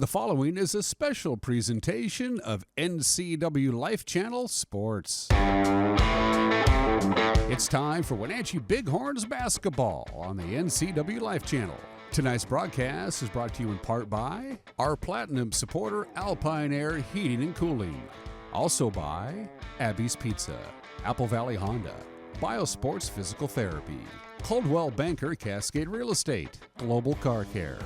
The following is a special presentation of NCWLIFE Channel Sports. It's time for Wenatchee Bighorns basketball on the NCWLIFE Channel. Tonight's broadcast is brought to you in part by our platinum supporter Alpine Air Heating and Cooling. Also by Abby's Pizza, Apple Valley Honda, Biosports Physical Therapy, Coldwell Banker Cascade Real Estate, Global Car Care,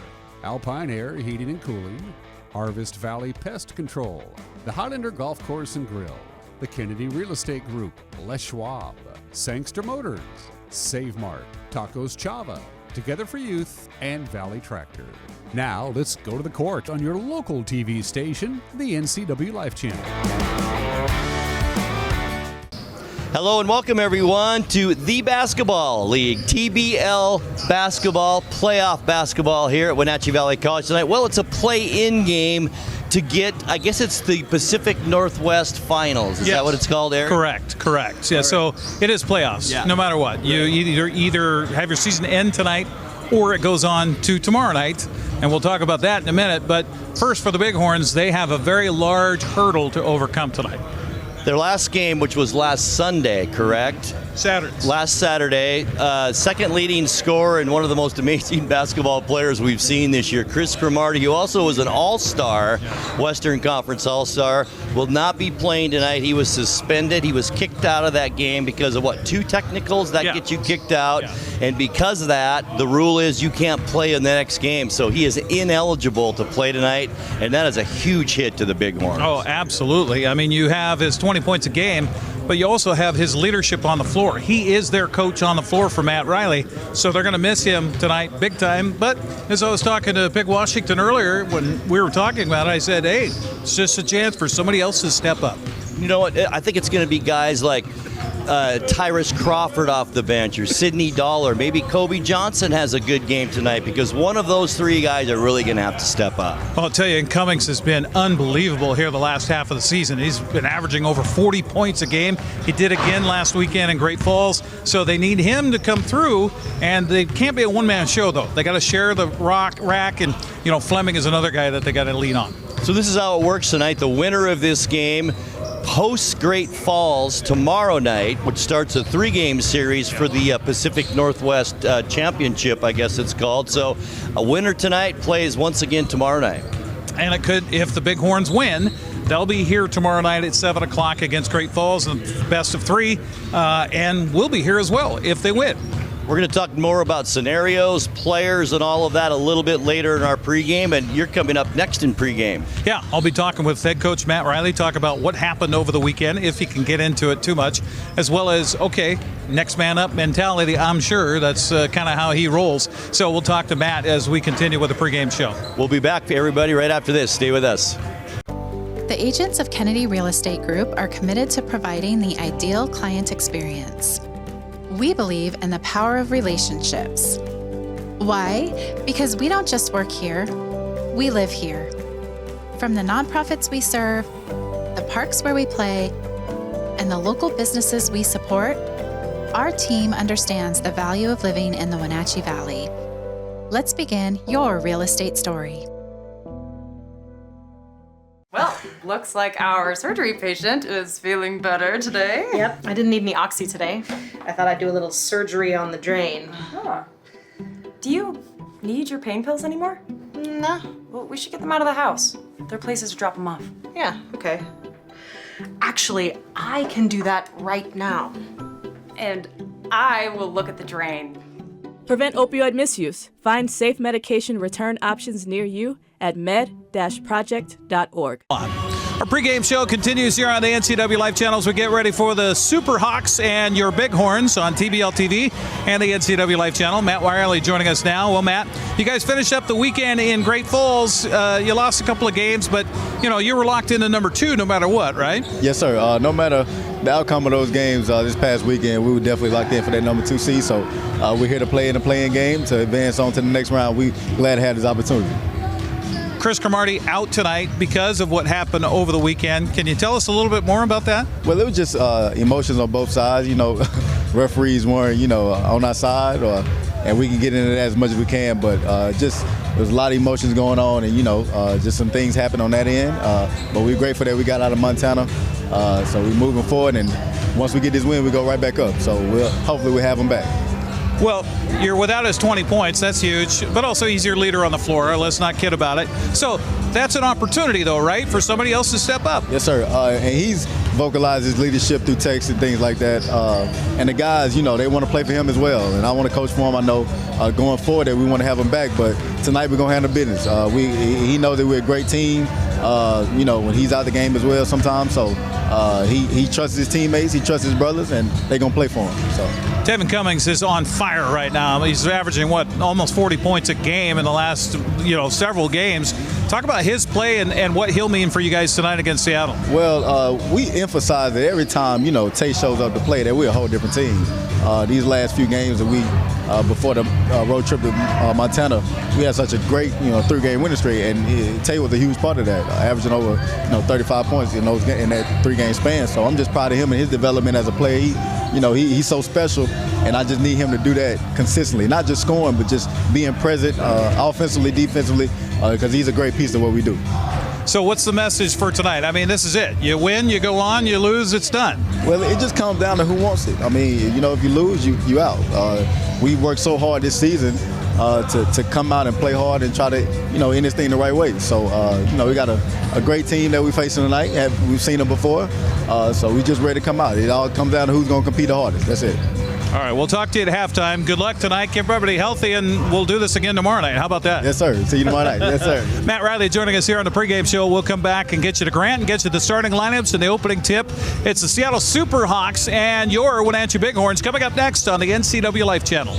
Alpine Air Heating and Cooling, Harvest Valley Pest Control, the Highlander Golf Course and Grill, the Kennedy Real Estate Group, Les Schwab, Sangster Motors, Save Mart, Tacos Chava, Together for Youth, and Valley Tractor. Now let's go to the court on your local TV station, the NCWLIFE Channel. Hello and welcome everyone to the Basketball League, TBL basketball, playoff basketball here at Wenatchee Valley College tonight. Well, it's a play-in game to get, I guess it's the Pacific Northwest Finals. Is that what it's called, Eric? Correct. Yeah, so it is playoffs, no matter what. You either have your season end tonight or it goes on to tomorrow night, and we'll talk about that in a minute. But first, for the Bighorns, they have a very large hurdle to overcome tonight. Their last game, which was last Sunday, correct? Last Saturday, second leading scorer and one of the most amazing basketball players we've seen this year, Chris Cromartie, who also was an all-star, Western Conference all-star, will not be playing tonight. He was suspended. He was kicked out of that game because of, two technicals that get you kicked out. Yeah. And because of that, the rule is you can't play in the next game. So he is ineligible to play tonight, and that is a huge hit to the Bighorns. Oh, absolutely. I mean, you have his 20 points a game, but you also have his leadership on the floor. He is their coach on the floor for Matt Riley, so they're going to miss him tonight big time. But as I was talking to Pick Washington earlier, when we were talking about it, I said, hey, it's just a chance for somebody else to step up. You know what? I think it's going to be guys like Tyrus Crawford off the bench or Sidney Dollar. Maybe Kobe Johnson has a good game tonight because one of those three guys are really going to have to step up. Well, I'll tell you, and Cummings has been unbelievable here the last half of the season. He's been averaging over 40 points a game. He did again last weekend in Great Falls. So they need him to come through, and they can't be a one-man show, though. They got to share the rack, and Fleming is another guy that they got to lean on. So this is how it works tonight. The winner of this game hosts Great Falls tomorrow night, which starts a 3-game series for the Pacific Northwest Championship, I guess it's called. So a winner tonight plays once again tomorrow night. And it could, if the Bighorns win, they'll be here tomorrow night at 7 o'clock against Great Falls in the best of 3, and we'll be here as well if they win. We're going to talk more about scenarios, players, and all of that a little bit later in our pregame, and you're coming up next in pregame. Yeah, I'll be talking with head coach Matt Riley, talk about what happened over the weekend, if he can get into it too much, as well as, next man up mentality. I'm sure that's kind of how he rolls. So we'll talk to Matt as we continue with the pregame show. We'll be back, everybody, right after this. Stay with us. The agents of Kennedy Real Estate Group are committed to providing the ideal client experience. We believe in the power of relationships. Why? Because we don't just work here, we live here. From the nonprofits we serve, the parks where we play, and the local businesses we support, our team understands the value of living in the Wenatchee Valley. Let's begin your real estate story. Well, looks like our surgery patient is feeling better today. Yep, I didn't need any oxy today. I thought I'd do a little surgery on the drain. Huh. Do you need your pain pills anymore? No. Well, we should get them out of the house. There are places to drop them off. Yeah, okay. Actually, I can do that right now. And I will look at the drain. Prevent opioid misuse. Find safe medication return options near you at med-project.org. Our pregame show continues here on the NCWLIFE Channel as we get ready for the Super Hawks and your Bighorns on TBL TV and the NCWLIFE Channel. Matt Riley joining us now. Well, Matt, you guys finished up the weekend in Great Falls. You lost a couple of games, but, you were locked into number 2 no matter what, right? Yes, sir. No matter the outcome of those games this past weekend, we were definitely locked in for that number 2 seed. So we're here to play in the play-in game to advance on to the next round. We're glad to have this opportunity. Chris Cromartie out tonight because of what happened over the weekend. Can you tell us a little bit more about that? Well, it was just emotions on both sides. Referees weren't, on our side, and we can get into that as much as we can. But just there's a lot of emotions going on, and just some things happened on that end. But we're grateful that we got out of Montana. So we're moving forward, and once we get this win, we go right back up. So hopefully we'll have them back. Well, you're without his 20 points. That's huge. But also, he's your leader on the floor. Let's not kid about it. So that's an opportunity, though, right, for somebody else to step up? Yes, sir. And he's vocalized his leadership through text and things like that. And the guys, they want to play for him as well. And I want to coach for him. I know going forward that we want to have him back. But tonight we're going to handle business. He knows that we're a great team, when he's out the game as well sometimes. So he trusts his teammates. He trusts his brothers, and they're going to play for him. So Tevin Cummings is on fire right now. He's averaging, almost 40 points a game in the last, several games. Talk about his play and what he'll mean for you guys tonight against Seattle. Well, we emphasize that every time, Tay shows up to play, that we're a whole different team. These last few games that we, before the road trip to Montana, we had such a great, 3-game winning streak, and Tay was a huge part of that, averaging over, 35 points in that 3-game span. So I'm just proud of him and his development as a player. He's so special, and I just need him to do that consistently, not just scoring, but just being present offensively, defensively, because he's a great piece of what we do. So what's the message for tonight? I mean, this is it. You win, you go on, you lose, it's done. Well, it just comes down to who wants it. I mean, if you lose, you out. We worked so hard this season to come out and play hard and try to, end this thing the right way. So, we got a great team that we're facing tonight. We've seen them before. So we just ready to come out. It all comes down to who's going to compete the hardest. That's it. All right, we'll talk to you at halftime. Good luck tonight. Keep everybody healthy, and we'll do this again tomorrow night. How about that? Yes, sir. See you tomorrow night. Yes, sir. Matt Riley joining us here on the pregame show. We'll come back and get you to Grant and get you the starting lineups and the opening tip. It's the Seattle Superhawks and your Wenatchee Bighorns coming up next on the NCWLIFE Channel.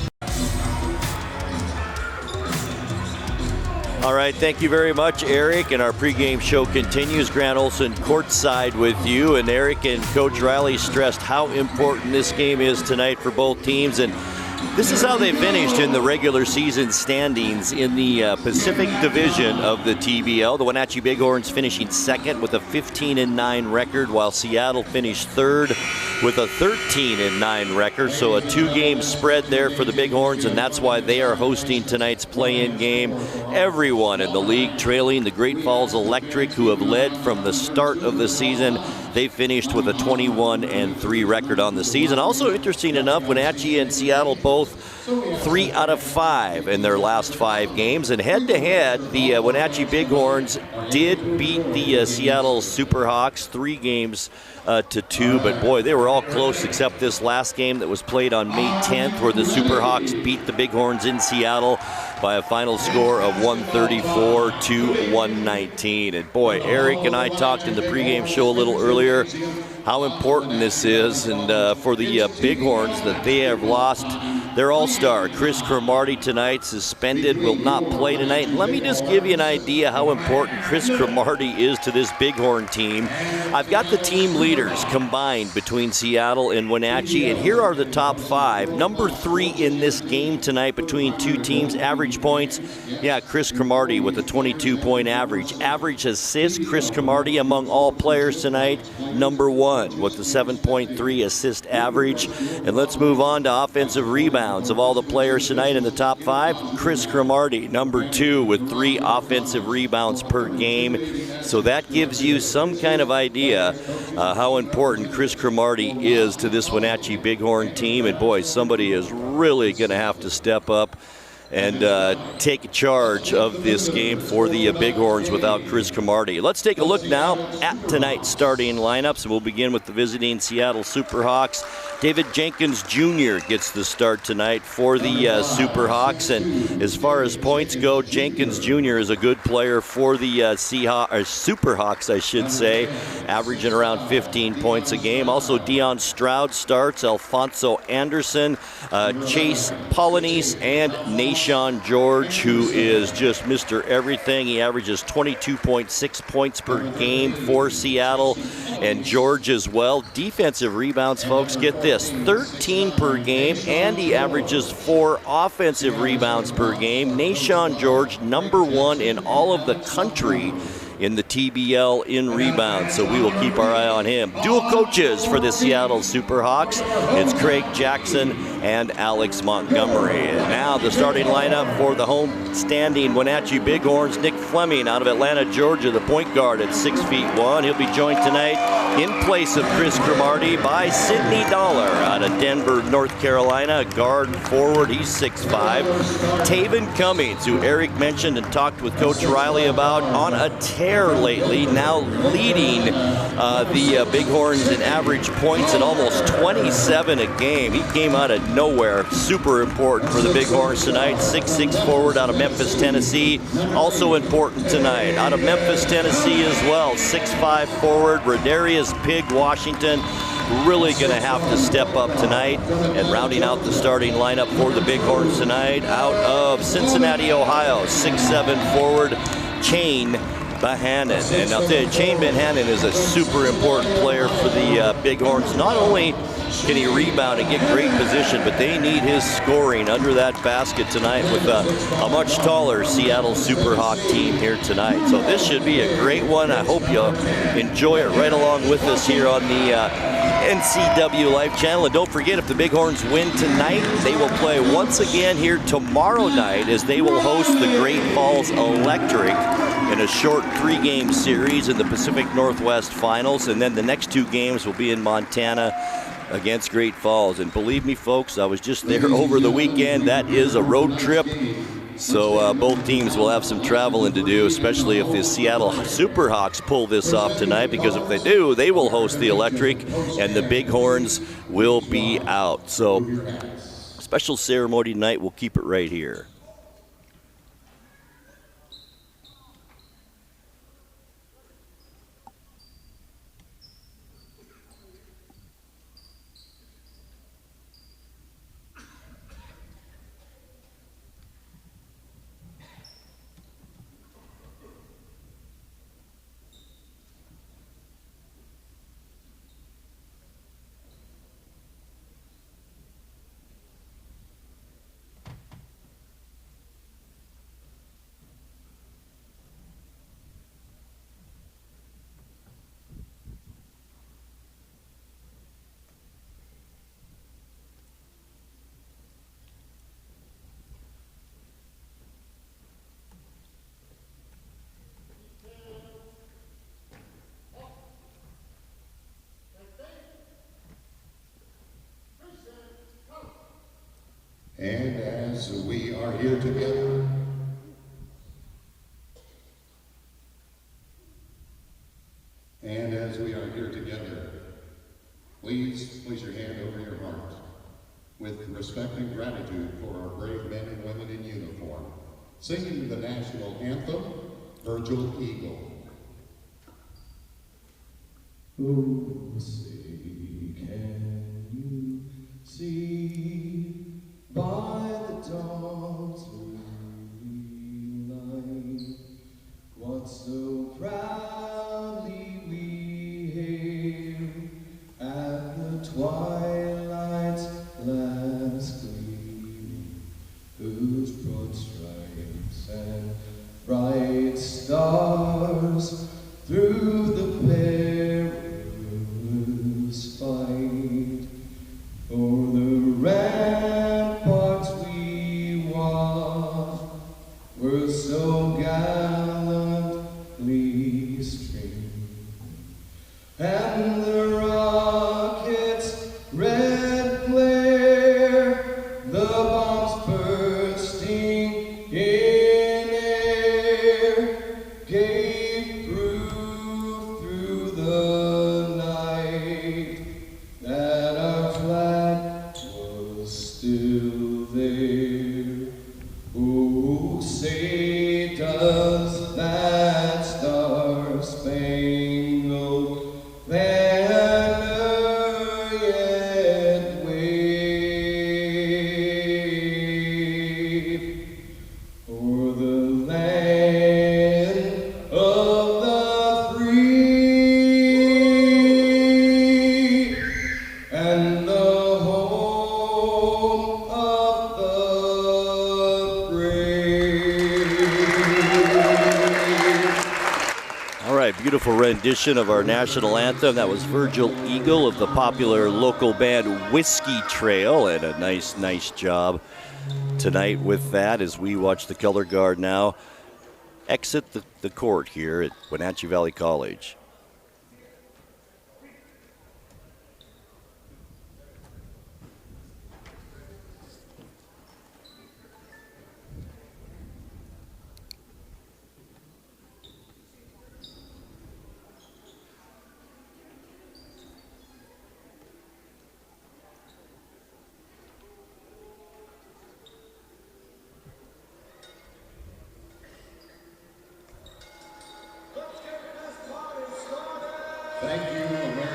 All right, thank you very much, Eric. And our pregame show continues. Grant Olson courtside with you. And Eric and Coach Riley stressed how important this game is tonight for both teams. And this is how they finished in the regular season standings in the Pacific Division of the TBL. The Wenatchee Bighorns finishing second with a 15-9 record, while Seattle finished third with a 13-9 record. So a 2-game spread there for the Bighorns, and that's why they are hosting tonight's play-in game. Everyone in the league trailing the Great Falls Electric, who have led from the start of the season. They finished with a 21-3 record on the season. Also interesting enough, Wenatchee and Seattle both 3 out of 5 in their last 5 games. And head-to-head, the Wenatchee Bighorns did beat the Seattle Superhawks 3 games to 2, but boy, they were all close except this last game that was played on May 10th, where the Superhawks beat the Bighorns in Seattle by a final score of 134 to 119. And boy, Eric and I talked in the pregame show a little earlier how important this is, and for the Bighorns, that they have lost their all-star, Chris Cromartie, tonight, suspended, will not play tonight. And let me just give you an idea how important Chris Cromartie is to this Bighorn team. I've got the team leaders combined between Seattle and Wenatchee, and here are the top 5. Number 3 in this game tonight between two teams, average points, Chris Cromartie with a 22-point average. Average assists, Chris Cromartie among all players tonight, number 1 with the 7.3 assist average. And let's move on to offensive rebounds. Of all the players tonight in the top 5, Chris Cromartie, number 2 with 3 offensive rebounds per game. So that gives you some kind of idea how important Chris Cromartie is to this Wenatchee Bighorn team. And boy, somebody is really going to have to step up and take charge of this game for the Bighorns without Chris Cromartie. Let's take a look now at tonight's starting lineups, and we'll begin with the visiting Seattle Superhawks. David Jenkins Jr. gets the start tonight for the Superhawks, and as far as points go, Jenkins Jr. is a good player for the Superhawks, I should say, averaging around 15 points a game. Also, Deion Stroud starts, Alfonso Anderson, Chase Polynice, and Nashawn George, who is just Mr. Everything. He averages 22.6 points per game for Seattle, and George as well. Defensive rebounds, folks, get this, 13 per game, and he averages 4 offensive rebounds per game. Nashawn George, number 1 in all of the country in the TBL in rebounds, so we will keep our eye on him. Dual coaches for the Seattle Superhawks. It's Craig Jackson and Alex Montgomery. And now the starting lineup for the home-standing Wenatchee Bighorns. Nick Fleming out of Atlanta, Georgia, the point guard at 6'1". He'll be joined tonight in place of Chris Cromartie by Sidney Dollar out of Denver, North Carolina, guard forward. He's 6'5". Taven Cummings, who Eric mentioned and talked with Coach Riley about, on a tear lately, now leading the Bighorns in average points at almost 27 a game. He came out of nowhere, super important for the Bighorns tonight. 6'6" forward out of Memphis, Tennessee, also important tonight. Out of Memphis, Tennessee as well, 6'5" forward, Rodarius Pig, Washington, really going to have to step up tonight. And rounding out the starting lineup for the Bighorns tonight, out of Cincinnati, Ohio, 6'7" forward, Chain Bohannon. And I'll tell you, Chain Bohannon is a super important player for the Bighorns. Not only can he rebound and get great position, but they need his scoring under that basket tonight with a much taller Seattle Superhawk team here tonight. So this should be a great one. I hope you'll enjoy it right along with us here on the NCWLIFE Channel. And don't forget, if the Bighorns win tonight, they will play once again here tomorrow night as they will host the Great Falls Electric in a short 3-game series in the Pacific Northwest Finals. And then the next 2 games will be in Montana against Great Falls. And believe me, folks, I was just there over the weekend. That is a road trip. So both teams will have some traveling to do, especially if the Seattle Superhawks pull this off tonight, because if they do, they will host the Electric and the Bighorns will be out. So special ceremony tonight. We'll keep it right here. And as we are here together, please place your hand over your heart with respect and gratitude for our brave men and women in uniform, singing the national anthem, Virgil Eagle. Oh, say, can you see by the dawn's early light what so proudly we hailed at the twilight's last gleam, whose broad stripes and bright stars through the perilous fight o'er the ramparts we watched were so gallantly streamed, and the rockets' red glare, the bombs bursting in air, gave proof right, beautiful rendition of our national anthem. That was Virgil Eagle of the popular local band Whiskey Trail, and a nice job tonight with that as we watch the color guard now exit the court here at Wenatchee Valley College.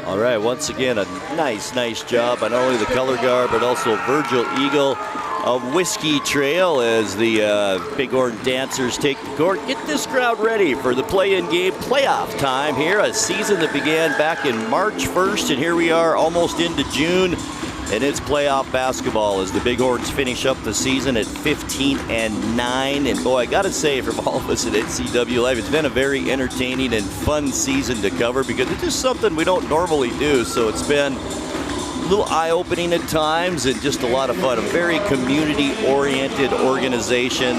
All right, once again, a nice job by not only the color guard, but also Virgil Eagle of Whiskey Trail as the Bighorn dancers take the court. Get this crowd ready for the play-in game playoff time here, a season that began back in March 1st, and here we are almost into June, and it's playoff basketball as the Bighorns finish up the season at 15-9. And boy, I got to say, from all of us at NCWLIFE, it's been a very entertaining and fun season to cover because it's just something we don't normally do. So it's been a little eye-opening at times and just a lot of fun. A very community-oriented organization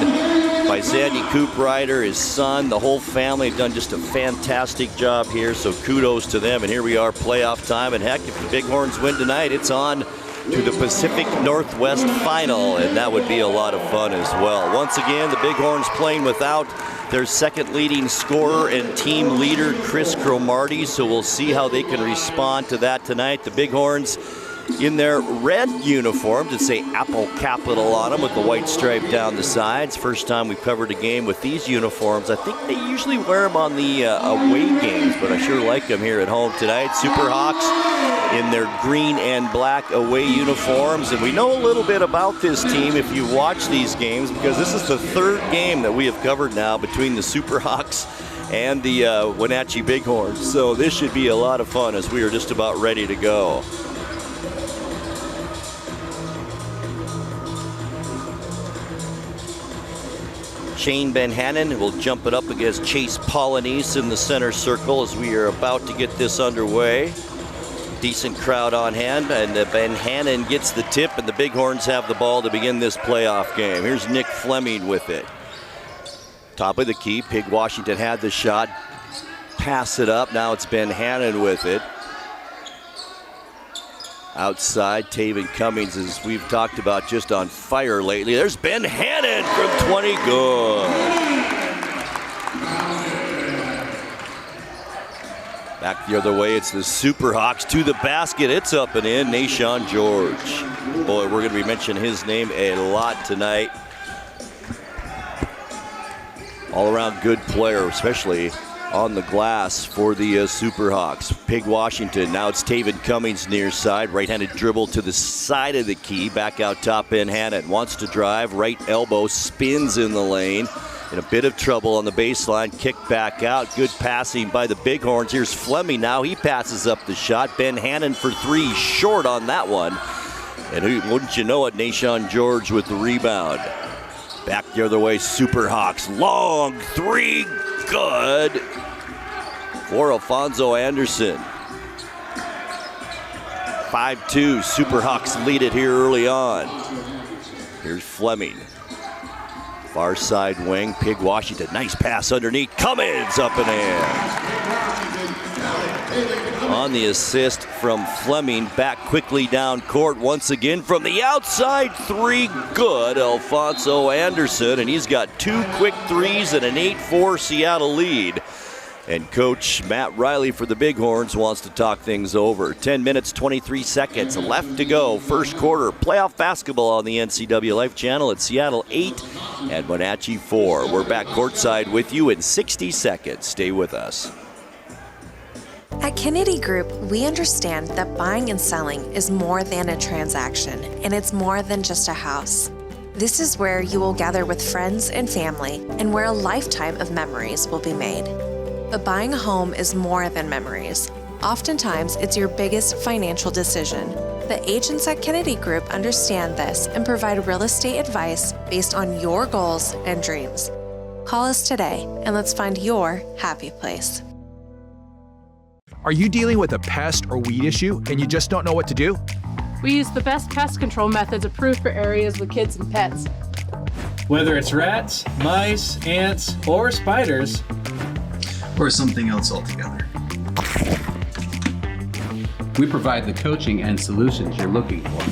by Sandy Coop-Ryder, his son, the whole family have done just a fantastic job here. So kudos to them. And here we are, playoff time. And heck, if the Bighorns win tonight, it's on to the Pacific Northwest Final, and that would be a lot of fun as well. Once again, the Bighorns playing without their second leading scorer and team leader, Chris Cromartie, so we'll see how they can respond to that tonight. The Bighorns in their red uniforms that say Apple Capital on them with the white stripe down the sides. First time we've covered a game with these uniforms. I think they usually wear them on the away games, but I sure like them here at home tonight. Superhawks in their green and black away uniforms, and we know a little bit about this team if you watch these games, because this is the third game that we have covered now between the Superhawks and the Wenatchee Bighorns. So this should be a lot of fun as we are just about ready to go. Shane Benhannon will jump it up against Chase Polynice in the center circle as we are about to get this underway. Decent crowd on hand, and Benhannon gets the tip, and the Bighorns have the ball to begin this playoff game. Here's Nick Fleming with it. Top of the key, Pig Washington had the shot. Pass it up, now it's Benhannon with it. Outside, Taven Cummings, as we've talked about, just on fire lately. There's Benhannon from 20, good. Back the other way, it's the Superhawks to the basket. It's up and in, Nashawn George. Boy, we're gonna be mentioning his name a lot tonight. All around good player, especially on the glass for the Superhawks. Pig Washington, now it's Taven Cummings near side. Right-handed dribble to the side of the key. Back out top, Benhannon wants to drive. Right elbow, spins in the lane. In a bit of trouble on the baseline. Kick back out. Good passing by the Bighorns. Here's Fleming now. He passes up the shot. Benhannon for three, short on that one. And wouldn't you know it, Nashawn George with the rebound. Back the other way, Superhawks. Long three, good for Alfonso Anderson. 5-2, Superhawks lead it here early on. Here's Fleming. Far side wing, Pig Washington. Nice pass underneath. Cummins up and in. On the assist from Fleming, back quickly down court once again from the outside. Three, good, Alfonso Anderson, and he's got two quick threes and an 8-4 Seattle lead. And Coach Matt Riley for the Bighorns wants to talk things over. 10 minutes, 23 seconds left to go. First quarter, playoff basketball on the NCWLIFE Channel at Seattle 8 and Wenatchee 4. We're back courtside with you in 60 seconds. Stay with us. At Kennedy Group, we understand that buying and selling is more than a transaction, and it's more than just a house. This is where you will gather with friends and family, and where a lifetime of memories will be made. But buying a home is more than memories. Oftentimes, it's your biggest financial decision. The agents at Kennedy Group understand this and provide real estate advice based on your goals and dreams. Call us today, and let's find your happy place. Are you dealing with a pest or weed issue and you just don't know what to do? We use the best pest control methods approved for areas with kids and pets. Whether it's rats, mice, ants, or spiders, or something else altogether, we provide the coaching and solutions you're looking for.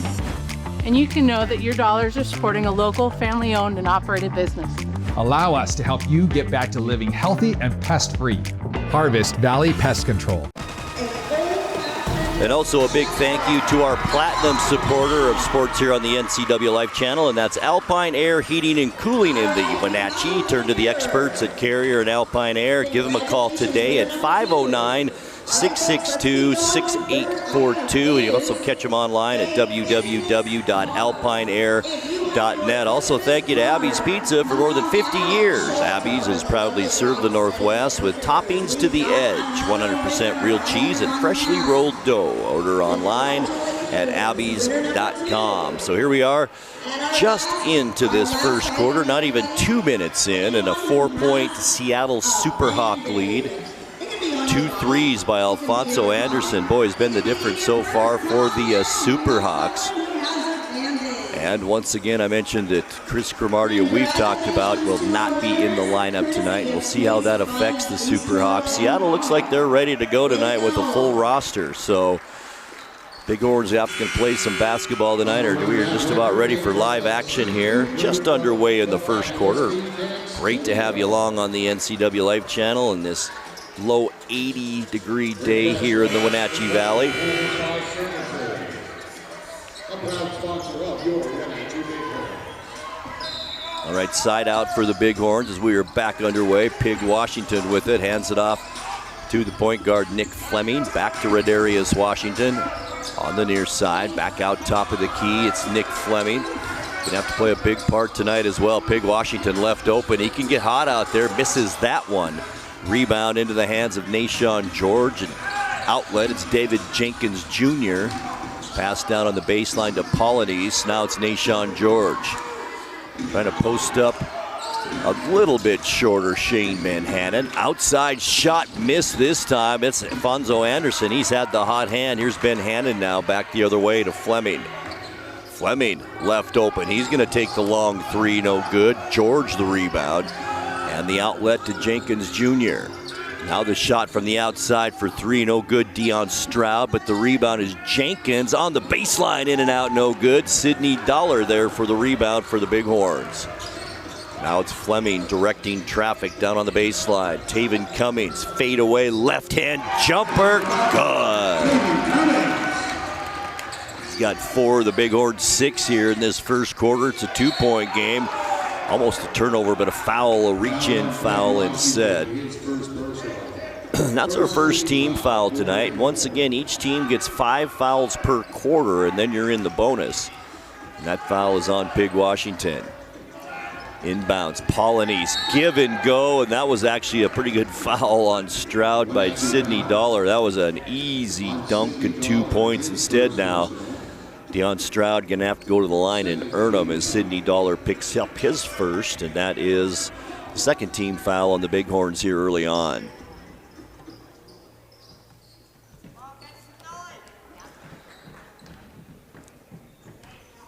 And you can know that your dollars are supporting a local, family-owned and operated business. Allow us to help you get back to living healthy and pest-free. Harvest Valley Pest Control. And also a big thank you to our platinum supporter of sports here on the NCWLIFE Channel, and that's Alpine Air Heating and Cooling in the Wenatchee. Turn to the experts at Carrier and Alpine Air. Give them a call today at 509-662-6842. And you also catch them online at www.alpineair.net. Also, thank you to Abby's Pizza for more than 50 years. Abby's has proudly served the Northwest with toppings to the edge, 100% real cheese and freshly rolled dough. Order online at abbeys.com. So here we are, just into this first quarter, not even 2 minutes in, and a 4-point Seattle Superhawk lead. 2 threes by Alfonso Anderson. Boy, has been the difference so far for the Superhawks. And once again, I mentioned that Chris Cromartie, we've talked about, will not be in the lineup tonight. We'll see how that affects the Superhawks. Seattle looks like they're ready to go tonight with a full roster. So Bighorns have to play some basketball tonight, or we are just about ready for live action here. Just underway in the first quarter. Great to have you along on the NCWLIFE Channel in this low 80-degree day here in the Wenatchee Valley. All right, side out for the Bighorns as we are back underway. Pig Washington with it, hands it off to the point guard Nick Fleming. Back to Redarius Washington on the near side. Back out top of the key, it's Nick Fleming. Gonna have to play a big part tonight as well. Pig Washington left open. He can get hot out there, misses that one. Rebound into the hands of Nashawn George, and outlet, it's David Jenkins Jr. Pass down on the baseline to Polonese. Now it's Nashawn George. Trying to post up a little bit shorter Shane Manhattan. Outside shot missed this time. It's Alfonso Anderson. He's had the hot hand. Here's Ben Hannon now back the other way to Fleming. Fleming left open. He's going to take the long three, no good. George the rebound. And the outlet to Jenkins Jr. Now the shot from the outside for three, no good. Deion Stroud, but the rebound is Jenkins on the baseline, in and out, no good. Sidney Dollar there for the rebound for the Bighorns. Now it's Fleming directing traffic down on the baseline. Taven Cummings, fade away, left-hand jumper, good. He's got 4, the Bighorns 6 here in this first quarter. It's a 2-point game. Almost a turnover, but a foul, a reach-in foul instead. That's our first team foul tonight. Once again, each team gets 5 fouls per quarter, and then you're in the bonus. And that foul is on Pig Washington. Inbounds, Polonese, give and go, and that was actually a pretty good foul on Stroud by Sidney Dollar. That was an easy dunk and 2 points instead now. Deion Stroud going to have to go to the line and earn them as Sidney Dollar picks up his first, and that is the second team foul on the Bighorns here early on.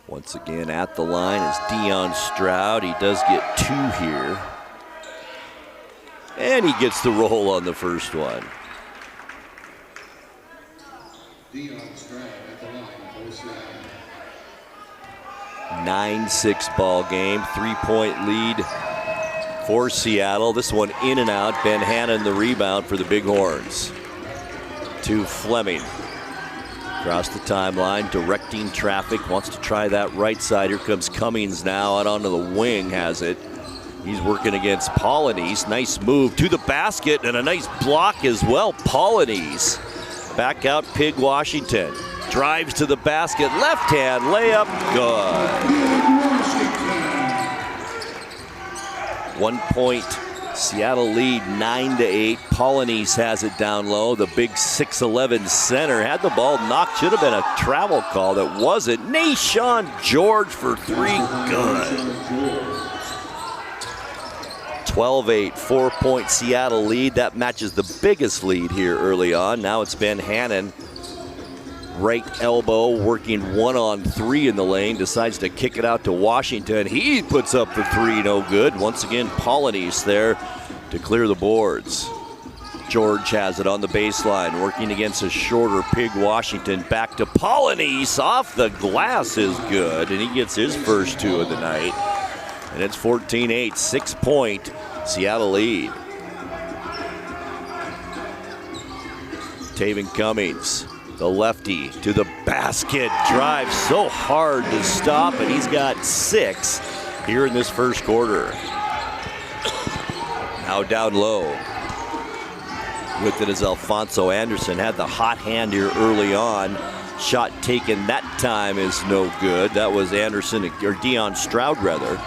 Once again at the line is Deion Stroud. He does get 2 here. And he gets the roll on the first one. Deion Stroud at the line for Seattle. 9-6 ball game, 3-point lead for Seattle. This one in and out. Ben Hannon the rebound for the Bighorns. To Fleming. Across the timeline, directing traffic, wants to try that right side. Here comes Cummings now, out onto the wing, has it. He's working against Polonese. Nice move to the basket, and a nice block as well. Polonese. Back out Pig Washington. Drives to the basket, left hand layup, good. 1 point Seattle lead, 9-8. Polonese has it down low. The big 6'11" center had the ball knocked. Should have been a travel call. That wasn't. Nashawn George for 3, good. 12-8, 4-point Seattle lead. That matches the biggest lead here early on. Now it's Ben Hannon. Right elbow working 1-on-3 in the lane. Decides to kick it out to Washington. He puts up the three, no good. Once again, Polynice there to clear the boards. George has it on the baseline, working against a shorter Pig Washington. Back to Polynice, off the glass is good, and he gets his first two of the night. And it's 14-8, 6-point Seattle lead. Taven Cummings, the lefty, to the basket, drives so hard to stop, and he's got 6 here in this first quarter. Now down low. With it is Alfonso Anderson. Had the hot hand here early on. Shot taken that time is no good. That was Anderson, or Dion Stroud rather.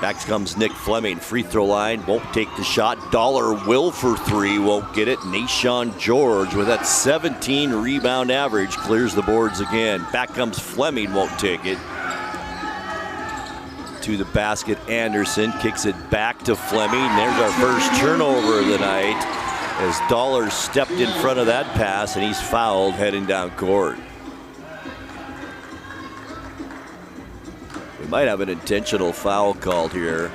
Back comes Nick Fleming. Free throw line, won't take the shot. Dollar will for 3, won't get it. Nashawn George with that 17 rebound average clears the boards again. Back comes Fleming, won't take it. To the basket, Anderson kicks it back to Fleming. There's our first turnover of the night, as Dollar stepped in front of that pass, and he's fouled heading down court. We might have an intentional foul called here,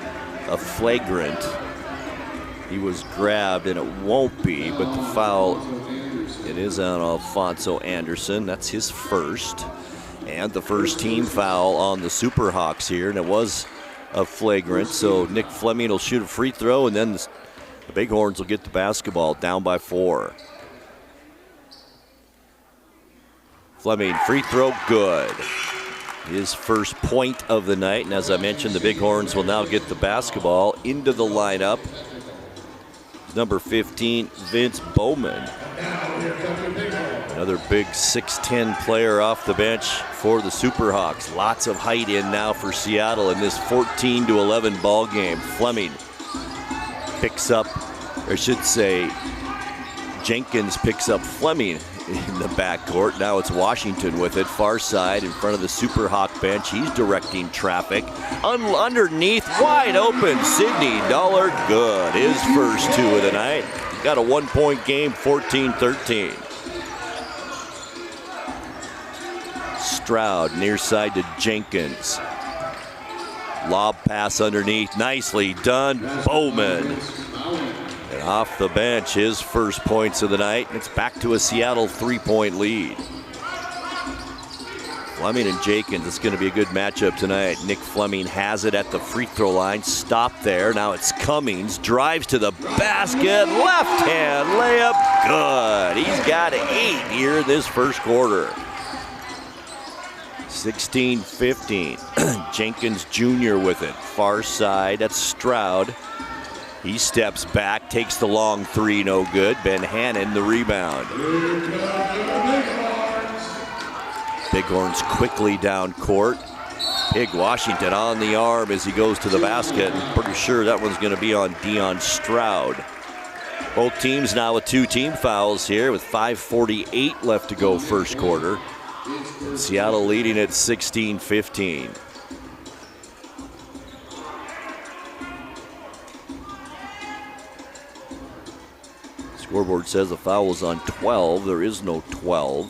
a flagrant. He was grabbed, and it won't be, but the foul, it is on Alfonso Anderson. That's his first, and the first team foul on the Superhawks here, and it was a flagrant. So Nick Fleming will shoot a free throw, and then the Bighorns will get the basketball, down by 4. Fleming, free throw, good. His first point of the night, and as I mentioned, the Bighorns will now get the basketball into the lineup. Number 15, Vince Bowman. Another big 6'10 player off the bench for the Superhawks. Lots of height in now for Seattle in this 14-11 ball game. Fleming picks up, or I should say, Jenkins picks up Fleming in the backcourt. Now it's Washington with it, far side in front of the Superhawk bench. He's directing traffic. Underneath, wide open, Sidney Dollar, good. His first 2 of the night. He's got a 1-point game, 14-13. Stroud near side to Jenkins. Lob pass underneath, nicely done, Bowman. And off the bench, his first points of the night. It's back to a Seattle 3-point lead. Fleming and Jenkins, it's going to be a good matchup tonight. Nick Fleming has it at the free throw line, stop there. Now it's Cummings, drives to the basket, left hand layup, good. He's got 8 here in this first quarter. 16-15. Jenkins Jr. with it. Far side, that's Stroud. He steps back, takes the long 3, no good. Ben Hannon, the rebound. Bighorns quickly down court. Pig Washington on the arm as he goes to the basket. I'm pretty sure that one's going to be on Dion Stroud. Both teams now with 2 team fouls here with 5:48 left to go first quarter. Seattle leading at 16-15. Scoreboard says the foul was on 12. There is no 12.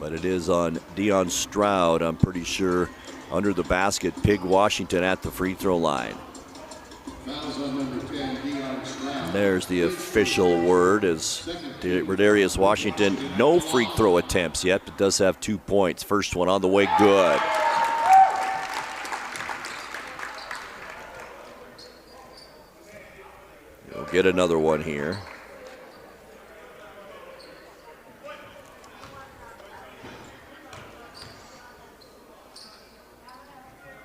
But it is on Dion Stroud, I'm pretty sure, under the basket. Pig Washington at the free throw line. There's the official word as Rodarius Washington, no free throw attempts yet, but does have 2 points. First one on the way, good. You'll get another one here.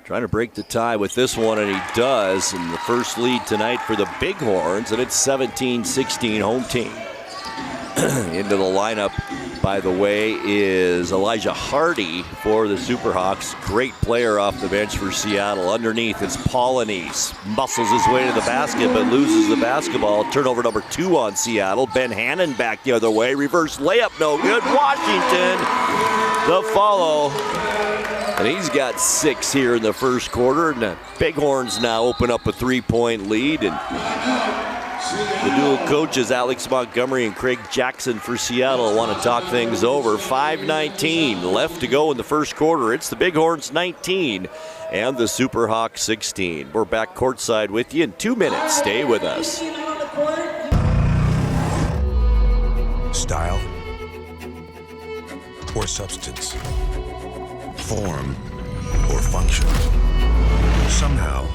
Trying to break the tie with this one, and he does. And the first lead tonight for the Bighorns, and it's 17-16 home team. Into the lineup by the way, is Elijah Hardy for the Superhawks. Great player off the bench for Seattle. Underneath, it's Polanese. Muscles his way to the basket, but loses the basketball. Turnover number 2 on Seattle. Ben Hannon back the other way. Reverse layup, no good. Washington, the follow. And he's got 6 here in the first quarter. And the Bighorns now open up a 3-point lead. And the dual coaches, Alex Montgomery and Craig Jackson for Seattle, want to talk things over. 5:19 left to go in the first quarter. It's the Bighorns 19 and the Superhawks 16. We're back courtside with you in 2 minutes. Stay with us. Style or substance, form or function. Somehow,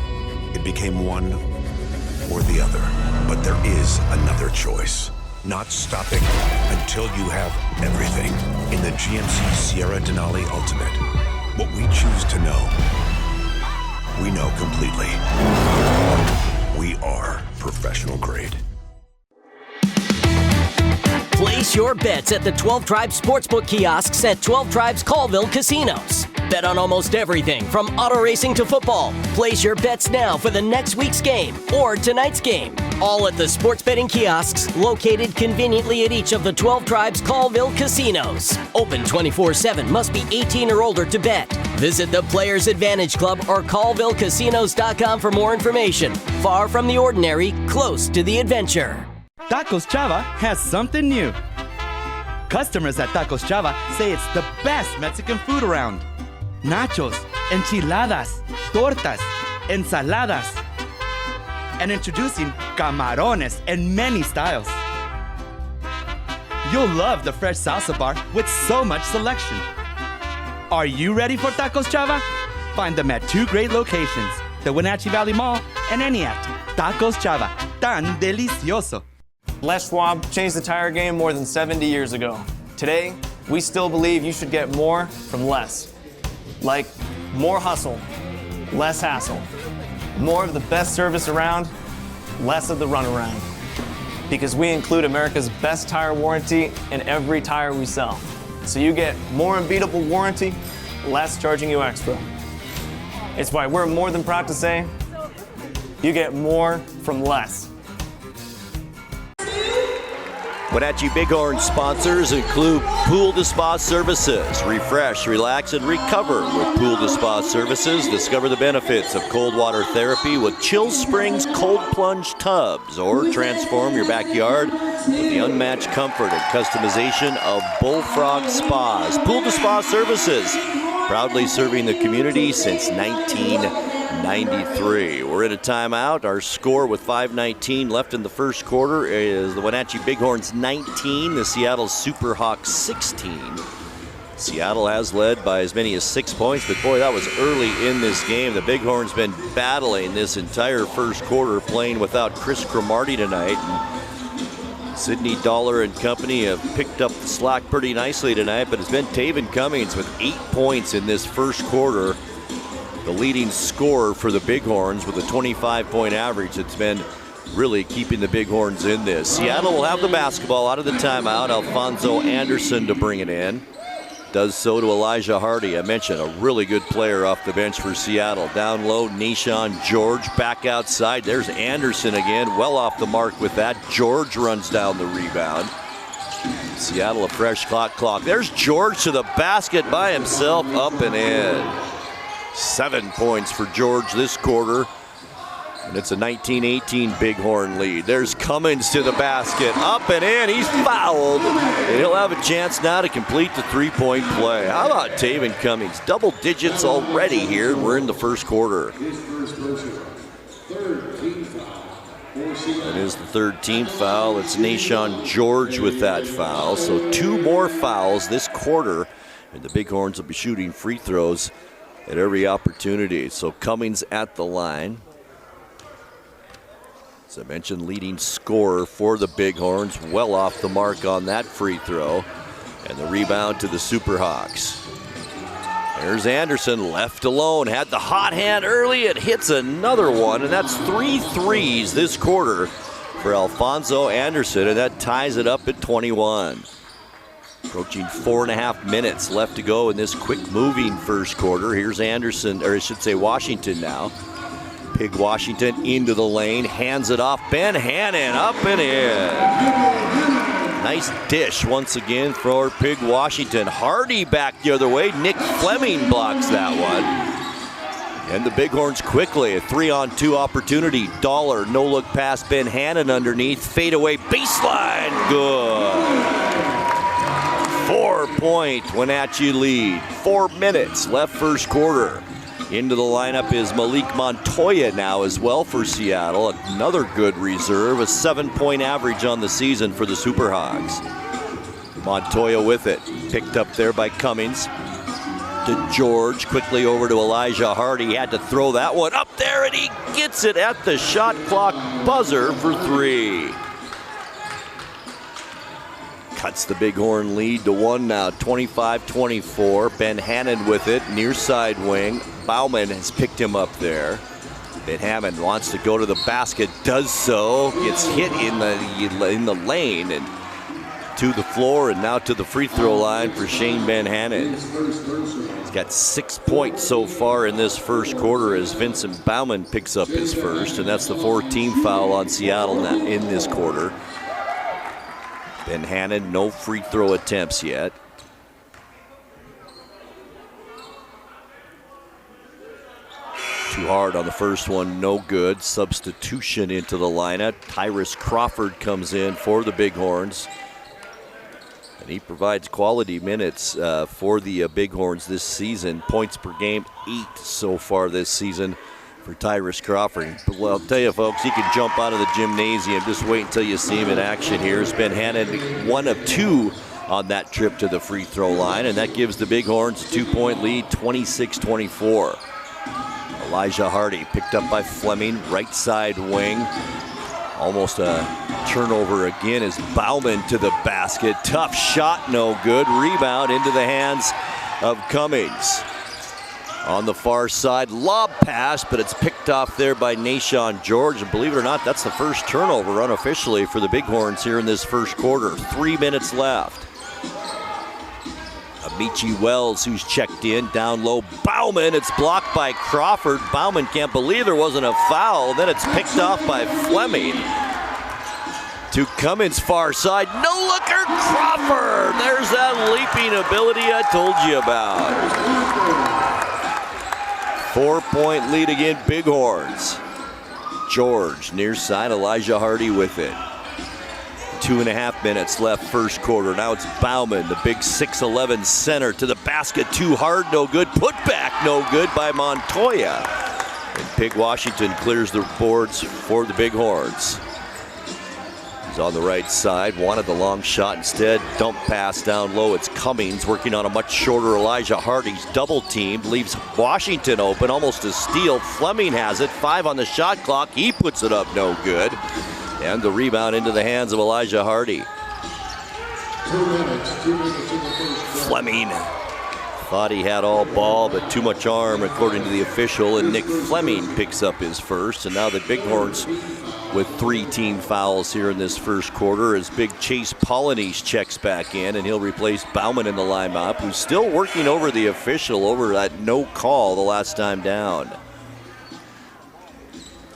it became one or the other. But there is another choice. Not stopping until you have everything. In the GMC Sierra Denali Ultimate, what we choose to know, we know completely. We are professional grade. Place your bets at the 12 Tribes Sportsbook kiosks at 12 Tribes Colville Casinos. Bet on almost everything from auto racing to football. Place your bets now for the next week's game or tonight's game. All at the sports betting kiosks located conveniently at each of the 12 Tribes Colville Casinos. Open 24/7. Must be 18 or older to bet. Visit the Players Advantage Club or ColvilleCasinos.com for more information. Far from the ordinary, close to the adventure. Tacos Chava has something new. Customers at Tacos Chava say it's the best Mexican food around. Nachos, enchiladas, tortas, ensaladas, and introducing camarones in many styles. You'll love the fresh salsa bar with so much selection. Are you ready for Tacos Chava? Find them at 2 great locations, the Wenatchee Valley Mall and Eniac. Tacos Chava, tan delicioso. Les Schwab changed the tire game more than 70 years ago. Today, we still believe you should get more from less. Like more hustle, less hassle. More of the best service around, less of the runaround. Because we include America's best tire warranty in every tire we sell. So you get more unbeatable warranty, less charging you extra. It's why we're more than proud to say, you get more from less. Wenatchee Bighorn sponsors include Pool de Spa Services. Refresh, relax, and recover with Pool de Spa Services. Discover the benefits of cold water therapy with Chill Springs cold plunge tubs, or transform your backyard with the unmatched comfort and customization of Bullfrog Spas. Pool de Spa Services, proudly serving the community since 1993. We're in a timeout. Our score with 5:19 left in the first quarter is the Wenatchee Bighorns 19, the Seattle Superhawks 16. Seattle has led by as many as 6 points, but boy, that was early in this game. The Bighorns been battling this entire first quarter, playing without Chris Cromartie tonight. And Sidney Dollar and company have picked up the slack pretty nicely tonight, but it's been Taven Cummings with 8 points in this first quarter, the leading scorer for the Bighorns with a 25-point average. It's been really keeping the Bighorns in this. Seattle will have the basketball out of the timeout. Alfonso Anderson to bring it in. Does so to Elijah Hardy. I mentioned a really good player off the bench for Seattle. Down low, Nishan George back outside. There's Anderson again, well off the mark with that. George runs down the rebound. Seattle a fresh clock. There's George to the basket by himself, up and in. 7 points for George this quarter. And it's a 19-18 Bighorn lead. There's Cummins to the basket, up and in. He's fouled. And he'll have a chance now to complete the 3-point play. How about Taven Cummings? Double digits already here. We're in the first quarter. It is the third team foul. It's Nishan George with that foul. So 2 more fouls this quarter. And the Bighorns will be shooting free throws at every opportunity. So Cummings at the line. As I mentioned, leading scorer for the Bighorns, well off the mark on that free throw. And the rebound to the Superhawks. There's Anderson left alone, had the hot hand early, it hits another one, and that's 3 threes this quarter for Alfonso Anderson, and that ties it up at 21. Approaching 4.5 minutes left to go in this quick-moving first quarter. Here's Anderson, or I should say Washington now. Pig Washington into the lane, hands it off. Ben Hannon up and in. Nice dish once again for Pig Washington. Hardy back the other way. Nick Fleming blocks that one. And the Bighorns quickly, a 3-on-2 opportunity. Dollar, no-look pass, Ben Hannon underneath. Fadeaway baseline, good. 4-point Wenatchee lead. 4 minutes left first quarter. Into the lineup is Malik Montoya now as well for Seattle. Another good reserve, a 7-point average on the season for the Superhogs. Montoya with it, picked up there by Cummings. To George, quickly over to Elijah Hardy. Had to throw that one up there, and he gets it at the shot clock buzzer for 3. Cuts the Bighorn lead to 1 now, 25-24. Ben Hannon with it, near side wing. Bauman has picked him up there. Ben Hannon wants to go to the basket, does so, gets hit in the lane, and to the floor, and now to the free throw line for Shane Ben Hannon. He's got 6 points so far in this first quarter as Vincent Bauman picks up his first, and that's the 14th foul on Seattle in this quarter. Ben Hannon, no free throw attempts yet. Too hard on the first one, no good. Substitution into the lineup. Tyrus Crawford comes in for the Bighorns. And he provides quality minutes for the Bighorns this season. Points per game, 8 so far this season for Tyrus Crawford. Well, I'll tell you, folks, he can jump out of the gymnasium. Just wait until you see him in action here. It's Ben Hannon, 1 of 2 on that trip to the free throw line, and that gives the Bighorns a 2-point lead, 26-24. Elijah Hardy picked up by Fleming, right side wing. Almost a turnover again as Bauman to the basket. Tough shot, no good. Rebound into the hands of Cummings. On the far side, lob pass, but it's picked off there by Nashawn George. And believe it or not, that's the first turnover unofficially for the Bighorns here in this first quarter. 3 minutes left. Amici Wells, who's checked in, down low. Bauman, it's blocked by Crawford. Bauman can't believe there wasn't a foul. Then it's picked off by Fleming. To Cummins' far side, no-looker Crawford. There's that leaping ability I told you about. 4-point lead again, Bighorns. George, near side, Elijah Hardy with it. 2.5 minutes left first quarter. Now it's Bauman, the big 6'11 center, to the basket. Too hard, no good. Put back, no good by Montoya. And Pig Washington clears the boards for the Bighorns. He's on the right side, wanted the long shot instead. Dump pass down low. It's Cummings working on a much shorter Elijah Hardy's double team. Leaves Washington open, almost a steal. Fleming has it, 5 on the shot clock. He puts it up, no good. And the rebound into the hands of Elijah Hardy. 2 minutes in the first. Fleming thought he had all ball, but too much arm according to the official, and Nick Fleming picks up his first. And now the Bighorns with 3 team fouls here in this first quarter as big Chase Polynice checks back in, and he'll replace Bauman in the lineup, who's still working over the official over that no call the last time down.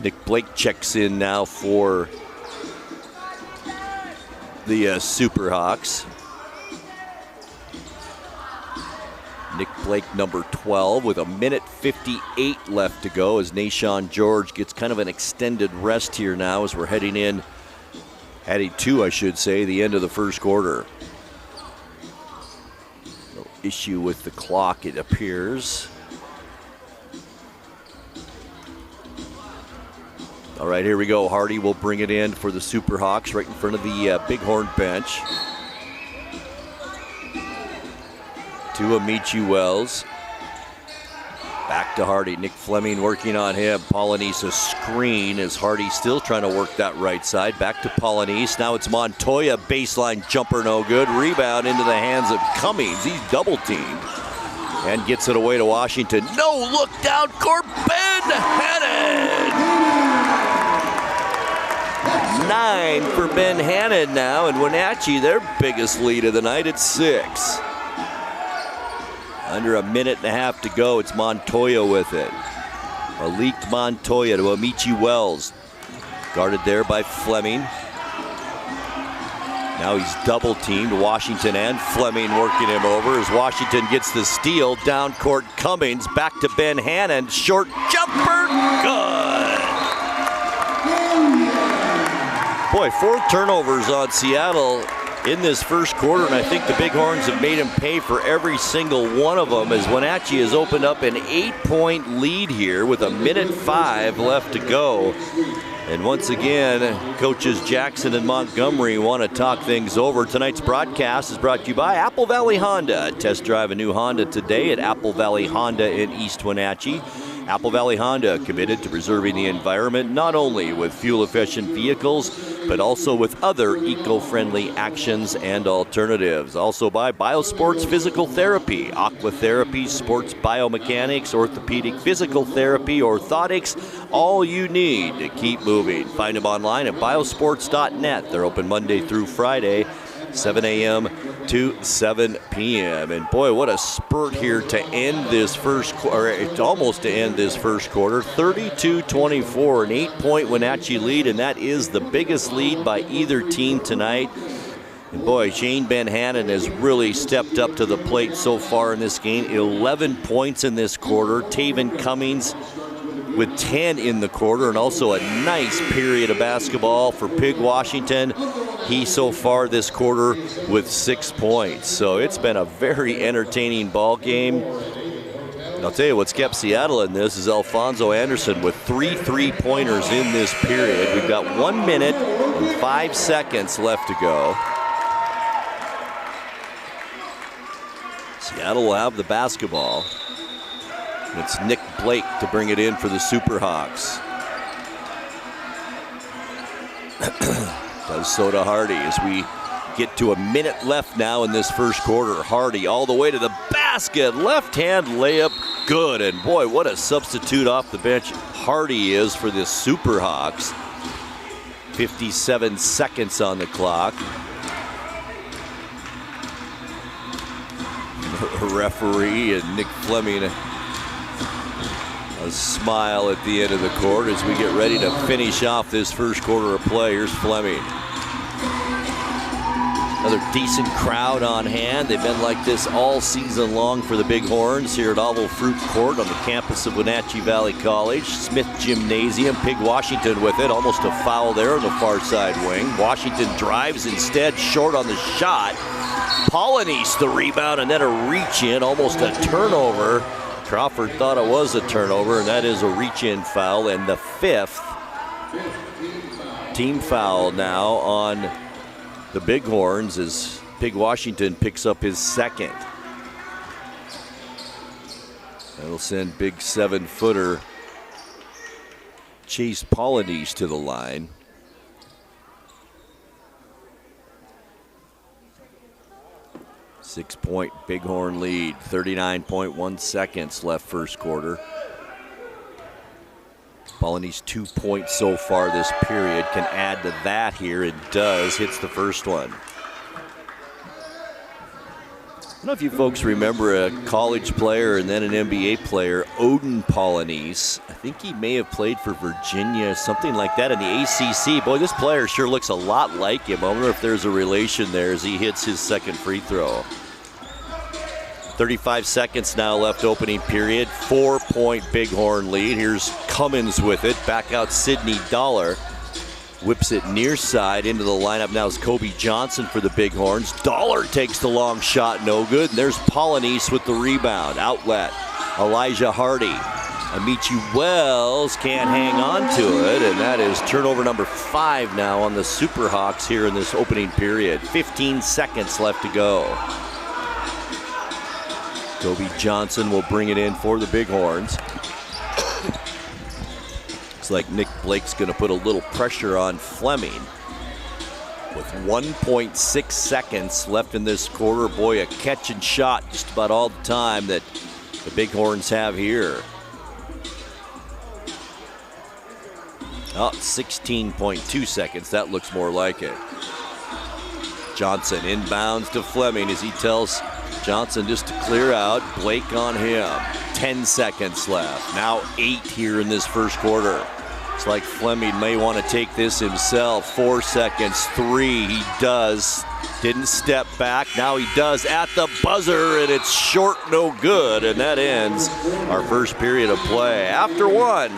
Nick Blake checks in now for the Superhawks. Nick Blake, number 12, with 1:58 left to go as Nashawn George gets kind of an extended rest here now as we're heading to, I should say, the end of the first quarter. No issue with the clock, it appears. All right, here we go. Hardy will bring it in for the Superhawks right in front of the Bighorn bench. To Amici Wells. Back to Hardy. Nick Fleming working on him. Polynice a screen as Hardy still trying to work that right side. Back to Polynice. Now it's Montoya. Baseline jumper, no good. Rebound into the hands of Cummings. He's double teamed. And gets it away to Washington. No look down court. Ben Hannon! 9 for Ben Hannon now, and Wenatchee, their biggest lead of the night at 6. Under a minute and a half to go. It's Montoya with it. A leaked Montoya to Amici Wells. Guarded there by Fleming. Now he's double teamed. Washington and Fleming working him over as Washington gets the steal. Down court Cummings. Back to Ben Hannon. Short jumper. Good. Boy, 4 turnovers on Seattle in this first quarter, and I think the Bighorns have made him pay for every single one of them as Wenatchee has opened up an 8-point lead here with 1:05 left to go. And once again, coaches Jackson and Montgomery want to talk things over. Tonight's broadcast is brought to you by Apple Valley Honda. Test drive a new Honda today at Apple Valley Honda in East Wenatchee. Apple Valley Honda, committed to preserving the environment, not only with fuel-efficient vehicles, but also with other eco-friendly actions and alternatives. Also by Biosports Physical Therapy, Aqua Therapy, Sports Biomechanics, Orthopedic Physical Therapy, Orthotics, all you need to keep moving. Find them online at biosports.net. They're open Monday through Friday, 7 a.m. to 7 p.m. And boy, what a spurt here to end this first quarter, almost to end this first quarter. 32-24, an 8-point Wenatchee lead, and that is the biggest lead by either team tonight. And boy, Shane Ben Hannon has really stepped up to the plate so far in this game. 11 points in this quarter. Taven Cummings with 10 in the quarter, and also a nice period of basketball for Pig Washington. He so far this quarter with 6 points. So it's been a very entertaining ball game. And I'll tell you what's kept Seattle in this is Alfonso Anderson with 3 3-pointers in this period. We've got 1 minute and 5 seconds left to go. Seattle will have the basketball. It's Nick Blake to bring it in for the Superhawks. Does so to Hardy as we get to a minute left now in this first quarter. Hardy all the way to the basket. Left-hand layup, good. And boy, what a substitute off the bench Hardy is for the Superhawks. 57 seconds on the clock. A referee and Nick Fleming, a smile at the end of the court as we get ready to finish off this first quarter of play. Here's Fleming. Another decent crowd on hand. They've been like this all season long for the Bighorns here at Oval Fruit Court on the campus of Wenatchee Valley College. Smith Gymnasium, Pig Washington with it. Almost a foul there on the far side wing. Washington drives instead, short on the shot. Polynice the rebound and then a reach in, almost a turnover. Crawford thought it was a turnover, and that is a reach-in foul, and the 5th team foul now on the Bighorns as Pig Washington picks up his 2nd. That'll send big 7-footer Chase Polynice to the line. Six-point Bighorn lead, 39.1 seconds left first quarter. Polynice 2 points so far this period, can add to that here, and does, hits the first one. I don't know if you folks remember a college player and then an NBA player, Odin Polynice. I think he may have played for Virginia, something like that in the ACC. Boy, this player sure looks a lot like him. I wonder if there's a relation there as he hits his 2nd free throw. 35 seconds now left opening period. 4-point Bighorn lead. Here's Cummins with it. Back out Sidney Dollar. Whips it near side into the lineup. Now is Kobe Johnson for the Bighorns. Dollar takes the long shot, no good. And there's Polynice with the rebound. Outlet. Elijah Hardy. Amici Wells can't hang on to it. And that is turnover number 5 now on the Superhawks here in this opening period. 15 seconds left to go. Kobe Johnson will bring it in for the Bighorns. Looks like Nick Blake's going to put a little pressure on Fleming. With 1.6 seconds left in this quarter, boy, a catch and shot just about all the time that the Bighorns have here. Oh, 16.2 seconds. That looks more like it. Johnson inbounds to Fleming as he tells Johnson just to clear out. Blake on him. 10 seconds left. Now 8 here in this first quarter. It's like Fleming may want to take this himself. 4 seconds, 3. He does. Didn't step back. Now he does at the buzzer, and it's short, no good. And that ends our first period of play. After 1,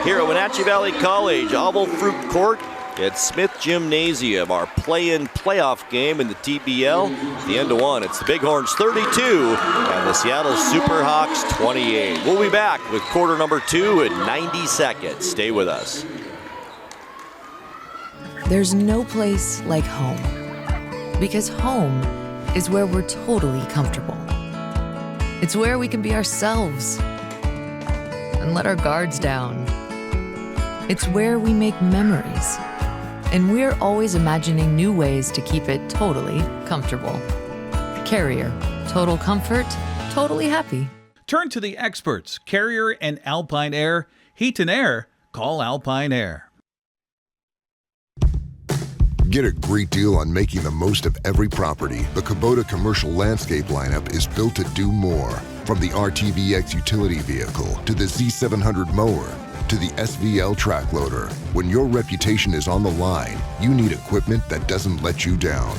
here at Wenatchee Valley College, Oval Fruit Court at Smith Gymnasium, our play-in playoff game in the TBL. At the end of 1, it's the Bighorns 32 and the Seattle Superhawks 28. We'll be back with quarter number 2 in 90 seconds. Stay with us. There's no place like home, because home is where we're totally comfortable. It's where we can be ourselves and let our guards down. It's where we make memories. And we're always imagining new ways to keep it totally comfortable. Carrier, total comfort, totally happy. Turn to the experts, Carrier and Alpine Air. Heat and air, call Alpine Air. Get a great deal on making the most of every property. The Kubota commercial landscape lineup is built to do more. From the RTVX utility vehicle to the Z700 mower to the SVL track loader. When your reputation is on the line, you need equipment that doesn't let you down.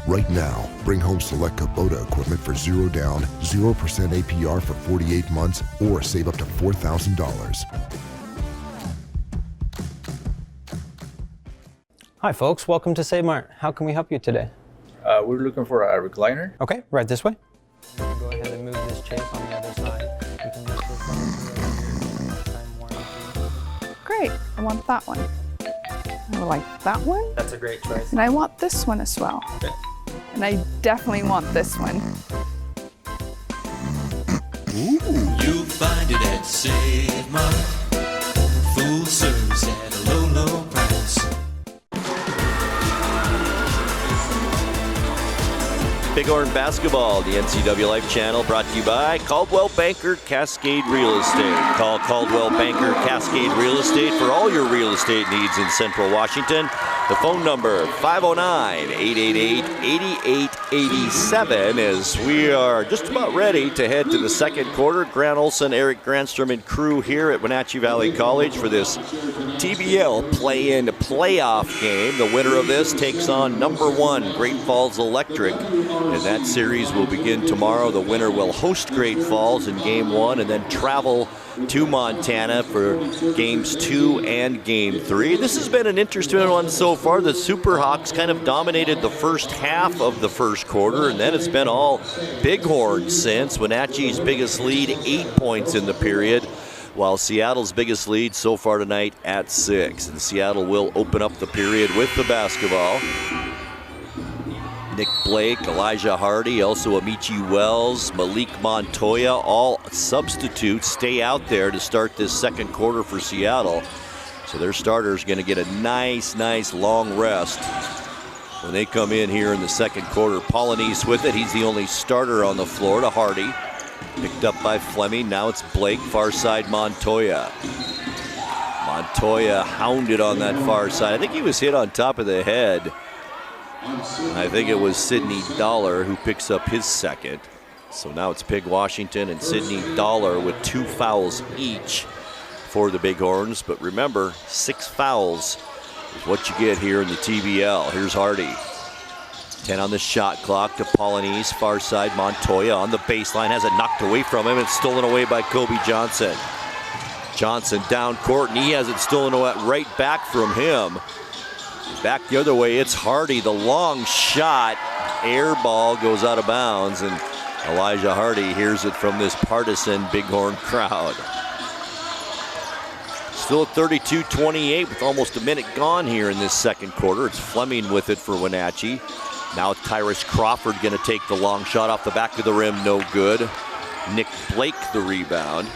Right now, bring home select Kubota equipment for 0 down, 0% APR for 48 months, or save up to $4,000. Hi folks, welcome to Save Mart. How can we help you today? We're looking for a recliner. Okay, right this way. Go ahead and move this chase on the other side. You can lift this up. Great, I want that one. I like that one. That's a great choice. And I want this one as well. Okay. And I definitely want this one. You'll find it at Save Mart. Full service at a low, low price. Bighorn basketball, the NCWLIFE Channel, brought to you by Caldwell Banker Cascade Real Estate. Call Caldwell Banker Cascade Real Estate for all your real estate needs in Central Washington. The phone number, 509-888-8887, as we are just about ready to head to the second quarter. Grant Olson, Eric Granstrom, and crew here at Wenatchee Valley College for this TBL play-in playoff game. The winner of this takes on number 1, Great Falls Electric. And that series will begin tomorrow. The winner will host Great Falls in Game 1 and then travel to Montana for Games 2 and Game 3. This has been an interesting one so far. The Superhawks kind of dominated the first half of the first quarter, and then it's been all Bighorns since. Wenatchee's biggest lead, 8 points in the period, while Seattle's biggest lead so far tonight at 6. And Seattle will open up the period with the basketball. Nick Blake, Elijah Hardy, also Amici Wells, Malik Montoya, all substitutes stay out there to start this second quarter for Seattle. So their starter's going to get a nice long rest when they come in here in the second quarter. Polanese with it. He's the only starter on the floor to Hardy. Picked up by Fleming. Now it's Blake, far side Montoya. Montoya hounded on that far side. I think he was hit on top of the head. I think it was Sidney Dollar who picks up his second. So now it's Pig Washington and Sidney Dollar with 2 fouls each for the Bighorns. But remember, 6 fouls is what you get here in the TBL. Here's Hardy. 10 on the shot clock to Polanese, far side Montoya on the baseline, has it knocked away from him and stolen away by Kobe Johnson. Johnson down court and he has it stolen away right back from him. Back the other way, it's Hardy. The long shot, air ball goes out of bounds, and Elijah Hardy hears it from this partisan Bighorn crowd. Still at 32-28 with almost a minute gone here in this second quarter. It's Fleming with it for Wenatchee. Now it's Tyrus Crawford going to take the long shot off the back of the rim, no good. Nick Blake the rebound.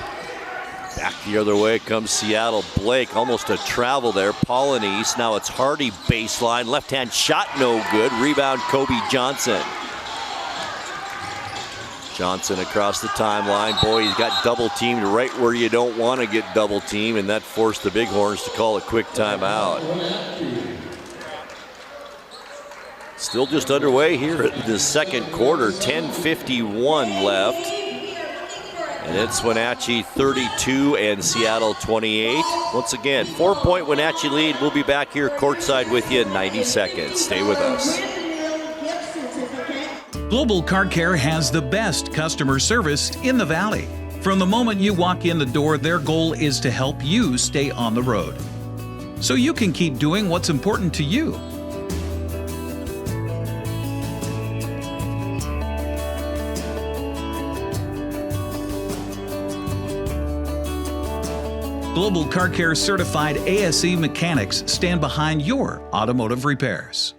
Back the other way comes Seattle. Blake, almost a travel there. Polanese, now it's Hardy baseline. Left-hand shot, no good. Rebound, Kobe Johnson. Johnson across the timeline. Boy, he's got double teamed right where you don't want to get double teamed, and that forced the Bighorns to call a quick timeout. Still just underway here in the second quarter, 10:51 left. And it's Wenatchee 32 and Seattle 28. Once again, 4-point Wenatchee lead. We'll be back here courtside with you in 90 seconds. Stay with us. Global Car Care has the best customer service in the Valley. From the moment you walk in the door, their goal is to help you stay on the road, so you can keep doing what's important to you. Global Car Care certified ASE mechanics stand behind your automotive repairs.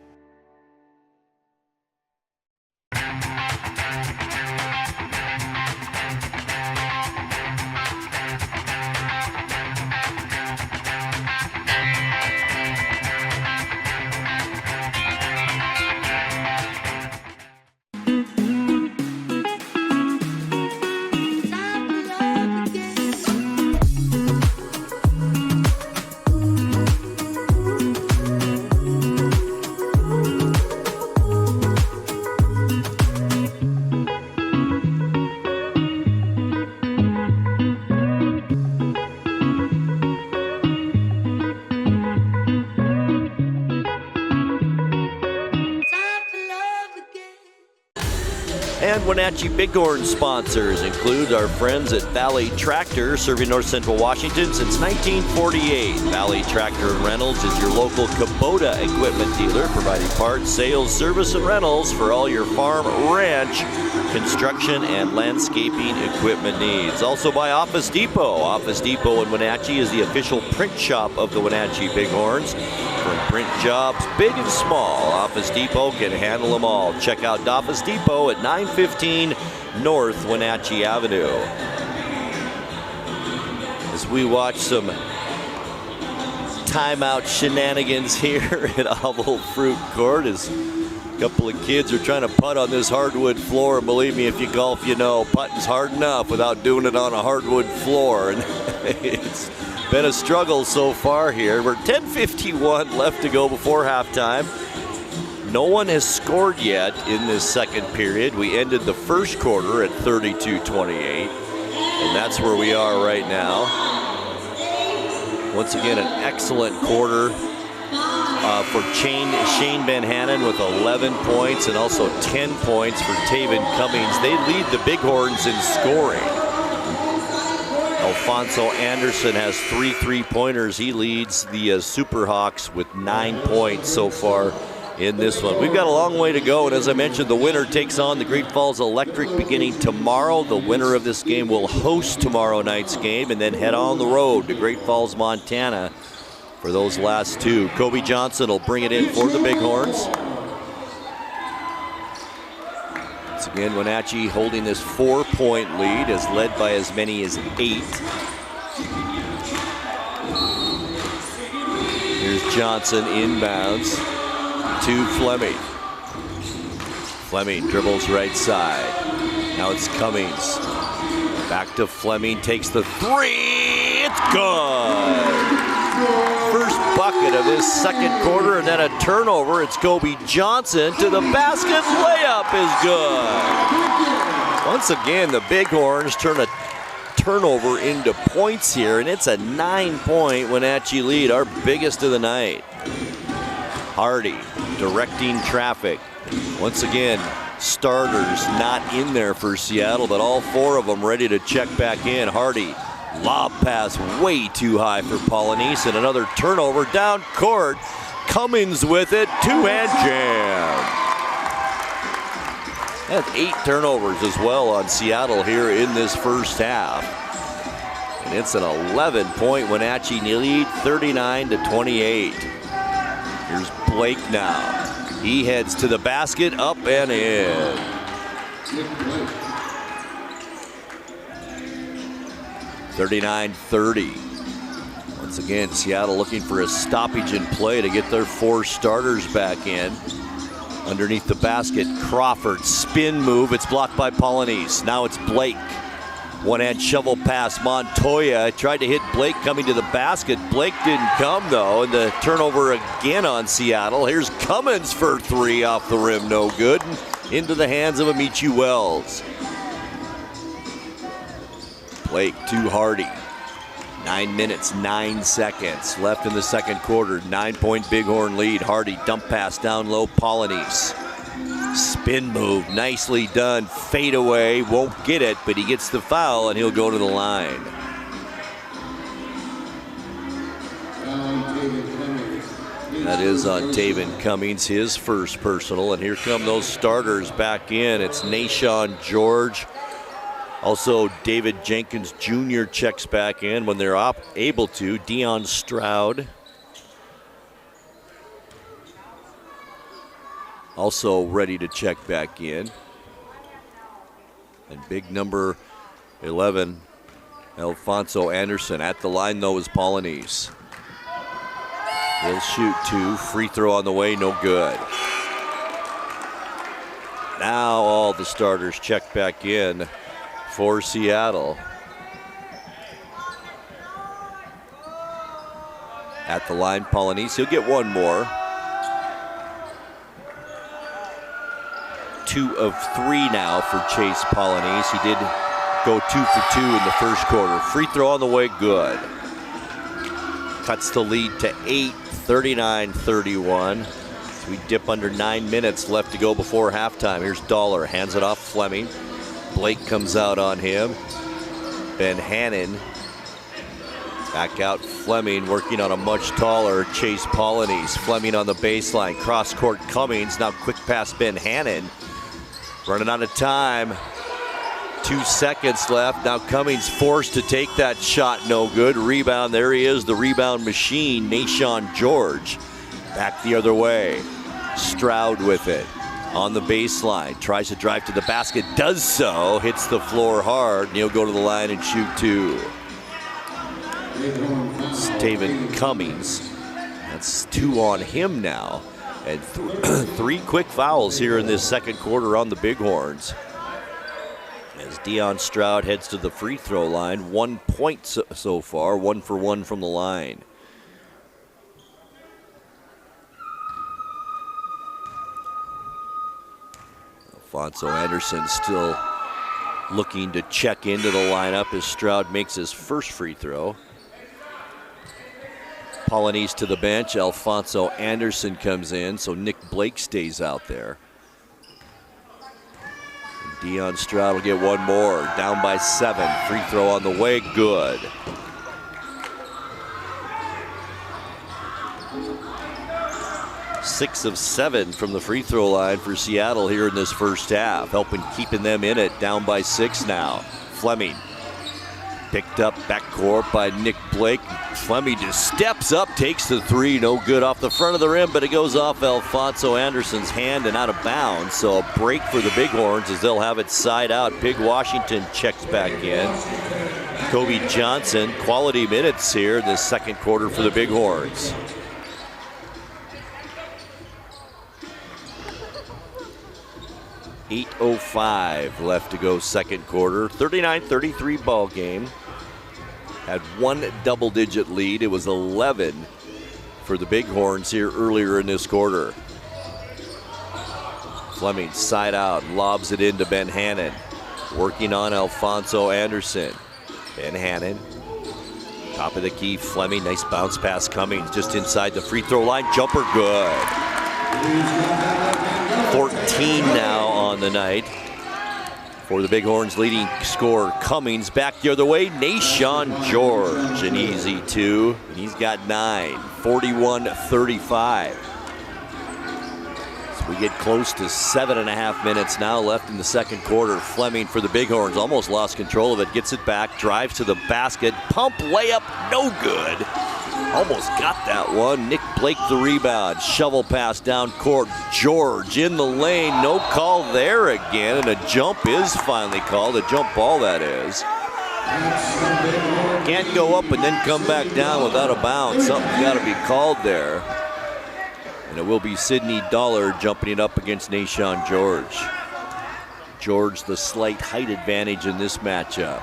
And Wenatchee Bighorn sponsors include our friends at Valley Tractor, serving North Central Washington since 1948. Valley Tractor and Rentals is your local Kubota equipment dealer, providing parts, sales, service, and rentals for all your farm, ranch, construction, and landscaping equipment needs. Also by Office Depot. Office Depot in Wenatchee is the official print shop of the Wenatchee Bighorns. For print jobs, big and small, Office Depot can handle them all. Check out Office Depot at 915 North Wenatchee Avenue. As we watch some timeout shenanigans here at Oval Fruit Court, as a couple of kids are trying to putt on this hardwood floor. And believe me, if you golf, you know putting's hard enough without doing it on a hardwood floor. And it's been a struggle so far here. We're 10:51 left to go before halftime. No one has scored yet in this second period. We ended the first quarter at 32-28, and that's where we are right now. Once again, an excellent quarter for Shane Van Hanen with 11 points and also 10 points for Taven Cummings. They lead the Bighorns in scoring. Alfonso Anderson has 3 3-pointers. He leads the Superhawks with 9 points so far in this one. We've got a long way to go, and as I mentioned, the winner takes on the Great Falls Electric beginning tomorrow. The winner of this game will host tomorrow night's game and then head on the road to Great Falls, Montana for those last two. Kobe Johnson will bring it in for the Bighorns. Once again, Wenatchee holding this 4-point lead, as led by as many as 8. Here's Johnson inbounds to Fleming. Fleming dribbles right side. Now it's Cummings. Back to Fleming, takes the 3. It's good. First bucket of this second quarter, and then a turnover. It's Kobe Johnson to the basket. Layup is good. Once again, the Bighorns turn a turnover into points here, and it's a 9-point Wenatchee lead, our biggest of the night. Hardy directing traffic. Once again, starters not in there for Seattle, but all 4 of them ready to check back in. Hardy, lob pass way too high for Polynice, and another turnover down court. Cummings with it, 2-hand jam. That's 8 turnovers as well on Seattle here in this first half. And it's an 11-point Wenatchee lead, 39-28. Here's Blake now. He heads to the basket, up and in. 39-30. Once again, Seattle looking for a stoppage in play to get their 4 starters back in. Underneath the basket, Crawford, spin move. It's blocked by Polynice. Now it's Blake. One-hand shovel pass. Montoya tried to hit Blake coming to the basket. Blake didn't come, though, and the turnover again on Seattle. Here's Cummins for three off the rim. No good. Into the hands of Amici Wells. Blake to Hardy. 9 minutes, 9 seconds left in the second quarter. 9-point Bighorn lead. Hardy dump pass down low. Polynice. Spin move, nicely done. Fade away, won't get it, but he gets the foul and he'll go to the line. That is on Taven Cummings, his first personal. And here come those starters back in. It's Nashawn George. Also, David Jenkins Jr. checks back in when they're able to. Deion Stroud. Also ready to check back in. And big number 11, Alfonso Anderson. At the line, though, is Polynice. He'll shoot two. Free throw on the way, no good. Now all the starters check back in for Seattle. At the line, Polynice. He'll get one more. 2 of 3 now for Chase Polynice. He did go 2 for 2 in the first quarter. Free throw on the way, good. Cuts the lead to 8, 39-31. So we dip under 9 minutes left to go before halftime. Here's Dollar, hands it off Fleming. Blake comes out on him. Ben Hannon. Back out Fleming, working on a much taller Chase Polynice. Fleming on the baseline, cross court Cummings. Now quick pass Ben Hannon. Running out of time. 2 seconds left. Now Cummings forced to take that shot. No good. Rebound. There he is, the rebound machine. Nashawn George. Back the other way. Stroud with it. On the baseline. Tries to drive to the basket. Does so. Hits the floor hard. And he'll go to the line and shoot 2. It's Taven Cummings. That's 2 on him now. And 3 quick fouls here in this second quarter on the Bighorns. As Deion Stroud heads to the free throw line. 1 point so far, 1 for 1 from the line. Alfonso Anderson still looking to check into the lineup as Stroud makes his first free throw. Polynice to the bench. Alfonso Anderson comes in, so Nick Blake stays out there. And Deion Stroud will get one more. Down by 7. Free throw on the way. Good. Six of 7 from the free throw line for Seattle here in this first half, helping keeping them in it. Down by 6 now. Fleming. Picked up backcourt by Nick Blake. Fleming just steps up, takes the 3. No good off the front of the rim, but it goes off Alfonso Anderson's hand and out of bounds. So a break for the Bighorns as they'll have it side out. Pig Washington checks back in. Kobe Johnson, quality minutes here in the second quarter for the Bighorns. .05 left to go second quarter. 39-33 ball game. Had 1 double-digit lead. It was 11 for the Bighorns here earlier in this quarter. Fleming side out, lobs it into Ben Hannon. Working on Alfonso Anderson. Ben Hannon, top of the key, Fleming, nice bounce pass Cummings just inside the free throw line. Jumper good. 14 now on the night for the Bighorns. Leading scorer Cummings. Back the other way, Nashawn George, an easy 2. And he's got 9, 41-35. So we get close to 7.5 minutes now left in the second quarter. Fleming for the Bighorns almost lost control of it. Gets it back, drives to the basket. Pump layup, no good. Almost got that one. Nick Blake the rebound. Shovel pass down court. George in the lane. No call there again. And a jump is finally called. A jump ball, that is. Can't go up and then come back down without a bounce. Something's got to be called there. And it will be Sydney Dollar jumping it up against Nashawn George. George, the slight height advantage in this matchup.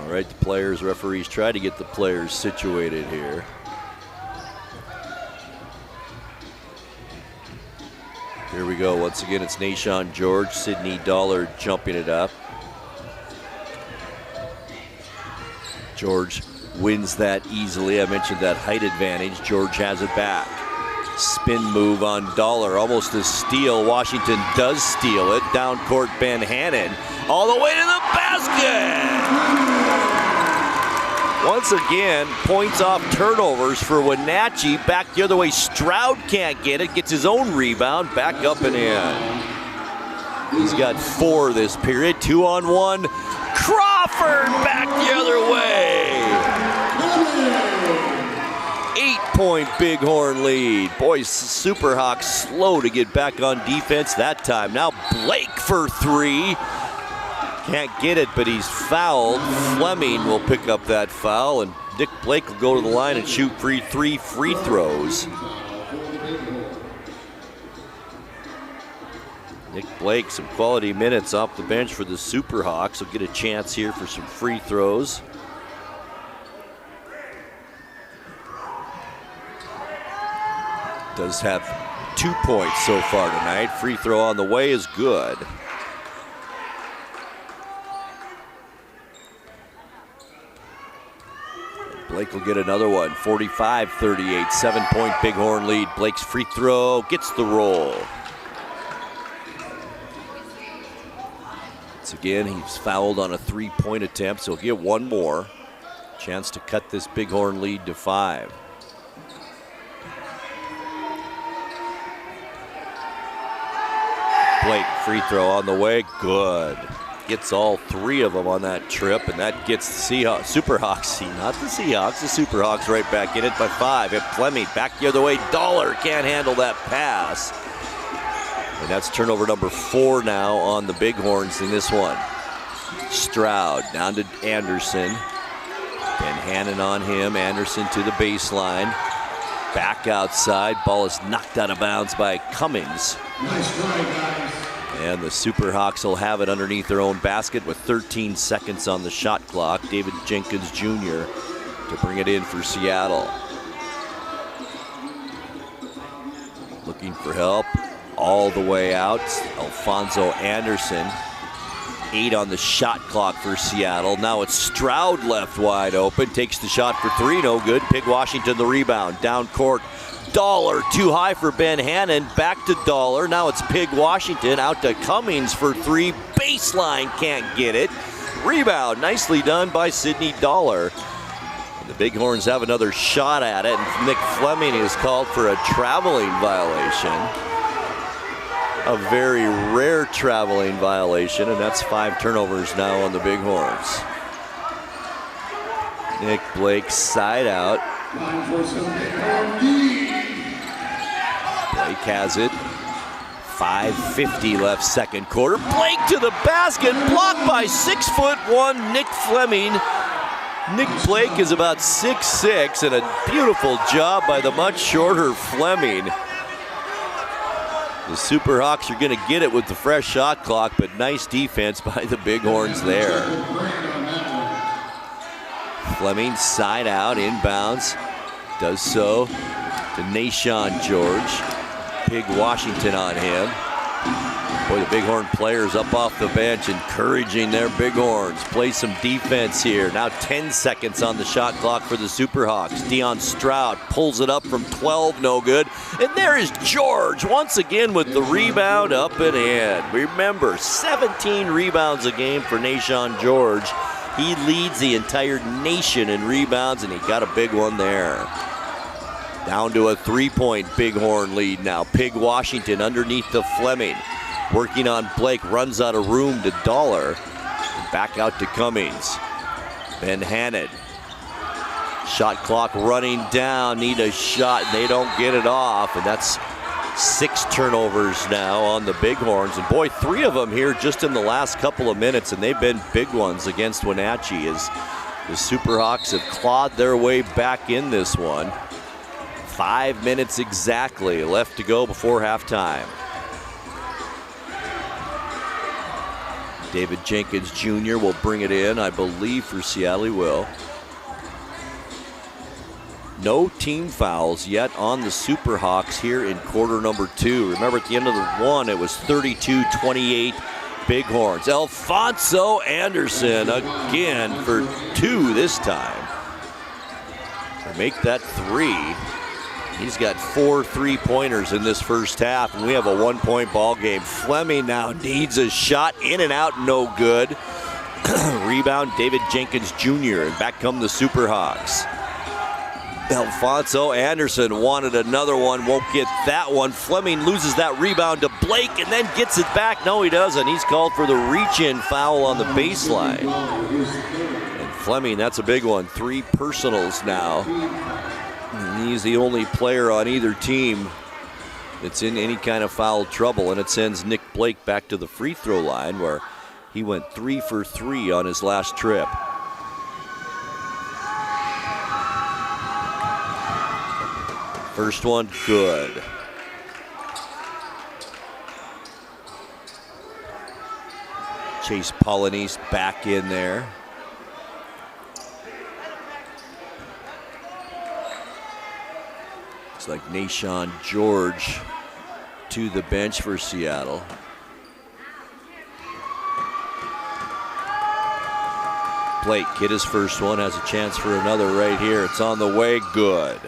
All right, the players, referees try to get the players situated here. Here we go. Once again, it's Nashawn George, Sydney Dollar jumping it up. George wins that easily. I mentioned that height advantage. George has it back. Spin move on Dollar, almost a steal. Washington does steal it. Down court, Ben Hannon, all the way to the basket. Once again, points off turnovers for Wenatchee. Back the other way, Stroud can't get it. Gets his own rebound, back up and in. He's got 4 this period, 2-on-1. Crawford back the other way. 8-point Bighorn lead. Boy, Super Hawks slow to get back on defense that time. Now Blake for 3. Can't get it, but he's fouled. Fleming will pick up that foul, and Nick Blake will go to the line and shoot 3 free throws. Nick Blake, some quality minutes off the bench for the Super Hawks. Will get a chance here for some free throws. Does have 2 points so far tonight. Free throw on the way is good. Blake will get another one. 45-38, 7-point Bighorn lead. Blake's free throw gets the roll. Once again, he's fouled on a 3-point attempt, so he'll get one more. Chance to cut this Bighorn lead to 5. Blake, free throw on the way, good. Gets all 3 of them on that trip, and that gets the Seahawks, Super Hawks, not the Seahawks, the Super Hawks right back in it by 5. At Fleming, back the other way, Dollar can't handle that pass. And that's turnover number 4 now on the Bighorns in this one. Stroud down to Anderson. Ben Hannon on him, Anderson to the baseline. Back outside, ball is knocked out of bounds by Cummings. Nice try, guys. And the Super Hawks will have it underneath their own basket with 13 seconds on the shot clock. David Jenkins Jr. to bring it in for Seattle. Looking for help all the way out. Alfonso Anderson. 8 on the shot clock for Seattle. Now it's Stroud left wide open. Takes the shot for 3, no good. Pig Washington the rebound. Down court. Dollar too high for Ben Hannon. Back to Dollar. Now it's Pig Washington out to Cummings for 3. Baseline can't get it. Rebound nicely done by Sydney Dollar. And the Bighorns have another shot at it, and Nick Fleming is called for a traveling violation. A very rare traveling violation, and that's 5 turnovers now on the Bighorns. Nick Blake side out. Blake has it. 5:50 left second quarter. Blake to the basket, blocked by 6'1" Nick Fleming. Nick Blake is about 6'6", and a beautiful job by the much shorter Fleming. The Super Hawks are going to get it with the fresh shot clock, but nice defense by the Bighorns there. Fleming side out, inbounds. Does so to Nashawn George. Pig Washington on him. Boy, the Bighorn players up off the bench encouraging their Bighorns. Play some defense here. Now 10 seconds on the shot clock for the Super Hawks. Deion Stroud pulls it up from 12, no good. And there is George once again with the rebound up and in. Remember, 17 rebounds a game for Nashawn George. He leads the entire nation in rebounds, and he got a big one there. Down to a 3-point Bighorn lead now. Pig Washington underneath the Fleming. Working on Blake, runs out of room to Dollar. Back out to Cummings. Ben Hannon. Shot clock running down, need a shot, and they don't get it off, and that's 6 turnovers now on the Bighorns, and boy, 3 of them here just in the last couple of minutes, and they've been big ones against Wenatchee as the Superhawks have clawed their way back in this one. 5 minutes exactly left to go before halftime. David Jenkins Jr. will bring it in, I believe, for Seattle. He will. No team fouls yet on the Superhawks here in quarter number 2. Remember, at the end of the one, it was 32-28 Bighorns. Alfonso Anderson again for 2 this time. To make that 3. He's got 4 3-pointers in this first half, and we have a 1-point ball game. Fleming now needs a shot, in and out, no good. Rebound, David Jenkins Jr., and back come the Superhawks. Alfonso Anderson wanted another one, won't get that one. Fleming loses that rebound to Blake and then gets it back. No, he doesn't. He's called for the reach-in foul on the baseline. And Fleming, that's a big one. 3 personals now. And he's the only player on either team that's in any kind of foul trouble, and it sends Nick Blake back to the free throw line where he went 3 for 3 on his last trip. First one, good. Chase Polynice back in there. Looks like Nashawn George to the bench for Seattle. Blake hit his first one, has a chance for another right here. It's on the way, good.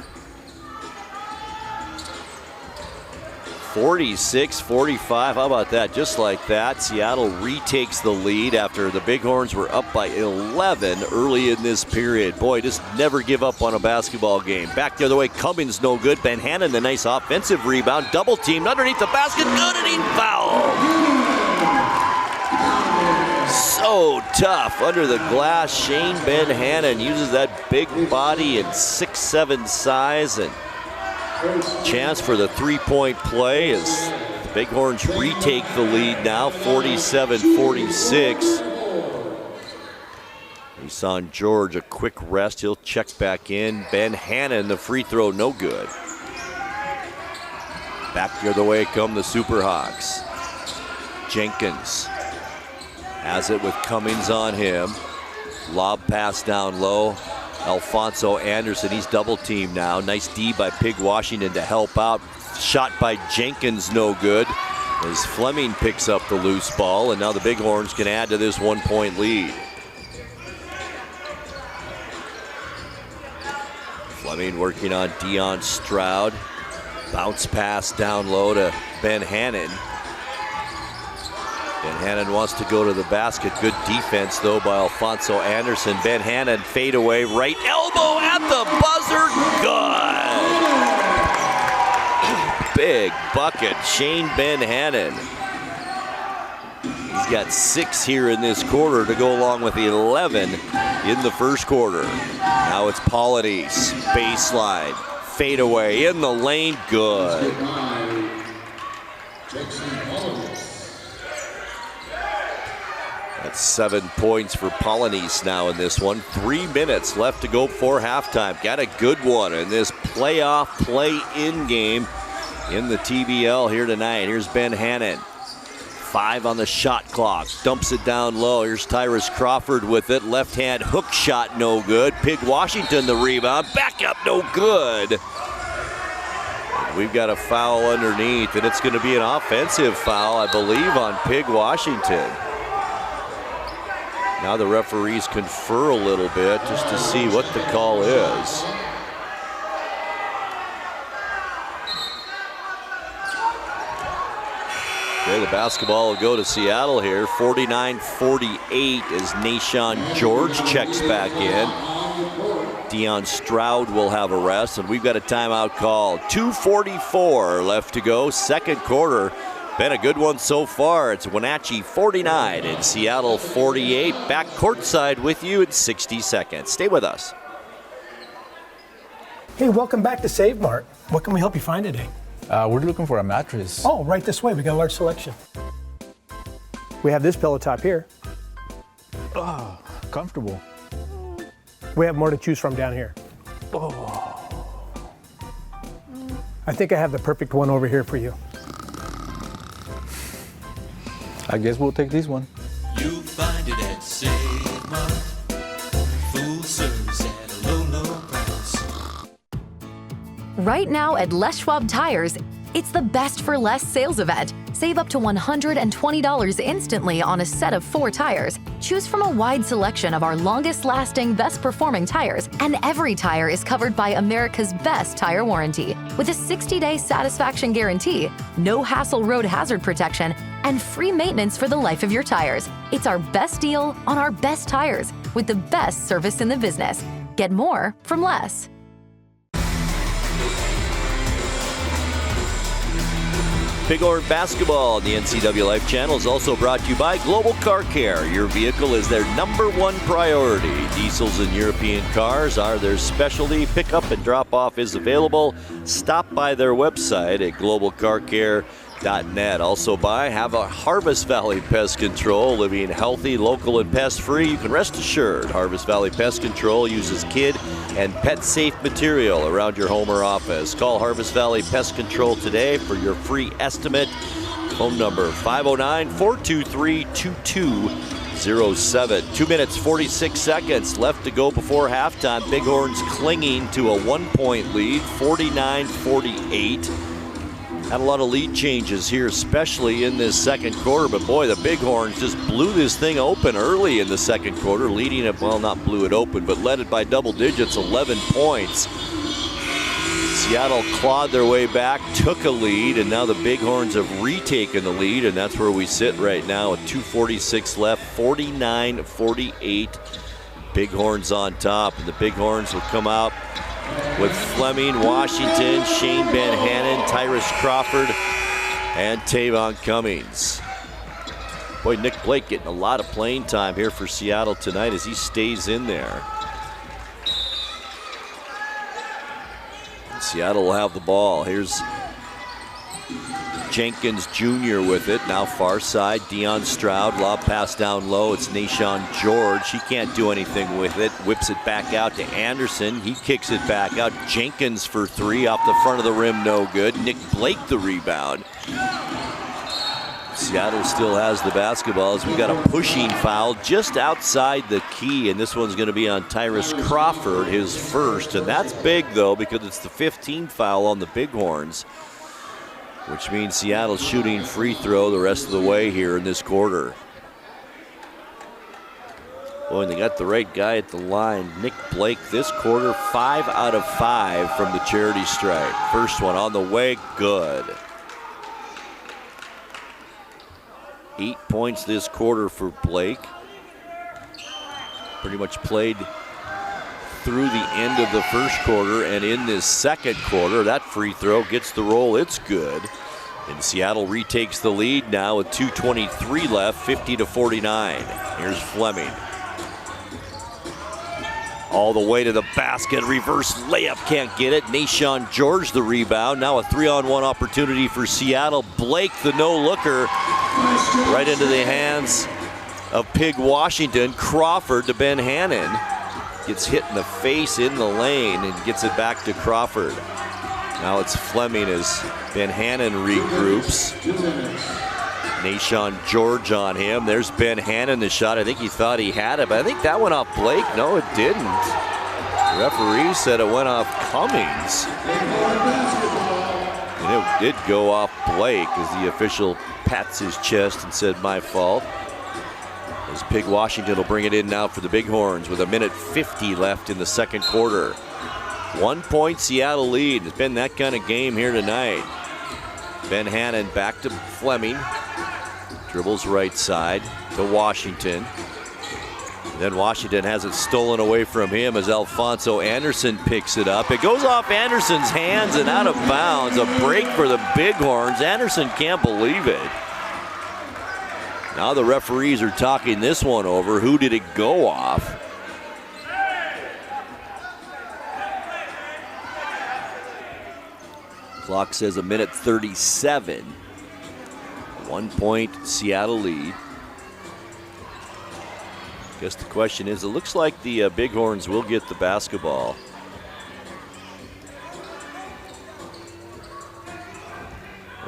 46-45, how about that? Just like that, Seattle retakes the lead after the Bighorns were up by 11 early in this period. Boy, just never give up on a basketball game. Back the other way, Cummins no good. Ben Hannon, the nice offensive rebound. Double teamed underneath the basket, good, and he fouled. So tough under the glass. Shane Ben Hannon uses that big body and 6'7" size, and chance for the 3-point play as the Bighorns retake the lead now, 47-46. Nashawn George, a quick rest. He'll check back in. Ben Hannon, the free throw, no good. Back the other way come the Superhawks. Jenkins has it with Cummins on him. Lob pass down low. Alfonso Anderson, he's double teamed now. Nice D by Pig Washington to help out. Shot by Jenkins, no good. As Fleming picks up the loose ball, and now the Bighorns can add to this 1-point lead. Fleming working on Deion Stroud. Bounce pass down low to Ben Hannon. Ben Hannon wants to go to the basket. Good defense, though, by Alfonso Anderson. Ben Hannon fade away, right elbow at the buzzer. Good. Big bucket. Shane Ben Hannon. He's got 6 here in this quarter to go along with 11 in the first quarter. Now it's Polynice. Baseline. Fade away in the lane. Good. That's 7 points for Polynice now in this one. 3 minutes left to go before halftime. Got a good one in this playoff play-in game in the TBL here tonight. Here's Ben Hannon. 5 on the shot clock. Dumps it down low. Here's Tyrus Crawford with it. Left hand hook shot, no good. Pig Washington the rebound. Back up, no good. And we've got a foul underneath, and it's going to be an offensive foul, I believe, on Pig Washington. Now the referees confer a little bit just to see what the call is. Okay, the basketball will go to Seattle here. 49-48 as Nashawn George checks back in. Deion Stroud will have a rest, and we've got a timeout call. 2:44 left to go, second quarter. Been a good one so far. It's Wenatchee 49 and Seattle 48. Back courtside with you in 60 seconds. Stay with us. Hey, welcome back to Save Mart. What can we help you find today? We're looking for a mattress. Oh, right this way. We got a large selection. We have this pillow top here. Oh, comfortable. We have more to choose from down here. Oh. I think I have the perfect one over here for you. I guess we'll take this one. You find it at Save Mart. Full service at a low, low price. Right now at Les Schwab Tires, it's the Best for Less sales event. Save up to $120 instantly on a set of 4 tires. Choose from a wide selection of our longest-lasting, best-performing tires, and every tire is covered by America's best tire warranty. With a 60-day satisfaction guarantee, no hassle road hazard protection, and free maintenance for the life of your tires. It's our best deal on our best tires with the best service in the business. Get more from less. Bighorn basketball on the NCWLIFE Channel is also brought to you by Global Car Care. Your vehicle is their #1 priority. Diesels and European cars are their specialty. Pickup and drop-off is available. Stop by their website at globalcarcare.net. Also by Harvest Valley Pest Control. Living healthy, local, and pest-free, you can rest assured Harvest Valley Pest Control uses kid and pet-safe material around your home or office. Call Harvest Valley Pest Control today for your free estimate. Phone number 509-423-2207. 2 minutes, 46 seconds left to go before halftime. Bighorns clinging to a 1-point lead, 49-48. Had a lot of lead changes here, especially in this second quarter. But boy, the Bighorns just blew this thing open early in the second quarter, leading it, well, not blew it open, but led it by double digits, 11 points. Seattle clawed their way back, took a lead, and now the Bighorns have retaken the lead, and that's where we sit right now with 2:46 left, 49-48. Bighorns on top, and the Bighorns will come out with Fleming, Washington, Shane Van Hanen, Tyrus Crawford, and Tavon Cummings. Boy, Nick Blake getting a lot of playing time here for Seattle tonight as he stays in there. And Seattle will have the ball. Here's Jenkins Jr. with it. Now far side, Deion Stroud. Lob pass down low. It's Nashawn George. He can't do anything with it. Whips it back out to Anderson. He kicks it back out. Jenkins for 3 off the front of the rim. No good. Nick Blake the rebound. Seattle still has the basketball as we got a pushing foul just outside the key, and this one's going to be on Tyrus Crawford, his first. And that's big, though, because it's the 15th foul on the Bighorns, which means Seattle's shooting free throw the rest of the way here in this quarter. Boy, and they got the right guy at the line. Nick Blake this quarter, 5 out of 5 from the charity stripe. First one on the way, good. 8 points this quarter for Blake. Pretty much played through the end of the first quarter, and in this second quarter, that free throw gets the roll. It's good. And Seattle retakes the lead now with 2:23 left, 50-49. Here's Fleming. All the way to the basket, reverse layup, can't get it. Nashawn George the rebound. Now a 3-on-1 opportunity for Seattle. Blake the no-looker right into the hands of Pig Washington. Crawford to Ben Hanen. Gets hit in the face in the lane and gets it back to Crawford. Now it's Fleming as Ben Hanen regroups. Nashawn George on him. There's Ben Hanen, the shot. I think he thought he had it, but I think that went off Blake. No, it didn't. The referee said it went off Cummings. And it did go off Blake as the official pats his chest and said, my fault. As Pig Washington will bring it in now for the Bighorns with 1:50 left in the second quarter. 1 point Seattle lead. It's been that kind of game here tonight. Ben Hanen back to Fleming. Dribbles right side to Washington. And then Washington has it stolen away from him as Alfonso Anderson picks it up. It goes off Anderson's hands and out of bounds. A break for the Bighorns. Anderson can't believe it. Now the referees are talking this one over. Who did it go off? Clock says a minute 37. 1 point Seattle lead. Guess the question is, it looks like the Bighorns will get the basketball.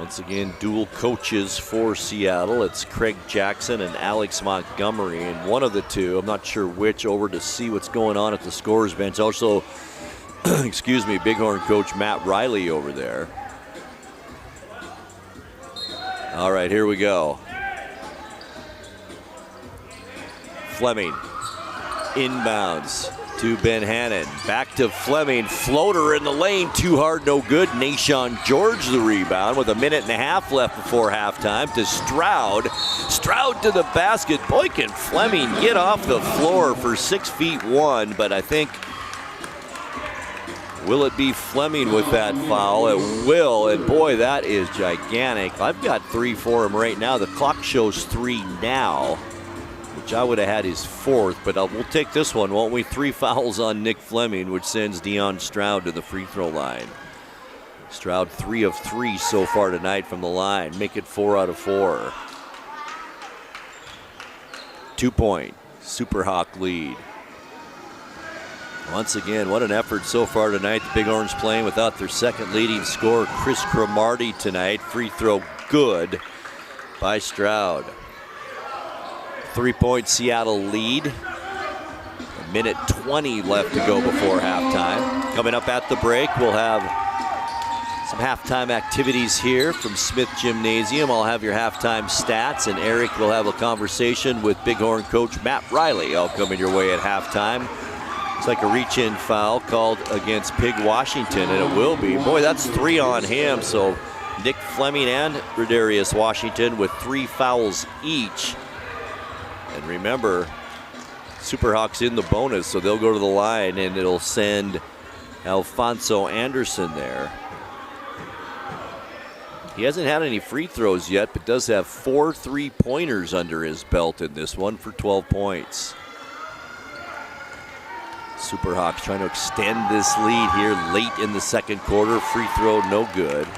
Once again, dual coaches for Seattle. It's Craig Jackson and Alex Montgomery, and one of the two, I'm not sure which, over to see what's going on at the scorer's bench. Also, excuse me, Bighorn coach Matt Riley over there. All right, here we go. Fleming inbounds to Ben Hannon. Back to Fleming. Floater in the lane. Too hard, no good. Nashawn George the rebound with a minute and a half left before halftime to Stroud. Stroud to the basket. Boy, can Fleming get off the floor for 6'1", but I think, will it be Fleming with that foul? It will, and boy, that is gigantic. I've got 3 for him right now. The clock shows 3 now, which I would have had his 4th, but we'll take this one, won't we? 3 fouls on Nick Fleming, which sends Deion Stroud to the free throw line. Stroud 3 of 3 so far tonight from the line. Make it 4 out of 4. 2-point Super Hawk lead. Once again, what an effort so far tonight. The Bighorns playing without their second leading scorer, Chris Cromartie, tonight. Free throw good by Stroud. 3-point Seattle lead. A minute 20 left to go before halftime. Coming up at the break, we'll have some halftime activities here from Smith Gymnasium. I'll have your halftime stats, and Eric will have a conversation with Bighorn coach Matt Riley. All coming your way at halftime. It's like a reach-in foul called against Pig Washington, and it will be. Boy, that's 3 on him, so Nick Fleming and Rodarius Washington with 3 fouls each. And remember, Superhawks in the bonus, so they'll go to the line, and it'll send Alfonso Anderson there. He hasn't had any free throws yet, but does have 4 3-pointers under his belt in this one for 12 points. Superhawks trying to extend this lead here late in the second quarter. Free throw, no good.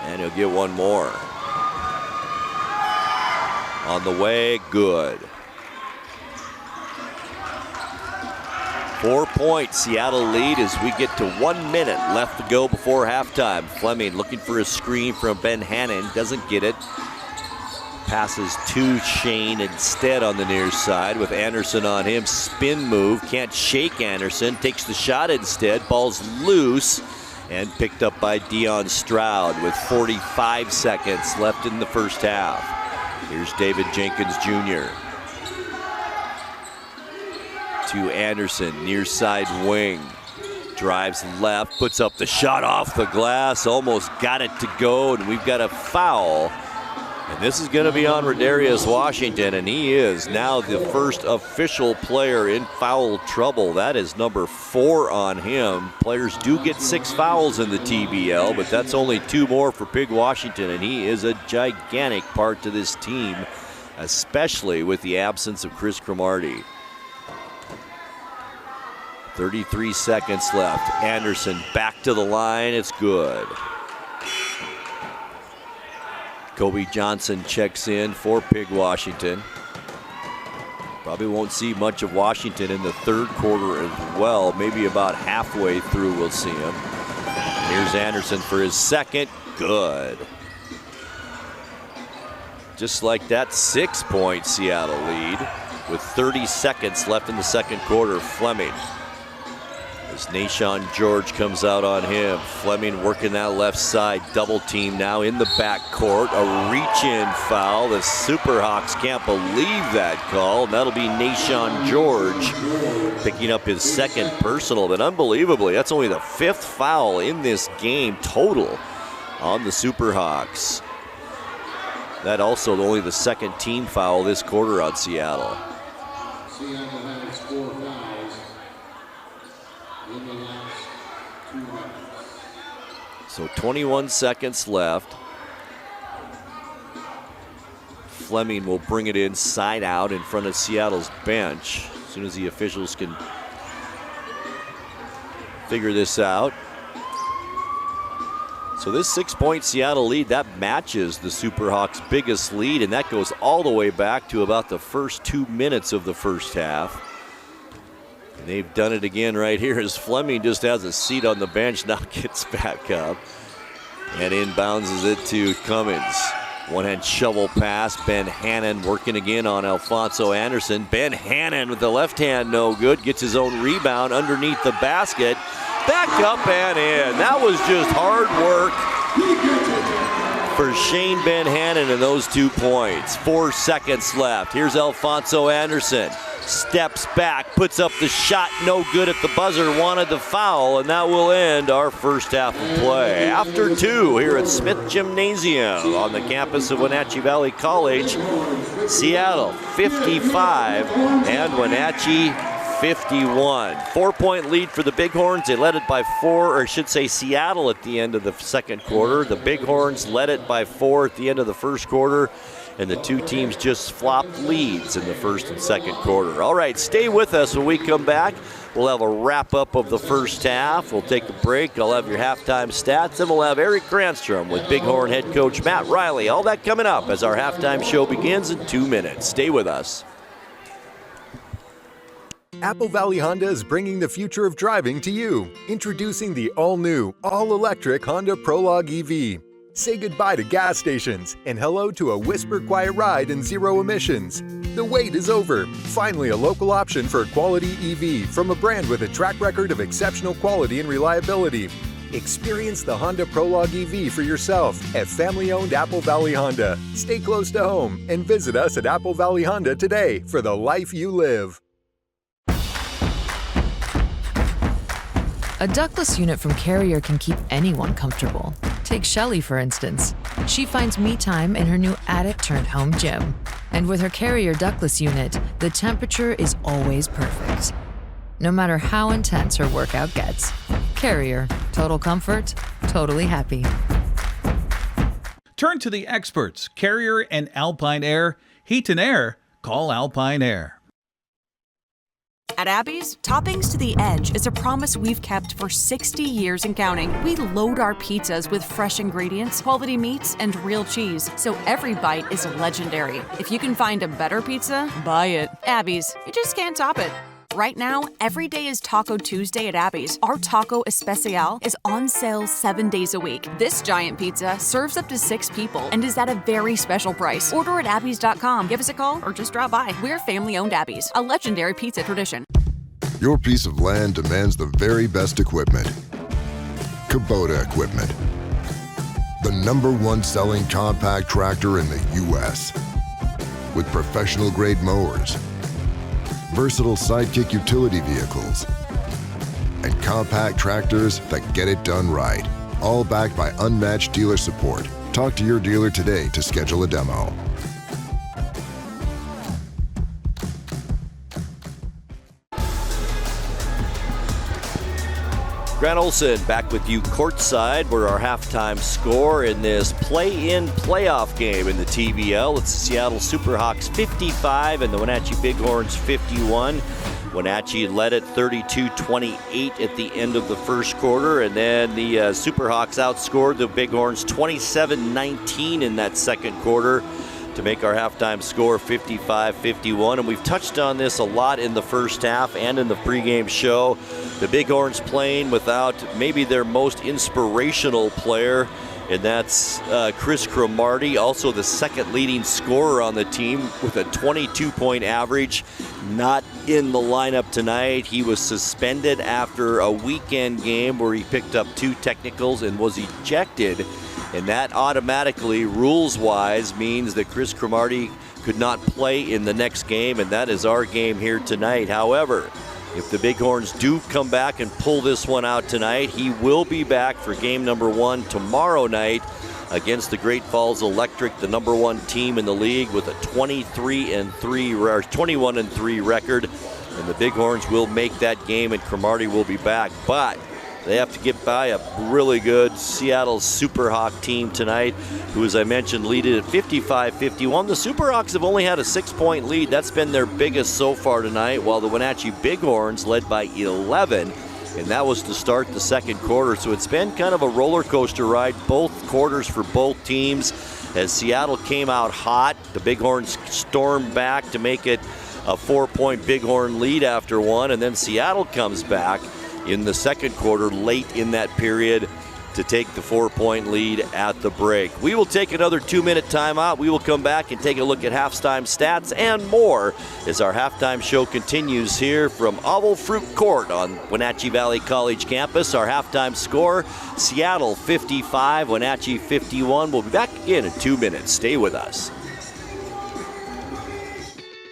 And he'll get one more. On the way, good. 4-point Seattle lead as we get to 1 minute left to go before halftime. Fleming looking for a screen from Ben Hannon, doesn't get it. Passes to Shane instead on the near side with Anderson on him. Spin move, can't shake Anderson, takes the shot instead. Ball's loose and picked up by Deion Stroud with 45 seconds left in the first half. Here's David Jenkins Jr. to Anderson, near side wing. Drives left, puts up the shot off the glass, almost got it to go, and we've got a foul. And this is going to be on Rodarius Washington, and he is now the first official player in foul trouble. That is number 4 on him. Players do get 6 fouls in the TBL, but that's only 2 more for Pig Washington, and he is a gigantic part to this team, especially with the absence of Chris Cromartie. 33 seconds left. Anderson back to the line. It's good. Kobe Johnson checks in for Pig Washington. Probably won't see much of Washington in the third quarter as well. Maybe about halfway through we'll see him. Here's Anderson for his second. Good. Just like that, 6-point Seattle lead with 30 seconds left in the second quarter. Fleming. As Nashawn George comes out on him. Fleming working that left side. Double team now in the backcourt. A reach-in foul. The Superhawks can't believe that call. And that'll be Nashawn George picking up his second personal. But unbelievably, that's only the 5th foul in this game total on the Superhawks. That also only the second team foul this quarter on Seattle. Seattle has 4 fouls. So 21 seconds left. Fleming will bring it inside out in front of Seattle's bench as soon as the officials can figure this out. So this 6-point Seattle lead, that matches the Superhawks' biggest lead, and that goes all the way back to about the first 2 minutes of the first half. And they've done it again right here as Fleming just has a seat on the bench, now gets back up and inbounds it to Cummins. One-hand shovel pass, Ben Hannon working again on Alfonso Anderson. Ben Hannon with the left hand, no good, gets his own rebound underneath the basket. Back up and in. That was just hard work for Shane Ben Hannon in those 2 points. 4 seconds left. Here's Alfonso Anderson. Steps back, puts up the shot, no good at the buzzer, wanted the foul, and that will end our first half of play. After 2 here at Smith Gymnasium on the campus of Wenatchee Valley College. Seattle 55 and Wenatchee 51. 4-point lead for the Bighorns. They led it by 4, or I should say Seattle at the end of the second quarter. The Bighorns led it by 4 at the end of the first quarter. And the two teams just flopped leads in the first and second quarter. All right, stay with us when we come back. We'll have a wrap-up of the first half. We'll take a break. I'll have your halftime stats, and we'll have Eric Cranstrom with Bighorn head coach Matt Riley. All that coming up as our halftime show begins in 2 minutes. Stay with us. Apple Valley Honda is bringing the future of driving to you. Introducing the all-new, all-electric Honda Prologue EV. Say goodbye to gas stations and hello to a whisper-quiet ride and zero emissions. The wait is over. Finally, a local option for a quality EV from a brand with a track record of exceptional quality and reliability. Experience the Honda Prologue EV for yourself at family-owned Apple Valley Honda. Stay close to home and visit us at Apple Valley Honda today for the life you live. A ductless unit from Carrier can keep anyone comfortable. Take Shelly, for instance. She finds me time in her new attic-turned-home gym. And with her Carrier ductless unit, the temperature is always perfect. No matter how intense her workout gets. Carrier. Total comfort. Totally happy. Turn to the experts, Carrier and Alpine Air. Heat and air. Call Alpine Air. At Abby's, Toppings to the Edge is a promise we've kept for 60 years and counting. We load our pizzas with fresh ingredients, quality meats, and real cheese, so every bite is legendary. If you can find a better pizza, buy it. Abby's, you just can't top it. Right now, every day is Taco Tuesday at Abby's. Our Taco Especial is on sale 7 days a week. This giant pizza serves up to 6 people and is at a very special price. Order at abbys.com. Give us a call or just drop by. We're family-owned Abby's, a legendary pizza tradition. Your piece of land demands the very best equipment. Kubota equipment. The #1 selling compact tractor in the U.S. with professional-grade mowers, versatile sidekick utility vehicles, and compact tractors that get it done right. All backed by unmatched dealer support. Talk to your dealer today to schedule a demo. Grant Olson back with you courtside. We're our halftime score in this play-in playoff game in the TVL. It's the Seattle Superhawks 55 and the Wenatchee Bighorns 51. Wenatchee led it 32-28 at the end of the first quarter, and then the Superhawks outscored the Bighorns 27-19 in that second quarter to make our halftime score 55-51. And we've touched on this a lot in the first half and in the pregame show. The Bighorns playing without maybe their most inspirational player, and that's Chris Cromartie, also the second leading scorer on the team with a 22-point average. Not in the lineup tonight. He was suspended after a weekend game where he picked up 2 technicals and was ejected. And that automatically, rules-wise, means that Chris Cromartie could not play in the next game, and that is our game here tonight. However, if the Bighorns do come back and pull this one out tonight, he will be back for game #1 tomorrow night against the Great Falls Electric, the #1 team in the league with a 21-3 record. And the Bighorns will make that game, and Cromartie will be back. But they have to get by a really good Seattle Superhawk team tonight, who, as I mentioned, lead it at 55-51. The Superhawks have only had a 6-point lead. That's been their biggest so far tonight, while the Wenatchee Bighorns led by 11 and that was to start the second quarter. So it's been kind of a roller coaster ride, both quarters for both teams. As Seattle came out hot, the Bighorns stormed back to make it a 4-point Bighorn lead after one, and then Seattle comes back in the second quarter late in that period to take the 4-point lead at the break. We will take another 2-minute timeout. We will come back and take a look at halftime stats and more as our halftime show continues here from Oval Fruit Court on Wenatchee Valley College campus. Our halftime score, Seattle 55, Wenatchee 51. We'll be back again in 2 minutes. Stay with us.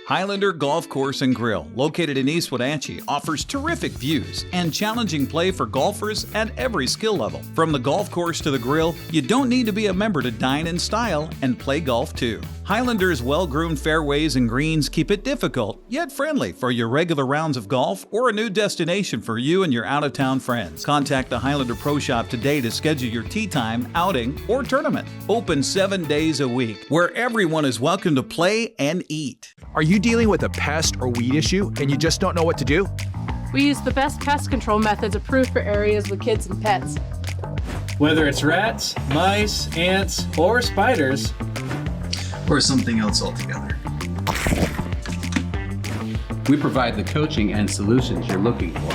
Highlander Golf Course and Grill, located in East Wenatchee, offers terrific views and challenging play for golfers at every skill level. From the golf course to the grill, you don't need to be a member to dine in style and play golf too. Highlander's well-groomed fairways and greens keep it difficult, yet friendly for your regular rounds of golf or a new destination for you and your out-of-town friends. Contact the Highlander Pro Shop today to schedule your tee time, outing, or tournament. Open 7 days a week, where everyone is welcome to play and eat. Are you dealing with a pest or weed issue and you just don't know what to do? We use the best pest control methods approved for areas with kids and pets. Whether it's rats, mice, ants, or spiders, or something else altogether, we provide the coaching and solutions you're looking for.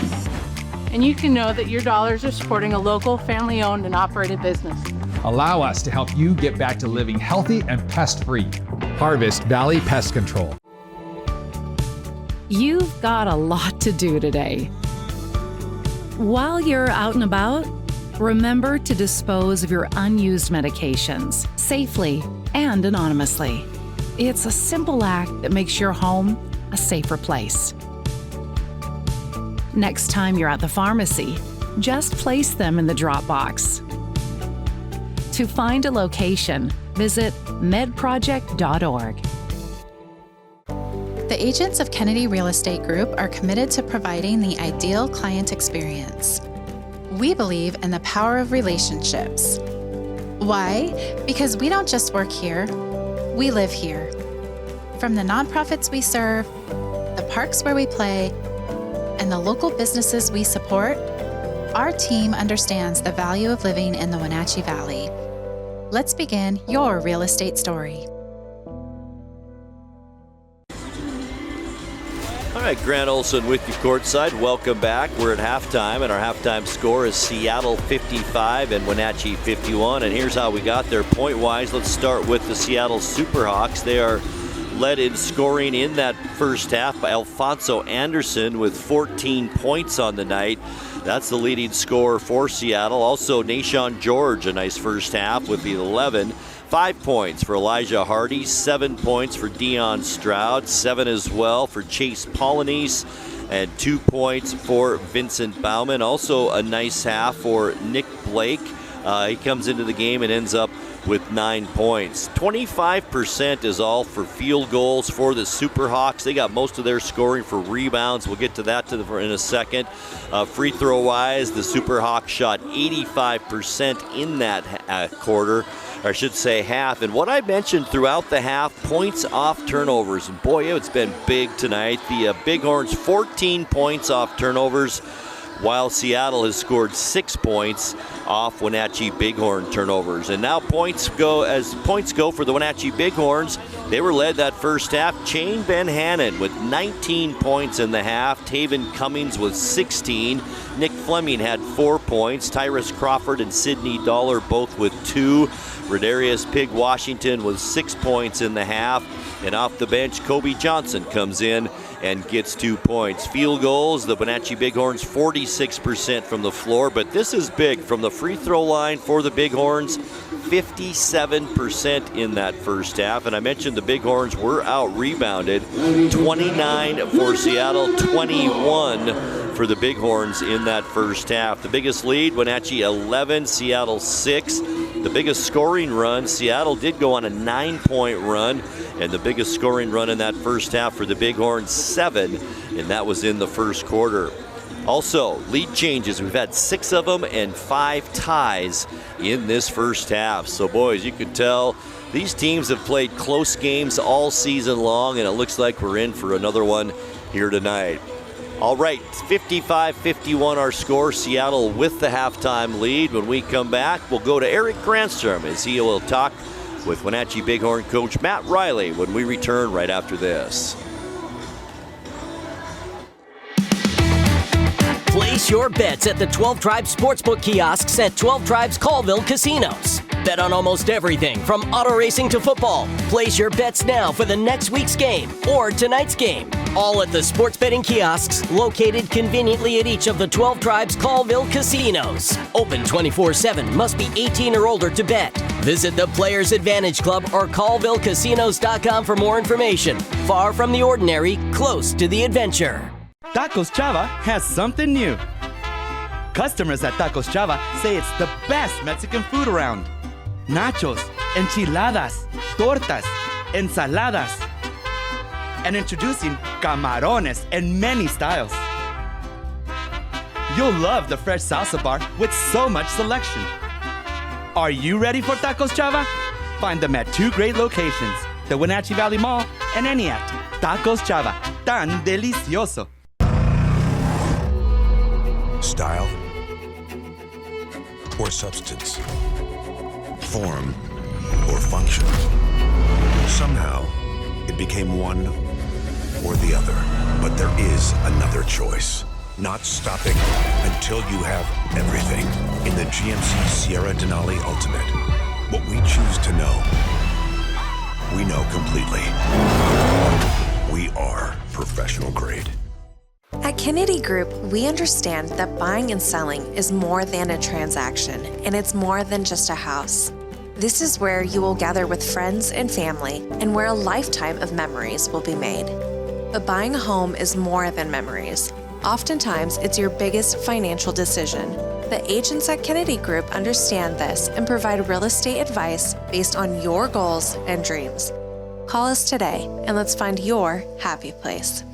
And you can know that your dollars are supporting a local, family-owned and operated business. Allow us to help you get back to living healthy and pest-free. Harvest Valley Pest Control. You've got a lot to do today. While you're out and about, remember to dispose of your unused medications safely and anonymously. It's a simple act that makes your home a safer place. Next time you're at the pharmacy, just place them in the drop box. To find a location, visit medproject.org. The agents of Kennedy Real Estate Group are committed to providing the ideal client experience. We believe in the power of relationships. Why? Because we don't just work here, we live here. From the nonprofits we serve, the parks where we play, and the local businesses we support, our team understands the value of living in the Wenatchee Valley. Let's begin your real estate story. All right, Grant Olson with you courtside. Welcome back. We're at halftime, and our halftime score is Seattle 55 and Wenatchee 51. And here's how we got there point-wise. Let's start with the Seattle Superhawks. They are led in scoring in that first half by Alfonso Anderson with 14 points on the night. That's the leading scorer for Seattle. Also, Nashawn George, a nice first half with the 11. 5 points for Elijah Hardy, 7 points for Dion Stroud, 7 as well for Chase Polynice, and 2 points for Vincent Bauman. Also a nice half for Nick Blake. He comes into the game and ends up with 9 points. 25% is all for field goals for the Superhawks. They got most of their scoring for rebounds. We'll get to that in a second. Free throw wise, the Superhawks shot 85% in that quarter. Or I should say half. And what I mentioned throughout the half, points off turnovers. And boy, it's been big tonight. The Bighorns 14 points off turnovers, while Seattle has scored 6 points off Wenatchee Bighorn turnovers. And now points go for the Wenatchee Bighorns. They were led that first half. Shane Ben Hannon with 19 points in the half. Taven Cummings with 16. Nick Fleming had 4 points. Tyrus Crawford and Sidney Dollar both with 2. Rodarius Pig Washington with 6 points in the half. And off the bench, Kobe Johnson comes in and gets 2 points. Field goals, the Wenatchee Bighorns 46% from the floor, but this is big. From the free throw line for the Bighorns, 57% in that first half. And I mentioned the Bighorns were out-rebounded. 29 for Seattle, 21 for the Bighorns in that first half. The biggest lead, Wenatchee 11, Seattle 6. The biggest scoring run, Seattle did go on a 9-point run, and the biggest scoring run in that first half for the Bighorns, 7, and that was in the first quarter. Also, lead changes. We've had 6 of them and 5 ties in this first half. So, boys, you can tell these teams have played close games all season long, and it looks like we're in for another one here tonight. All right, 55-51 our score. Seattle with the halftime lead. When we come back, we'll go to Eric Granstrom as he will talk with Wenatchee Bighorn coach Matt Riley when we return right after this. Place your bets at the 12 Tribes Sportsbook kiosks at 12 Tribes Colville Casinos. Bet on almost everything from auto racing to football. Place your bets now for the next week's game or tonight's game. All at the sports betting kiosks located conveniently at each of the 12 Tribes Colville Casinos. Open 24/7. Must be 18 or older to bet. Visit the Players Advantage Club or ColvilleCasinos.com for more information. Far from the ordinary, close to the adventure. Tacos Chava has something new. Customers at Tacos Chava say it's the best Mexican food around. Nachos, enchiladas, tortas, ensaladas, and introducing camarones in many styles. You'll love the fresh salsa bar with so much selection. Are you ready for Tacos Chava? Find them at 2 great locations, the Wenatchee Valley Mall and Eniac. Tacos Chava, tan delicioso. Style or substance, form or function. Somehow, it became one or the other. But there is another choice. Not stopping until you have everything in the GMC Sierra Denali Ultimate. What we choose to know, we know completely. We are professional grade. At Kennedy Group, we understand that buying and selling is more than a transaction, and it's more than just a house. This is where you will gather with friends and family, and where a lifetime of memories will be made. But buying a home is more than memories. Oftentimes, it's your biggest financial decision. The agents at Kennedy Group understand this and provide real estate advice based on your goals and dreams. Call us today, and let's find your happy place.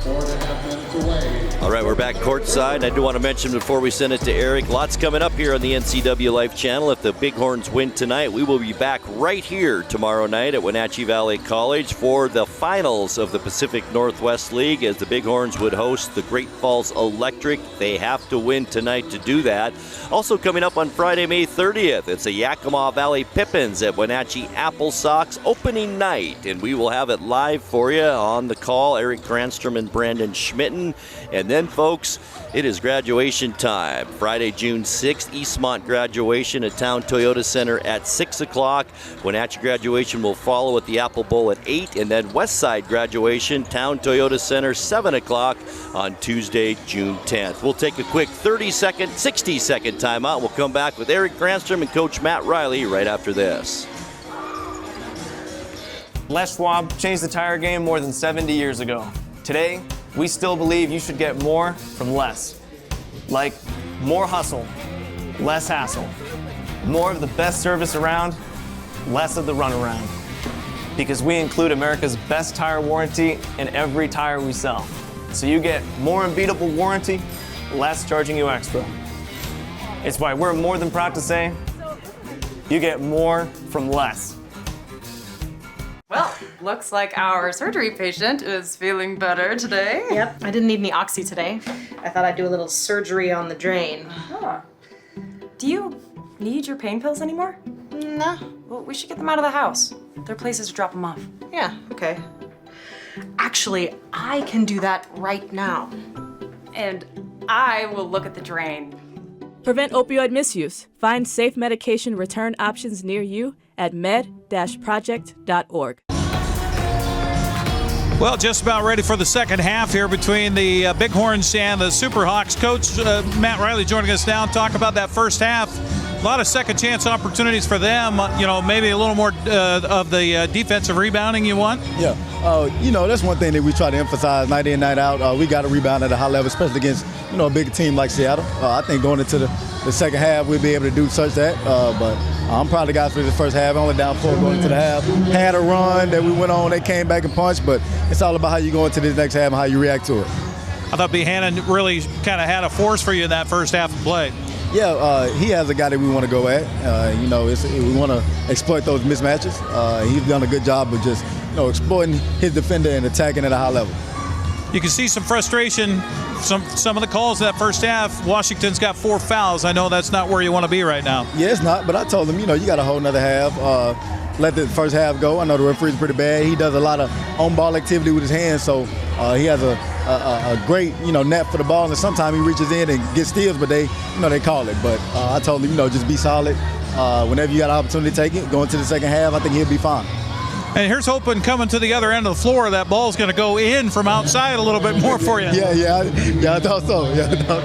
4.5 minutes away. All right, we're back courtside. I do want to mention before we send it to Eric, lots coming up here on the NCWLIFE Channel. If the Bighorns win tonight, we will be back right here tomorrow night at Wenatchee Valley College for the finals of the Pacific Northwest League as the Bighorns would host the Great Falls Electric. They have to win tonight to do that. Also coming up on Friday, May 30th, it's the Yakima Valley Pippins at Wenatchee Apple Sox opening night, and we will have it live for you on the call. Eric Granstrom and Brandon Schmitten. And then, folks, it is graduation time. Friday, June 6th, Eastmont graduation at Town Toyota Center at 6 o'clock. Wenatchee graduation will follow at the Apple Bowl at 8. And then Westside graduation, Town Toyota Center, 7 o'clock on Tuesday, June 10th. We'll take a quick 30-second, 60-second timeout. We'll come back with Eric Granstrom and Coach Matt Riley right after this. Les Schwab changed the tire game more than 70 years ago. Today, we still believe you should get more from less. Like more hustle, less hassle. More of the best service around, less of the runaround. Because we include America's best tire warranty in every tire we sell. So you get more unbeatable warranty, less charging you extra. It's why we're more than proud to say, you get more from less. Well, looks like our surgery patient is feeling better today. Yep, I didn't need any oxy today. I thought I'd do a little surgery on the drain. Huh. Do you need your pain pills anymore? No. Well, we should get them out of the house. There are places to drop them off. Yeah, okay. Actually, I can do that right now. And I will look at the drain. Prevent opioid misuse. Find safe medication return options near you at med-project.org. Well, just about ready for the second half here between the Bighorns and the Superhawks. Coach Matt Riley joining us now to talk about that first half. A lot of second chance opportunities for them. Maybe a little more of the defensive rebounding you want. Yeah, that's one thing that we try to emphasize night in, night out. We got to rebound at a high level, especially against a bigger team like Seattle. I think going into the second half, we'll be able to do such that. But I'm proud of the guys for the first half. Only down 4 going into the half. Had a run that we went on. They came back and punched. But it's all about how you go into this next half and how you react to it. I thought Buchanan really kind of had a force for you in that first half of play. Yeah, he has a guy that we want to go at. We want to exploit those mismatches. He's done a good job of just, exploiting his defender and attacking at a high level. You can see some frustration, some of the calls in that first half. Washington's got 4 fouls. I know that's not where you want to be right now. Yeah, it's not, but I told him, you got a whole nother half. Let the first half go. I know the referee's pretty bad. He does a lot of on-ball activity with his hands, so he has a great, net for the ball, and sometimes he reaches in and gets steals, but they call it. But I told him, just be solid. Whenever you got an opportunity to take it, go into the second half, I think he'll be fine. And here's hoping coming to the other end of the floor, that ball's going to go in from outside a little bit more for you. Yeah, I thought so.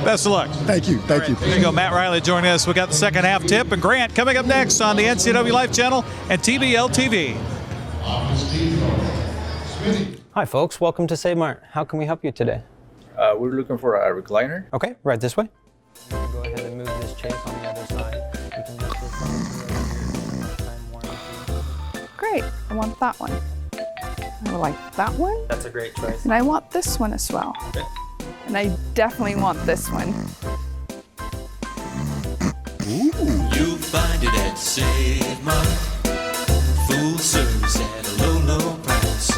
Best of luck. Thank you. There you go, Matt Riley joining us. We got the second half tip and Grant coming up next on the NCWLIFE Channel and TBL TV. Hi, folks. Welcome to Save Mart. How can we help you today? We're looking for a recliner. Okay, right this way. Go ahead and move this chase on the other side. You can lift this up Great, I want that one. I would like that one. That's a great choice. And I want this one as well. Okay. And I definitely want this one. You'll find it at Save Mart. Full service at a low, low price.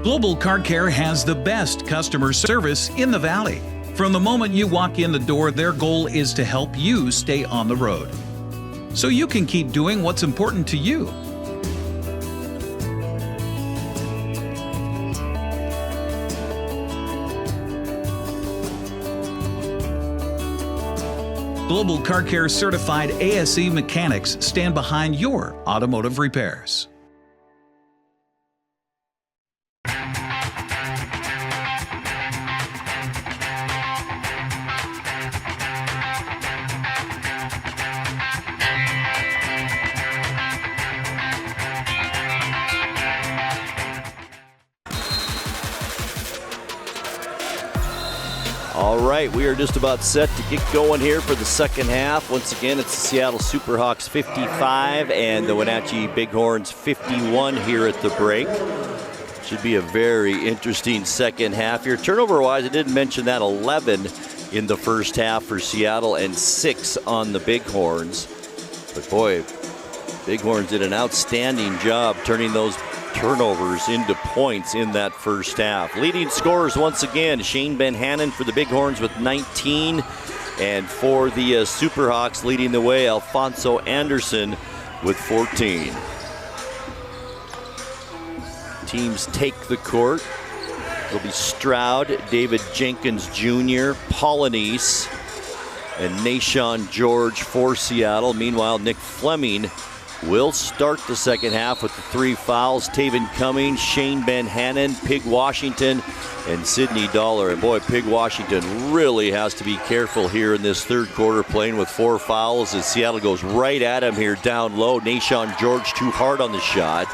Global Car Care has the best customer service in the Valley. From the moment you walk in the door, their goal is to help you stay on the road, so you can keep doing what's important to you. Global Car Care certified ASE mechanics stand behind your automotive repairs. All right, we are just about set to get going here for the second half. Once again, it's the Seattle Superhawks 55 and the Wenatchee Bighorns 51 here at the break. Should be a very interesting second half here. Turnover-wise, I didn't mention that, 11 in the first half for Seattle and 6 on the Bighorns. But boy, Bighorns did an outstanding job turning those turnovers into points in that first half. Leading scorers once again, Shane Benhannon for the Bighorns with 19, and for the Superhawks leading the way, Alfonso Anderson with 14. Teams take the court. It'll be Stroud, David Jenkins Jr., Polynice, and Nashawn George for Seattle. Meanwhile, Nick Fleming will start the second half with the 3 fouls. Taven Cummings, Shane Benhannon, Pig Washington, and Sidney Dollar. And boy, Pig Washington really has to be careful here in this third quarter, playing with 4 fouls as Seattle goes right at him here down low. Nashawn George too hard on the shot.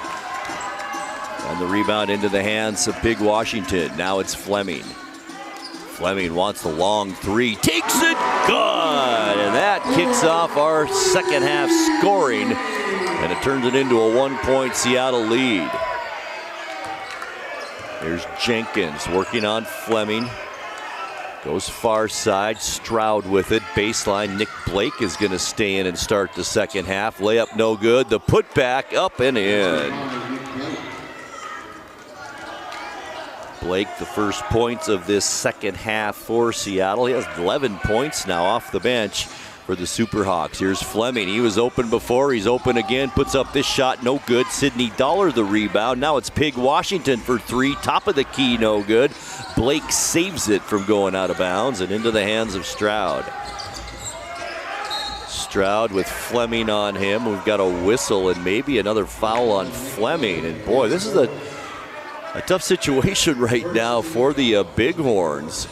And the rebound into the hands of Pig Washington. Now it's Fleming. Fleming wants the long 3, takes it, good! And that kicks off our second half scoring, and it turns it into a 1-point Seattle lead. There's Jenkins working on Fleming. Goes far side, Stroud with it. Baseline, Nick Blake is going to stay in and start the second half. Layup no good. The putback up and in. Blake, the first points of this second half for Seattle. He has 11 points now off the bench for the Superhawks. Here's Fleming. He was open before. He's open again. Puts up this shot. No good. Sidney Dollar the rebound. Now it's Pig Washington for 3. Top of the key. No good. Blake saves it from going out of bounds and into the hands of Stroud. Stroud with Fleming on him. We've got a whistle and maybe another foul on Fleming. And boy, this is a tough situation right now for the Bighorns,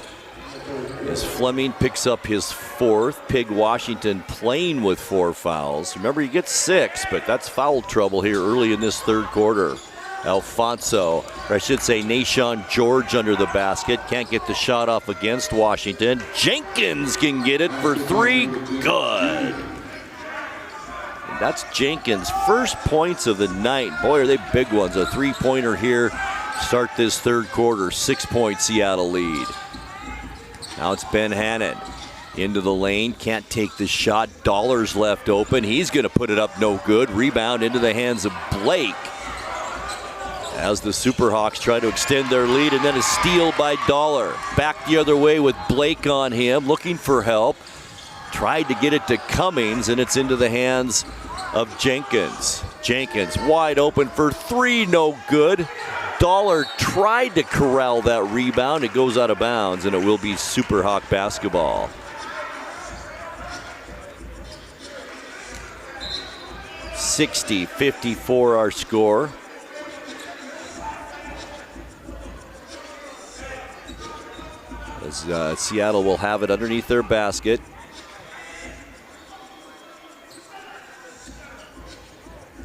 as Fleming picks up his 4th. Pig Washington playing with 4 fouls. Remember, he gets 6, but that's foul trouble here early in this third quarter. Alfonso, or I should say Nashawn George under the basket. Can't get the shot off against Washington. Jenkins can get it for 3. Good. And that's Jenkins' first points of the night. Boy, are they big ones. A 3-pointer here. Start this third quarter, 6-point Seattle lead. Now it's Benhannon into the lane, can't take the shot. Dollar's left open. He's going to put it up, no good. Rebound into the hands of Blake. as the Superhawks try to extend their lead, and then a steal by Dollar. Back the other way with Blake on him, looking for help. Tried to get it to Cummings, and it's into the hands of Jenkins. Jenkins wide open for three, no good. Dollar tried to corral that rebound. It goes out of bounds, and it will be Superhawk basketball. (60-54) our score. As Seattle will have it underneath their basket.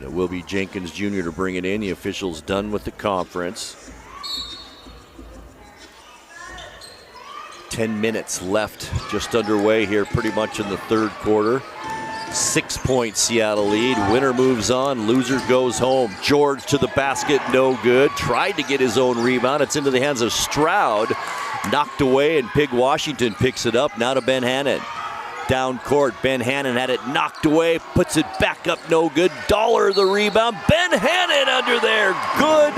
It will be Jenkins Jr. to bring it in. The official's done with the conference. 10 minutes left, just underway here pretty much in the third quarter. 6-point Seattle lead. Winner moves on, loser goes home. George to the basket, no good. Tried to get his own rebound. It's into the hands of Stroud. Knocked away, and Pig Washington picks it up. Now to Ben Hannon. Down court, Ben Hannon had it knocked away, puts it back up, no good. Dollar the rebound. Ben Hannon under there, good,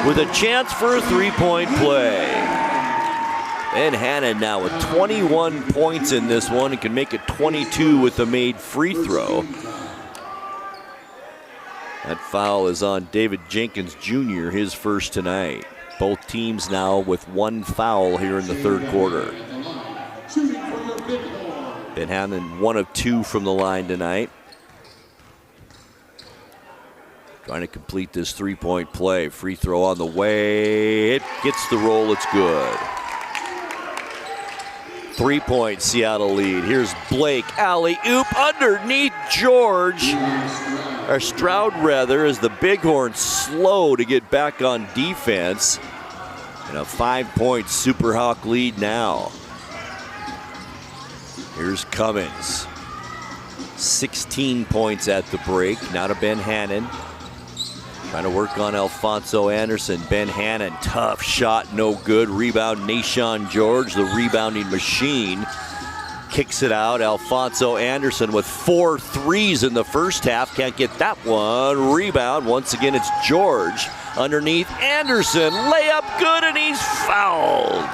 with a chance for a three-point play. Ben Hannon now with 21 points in this one and can make it 22 with the made free throw. That foul is on David Jenkins Jr., his first tonight. Both teams now with one foul here in the third quarter. Ben Hannon 1 of 2 from the line tonight. Trying to complete this three-point play. Free throw on the way. It gets the roll. It's good. 3-point Seattle lead. Here's Blake. Alley-oop underneath George. Or Stroud, rather, as the Bighorns slow to get back on defense. And a 5-point Superhawk lead now. Here's Cummins. 16 points at the break. Now to Ben Hannon. Trying to work on Alfonso Anderson. Ben Hannon, tough shot, no good. Rebound, Nashawn George, the rebounding machine. Kicks it out. Alfonso Anderson with 4 threes in the first half. Can't get that one. Rebound. Once again, it's George. Underneath Anderson. Layup good, and he's fouled.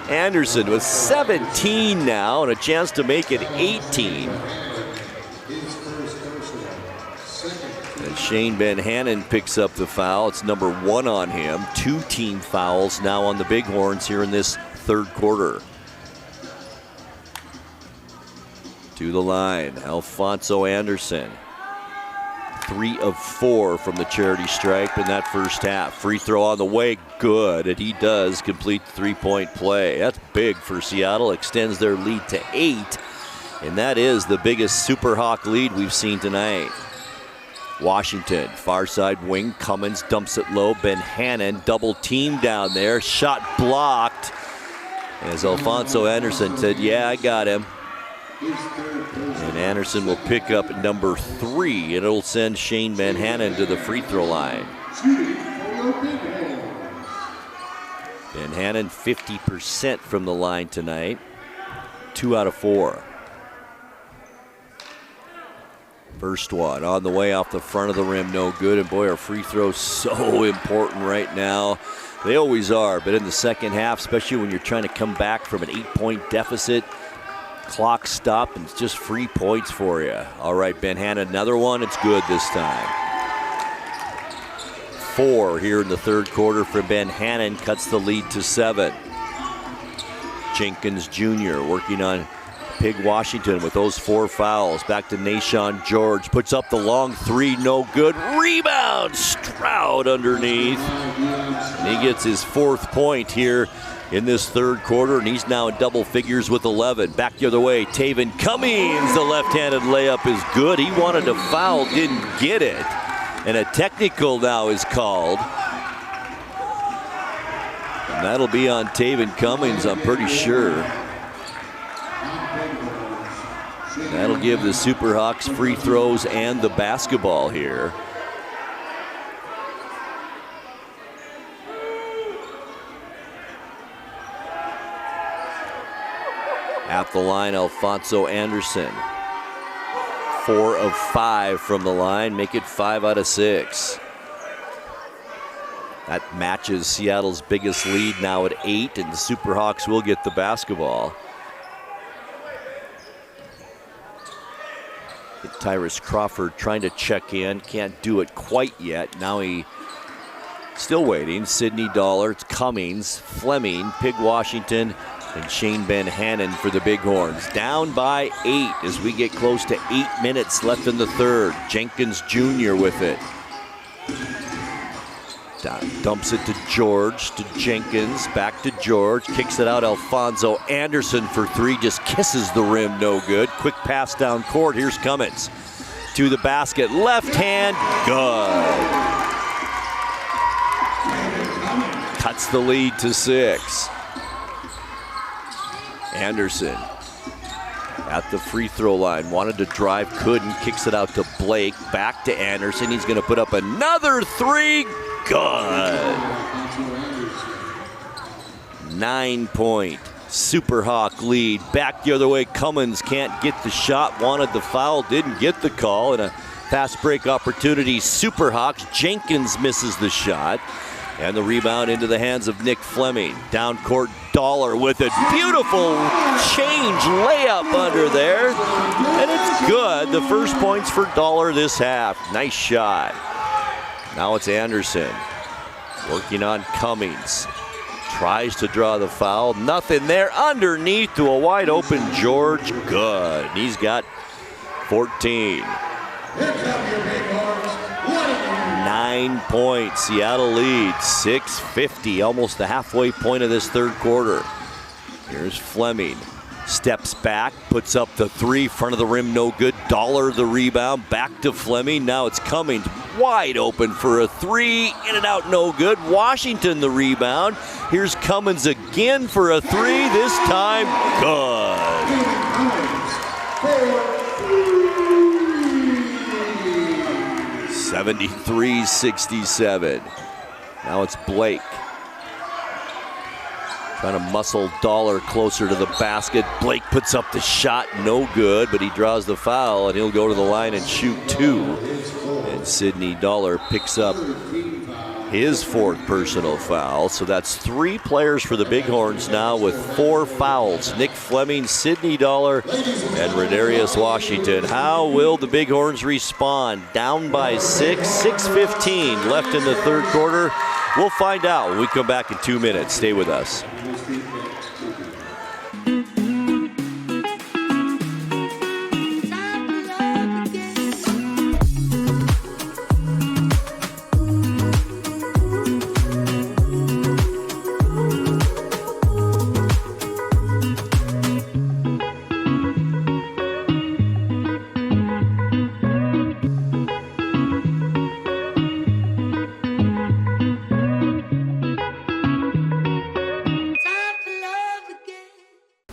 Anderson with 17 now and a chance to make it 18. And Shane Ben Hannon picks up the foul. It's number 1 on him. 2 team fouls now on the Bighorns here in this third quarter. To the line, Alfonso Anderson. 3 of 4 from the charity stripe in that first half. Free throw on the way, good, and he does complete the three-point play. That's big for Seattle, extends their lead to 8, and that is the biggest Superhawk lead we've seen tonight. Washington, far side wing, Cummins dumps it low. Ben Hannon, double team down there, shot blocked. As Alfonso Anderson said, yeah, I got him. And Anderson will pick up number 3. It'll send Shane Van Hannon to the free throw line. Van Hannon 50% from the line tonight. 2 out of 4. First one on the way off the front of the rim, no good. And boy, our free throws so important right now. They always are, but in the second half, especially when you're trying to come back from an 8-point deficit, clock stop, and it's just free points for you. All right, Ben Hannon, another one. It's good this time. 4 here in the third quarter for Ben Hannon, cuts the lead to 7. Jenkins Jr. working on Pig Washington with those 4 fouls. Back to Nashawn George, puts up the long 3, no good. Rebound, Stroud underneath. And he gets his 4th point here in this third quarter, and he's now in double figures with 11. Back the other way, Taven Cummings, the left-handed layup is good. He wanted to foul, didn't get it. And a technical now is called. And that'll be on Taven Cummings, I'm pretty sure. That'll give the Superhawks free throws and the basketball here. At the line, Alfonso Anderson. 4 of 5 from the line, make it 5 out of 6. That matches Seattle's biggest lead now at 8, and the Superhawks will get the basketball. Tyrus Crawford trying to check in, can't do it quite yet. Now he still waiting. Sidney Dollar, it's Cummings, Fleming, Pig Washington, and Shane Ben Hannon for the Bighorns. Down by 8 as we get close to 8 minutes left in the third. Jenkins Jr. with it. Dumps it to George, to Jenkins, back to George, kicks it out. Alfonso Anderson for 3, just kisses the rim, no good. Quick pass down court, here's Cummins. To the basket, left hand, good. Cuts the lead to 6. Anderson at the free throw line, wanted to drive, couldn't, kicks it out to Blake, back to Anderson. He's gonna put up another 3, good. 9-point Superhawk lead. Back the other way, Cummins can't get the shot, wanted the foul, didn't get the call, and a fast break opportunity. Superhawks, Jenkins misses the shot. And the rebound into the hands of Nick Fleming. Down court, Dollar with a beautiful change layup under there. And it's good. The first points for Dollar this half. Nice shot. Now it's Anderson working on Cummings. Tries to draw the foul. Nothing there. Underneath to a wide open George. Good. He's got 14. 9 points. Seattle leads 6:50, almost the halfway point of this third quarter. Here's Fleming. Steps back, puts up the 3, front of the rim, no good. Dollar the rebound, back to Fleming. Now it's Cummings, wide open for a 3, in and out, no good. Washington the rebound. Here's Cummins again for a 3, this time good. 73-67. Now it's Blake. Trying to muscle Dollar closer to the basket. Blake puts up the shot, no good, but he draws the foul, and he'll go to the line and shoot 2. And Sidney Dollar picks up his 4th personal foul. So that's 3 players for the Bighorns now with 4 fouls. Nick Fleming, Sidney Dollar, and Rodarius Washington. How will the Bighorns respond? Down by 6, 6:15 left in the third quarter. We'll find out when we come back in 2 minutes. Stay with us.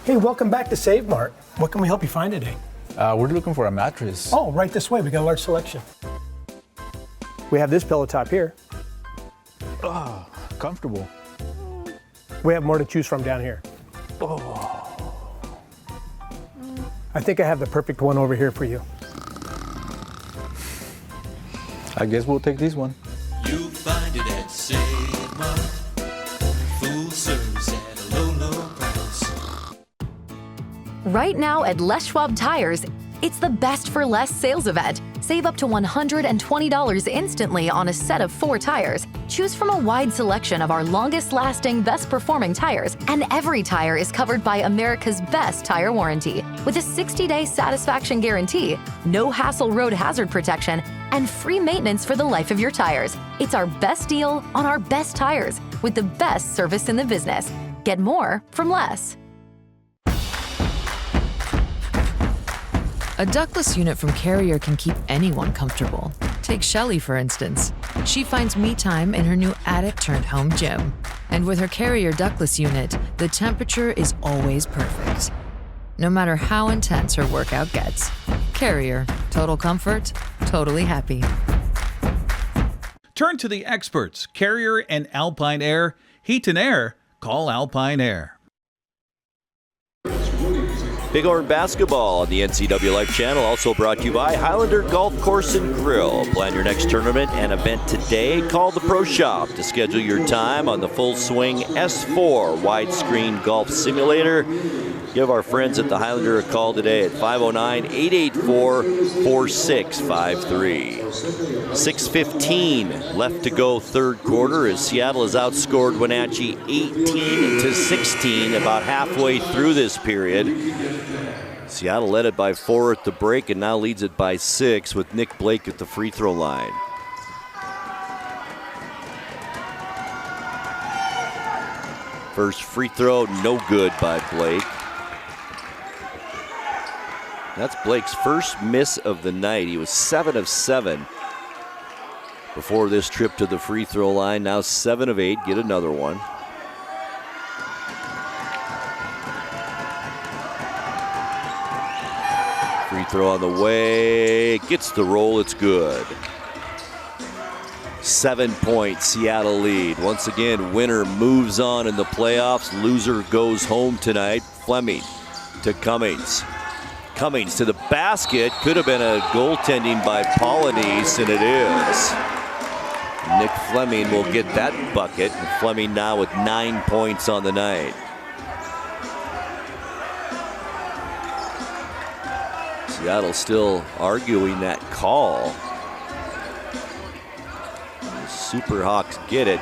Hey, welcome back to Save Mart. What can we help you find today? We're looking for a mattress. Oh, right this way. We got a large selection. We have this pillow top here. Oh, comfortable. We have more to choose from down here. Oh. I think I have the perfect one over here for you. I guess we'll take this one. You find it at Save Mart. Full service at a low, low price. Right now at Les Schwab Tires, it's the Best for Less sales event. Save up to $120 instantly on a set of 4 tires. Choose from a wide selection of our longest-lasting, best-performing tires, and every tire is covered by America's best tire warranty. With a 60-day satisfaction guarantee, no hassle road hazard protection, and free maintenance for the life of your tires. It's our best deal on our best tires with the best service in the business. Get more from less. A ductless unit from Carrier can keep anyone comfortable. Take Shelly, for instance. She finds me time in her new attic-turned-home gym. And with her Carrier ductless unit, the temperature is always perfect. No matter how intense her workout gets. Carrier. Total comfort, totally happy. Turn to the experts, Carrier and Alpine Air. Heat and air, call Alpine Air. Bighorn basketball on the NCWLIFE Channel, also brought to you by Highlander Golf Course and Grill. Plan your next tournament and event today. Call the Pro Shop to schedule your time on the Full Swing S4 widescreen golf simulator. Give our friends at the Highlander a call today at 509-884-4653. 6:15 left to go third quarter as Seattle has outscored Wenatchee 18-16 about halfway through this period. Seattle led it by 4 at the break and now leads it by 6 with Nick Blake at the free throw line. First free throw, no good by Blake. That's Blake's first miss of the night. He was 7 of 7 before this trip to the free throw line. Now 7 of 8, get another one. Free throw on the way, gets the roll, it's good. 7-point Seattle lead. Once again, winner moves on in the playoffs. Loser goes home tonight. Fleming to Cummings. Cummings to the basket. Could have been a goaltending by Polynice, and it is. Nick Fleming will get that bucket. And Fleming now with 9 points on the night. Seattle still arguing that call. The Superhawks get it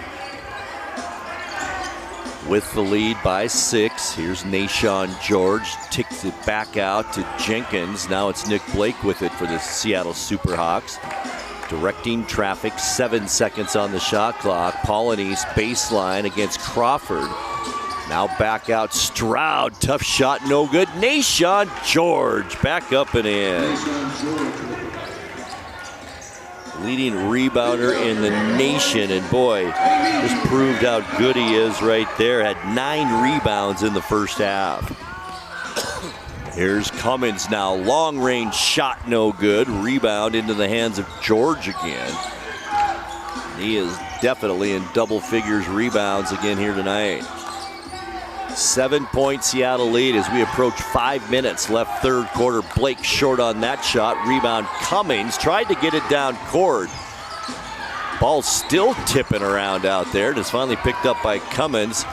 with the lead by 6. Here's Nashawn George, ticks it back out to Jenkins. Now it's Nick Blake with it for the Seattle Superhawks. Directing traffic, 7 seconds on the shot clock. Polynice baseline against Crawford. Now back out Stroud, tough shot, no good. Nashawn George back up and in. Leading rebounder in the nation, and boy, just proved how good he is right there. Had 9 rebounds in the first half. Here's Cummins now, long range shot, no good. Rebound into the hands of George again. He is definitely in double figures rebounds again here tonight. 7-point Seattle lead as we approach 5 minutes left third quarter. Blake short on that shot. Rebound Cummings, tried to get it down court. Ball still tipping around out there. It's finally picked up by Cummins.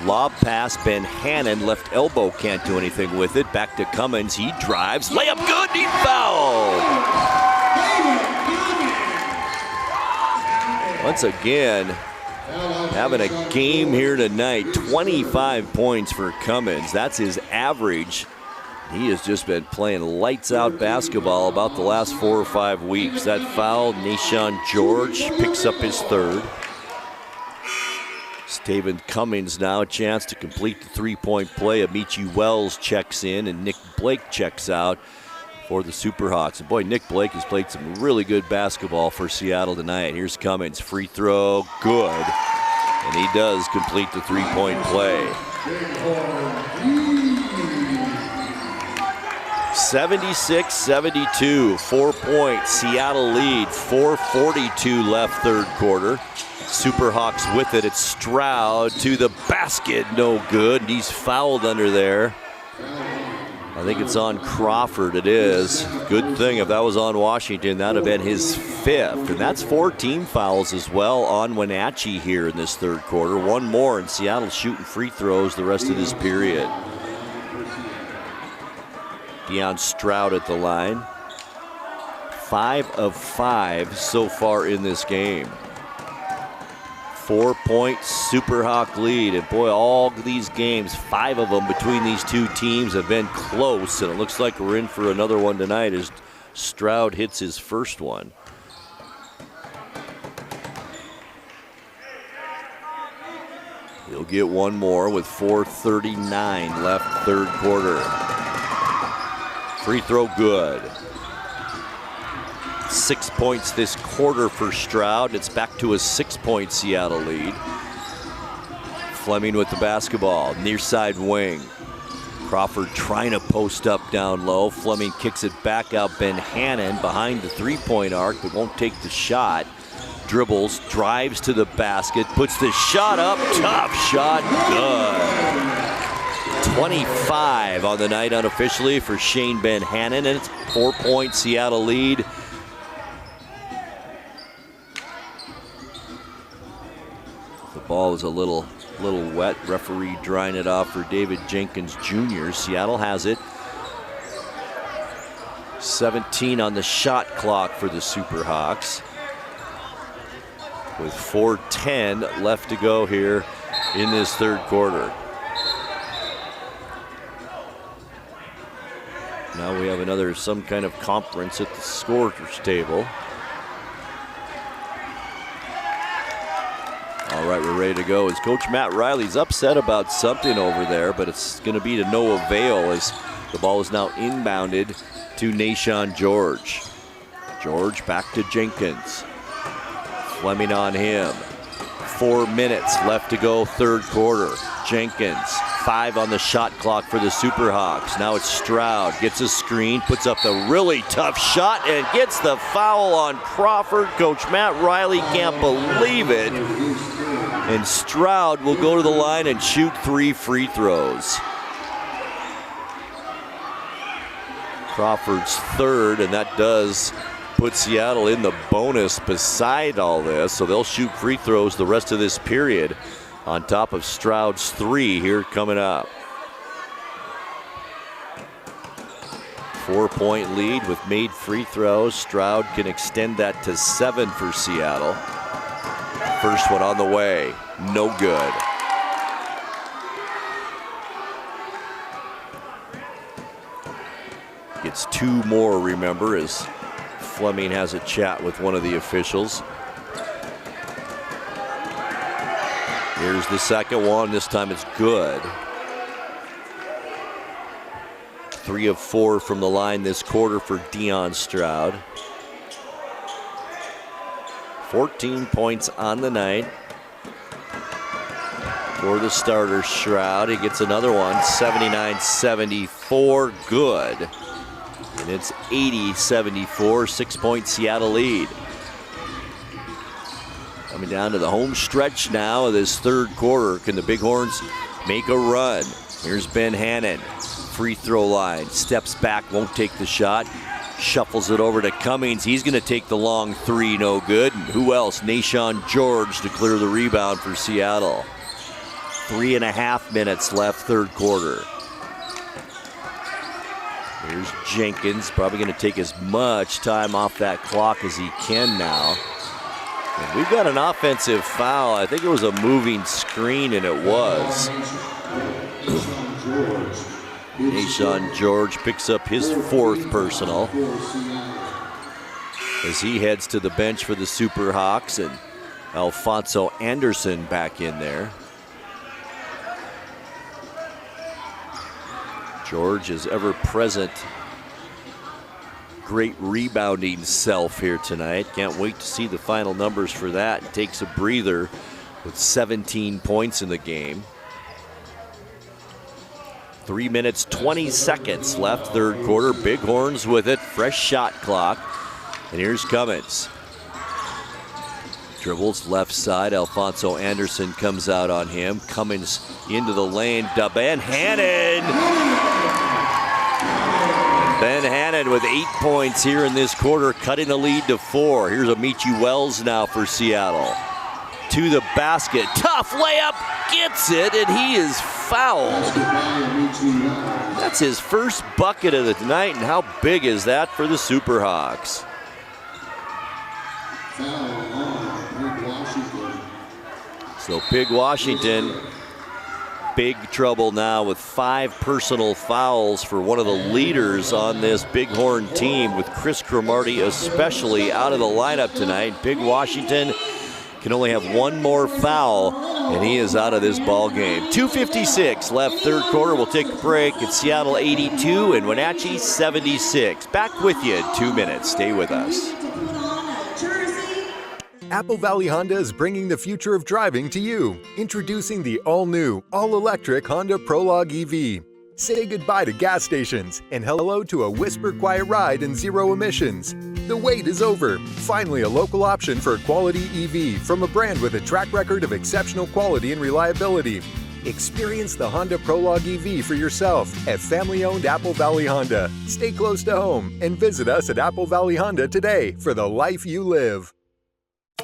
Lob pass, Ben Hannon, left elbow, can't do anything with it. Back to Cummins, he drives. Layup good, he fouled. Once again, having a game here tonight. 25 points for Cummins. That's his average. He has just been playing lights out basketball about the last 4 or 5 weeks. That foul, Nashawn George picks up his 3rd. Staven Cummings now a chance to complete the 3-point play. Amici Wells checks in and Nick Blake checks out for the Superhawks. And boy, Nick Blake has played some really good basketball for Seattle tonight. Here's Cummings, free throw, good. And he does complete the 3-point play. 76-72, 4-point Seattle lead, 4:42 left third quarter. Superhawks with it. It's Stroud to the basket, no good. He's fouled under there. I think it's on Crawford, it is. Good thing if that was on Washington, that would have been his 5th. And that's 4 team fouls as well on Wenatchee here in this third quarter. 1 more, and Seattle shooting free throws the rest of this period. Deion Stroud at the line. 5 of 5 so far in this game. 4-point Superhawk lead, and boy, all these games, 5 of them between these two teams have been close, and it looks like we're in for another one tonight as Stroud hits his first one. He'll get one more with 4:39 left third quarter. Free throw good. 6 points this quarter for Stroud. It's back to a 6-point Seattle lead. Fleming with the basketball, near side wing. Crawford trying to post up down low. Fleming kicks it back out. Ben Hannon behind the 3-point arc, but won't take the shot. Dribbles, drives to the basket, puts the shot up. Tough shot, good. 25 on the night unofficially for Shane Ben Hannon, and it's a 4-point Seattle lead. The ball is a little wet. Referee drying it off for David Jenkins Jr. Seattle has it. 17 on the shot clock for the Superhawks, with 4:10 left to go here in this third quarter. Now we have some kind of conference at the scorer's table. All right, we're ready to go. As Coach Matt Riley's upset about something over there, but it's going to be to no avail as the ball is now inbounded to Nashawn George. George back to Jenkins. Fleming on him. 4 minutes left to go, third quarter. Jenkins, 5 on the shot clock for the Superhawks. Now it's Stroud, gets a screen, puts up the really tough shot, and gets the foul on Crawford. Coach Matt Riley can't believe it. And Stroud will go to the line and shoot 3 free throws. Crawford's third, and that does put Seattle in the bonus beside all this, so they'll shoot free throws the rest of this period on top of Stroud's 3 here coming up. 4-point lead with made free throws. Stroud can extend that to 7 for Seattle. First one on the way, no good. Gets 2 more, remember, as Fleming has a chat with one of the officials. Here's the second one. This time it's good. 3 of 4 from the line this quarter for Deion Stroud. 14 points on the night for the starter, Stroud. He gets another one, 79-74, good. And it's 80-74, 6-point Seattle lead. Coming down to the home stretch now of this third quarter. Can the Bighorns make a run? Here's Ben Hannon, free throw line, steps back, won't take the shot. Shuffles it over to Cummings. He's going to take the long 3, no good. And who else? Nashawn George to clear the rebound for Seattle. 3.5 minutes left, third quarter. Here's Jenkins, probably going to take as much time off that clock as he can now. And we've got an offensive foul. I think it was a moving screen, and it was. Nashawn George picks up his 4th personal as he heads to the bench for the Superhawks, and Alfonso Anderson back in there. George is ever present. Great rebounding self here tonight. Can't wait to see the final numbers for that. Takes a breather with 17 points in the game. 3 minutes, 20 seconds left, third quarter. Bighorns with it, fresh shot clock. And here's Cummins. Dribbles left side, Alfonso Anderson comes out on him. Cummins into the lane, Ben Hannon. Ben Hannon with 8 points here in this quarter, cutting the lead to 4. Here's Amici Wells now for Seattle. To the basket, tough layup, gets it, and he is fouled. That's his first bucket of the night, and how big is that for the Superhawks? So Big Washington, big trouble now with 5 personal fouls for one of the leaders on this Bighorn team, with Chris Cromartie especially out of the lineup tonight. Big Washington can only have 1 more foul, and he is out of this ball game. 2:56 left, third quarter. We'll take a break. It's Seattle 82 and Wenatchee 76. Back with you in 2 minutes. Stay with us. Apple Valley Honda is bringing the future of driving to you. Introducing the all-new, all-electric Honda Prologue EV. Say goodbye to gas stations and hello to a whisper-quiet ride and zero emissions. The wait is over. Finally, a local option for a quality EV from a brand with a track record of exceptional quality and reliability. Experience the Honda Prologue EV for yourself at family-owned Apple Valley Honda. Stay close to home and visit us at Apple Valley Honda today for the life you live.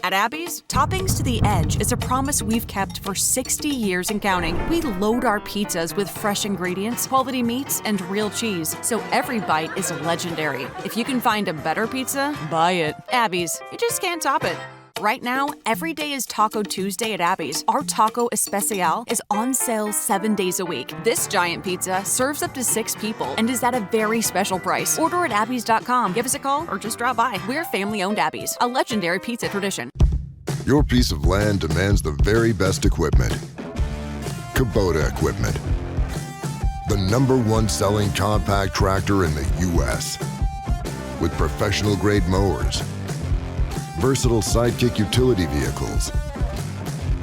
At Abby's, Toppings to the Edge is a promise we've kept for 60 years and counting. We load our pizzas with fresh ingredients, quality meats, and real cheese, so every bite is legendary. If you can find a better pizza, buy it. Abby's, you just can't top it. Right now, every day is Taco Tuesday at Abby's. Our Taco Especial is on sale 7 days a week. This giant pizza serves up to 6 people and is at a very special price. Order at abbys.com. Give us a call or just drop by. We're family-owned Abby's, a legendary pizza tradition. Your piece of land demands the very best equipment. Kubota equipment. The #1 selling compact tractor in the U.S. with professional-grade mowers, versatile sidekick utility vehicles,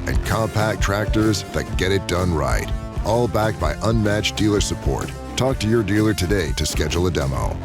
and compact tractors that get it done right. All backed by unmatched dealer support. Talk to your dealer today to schedule a demo.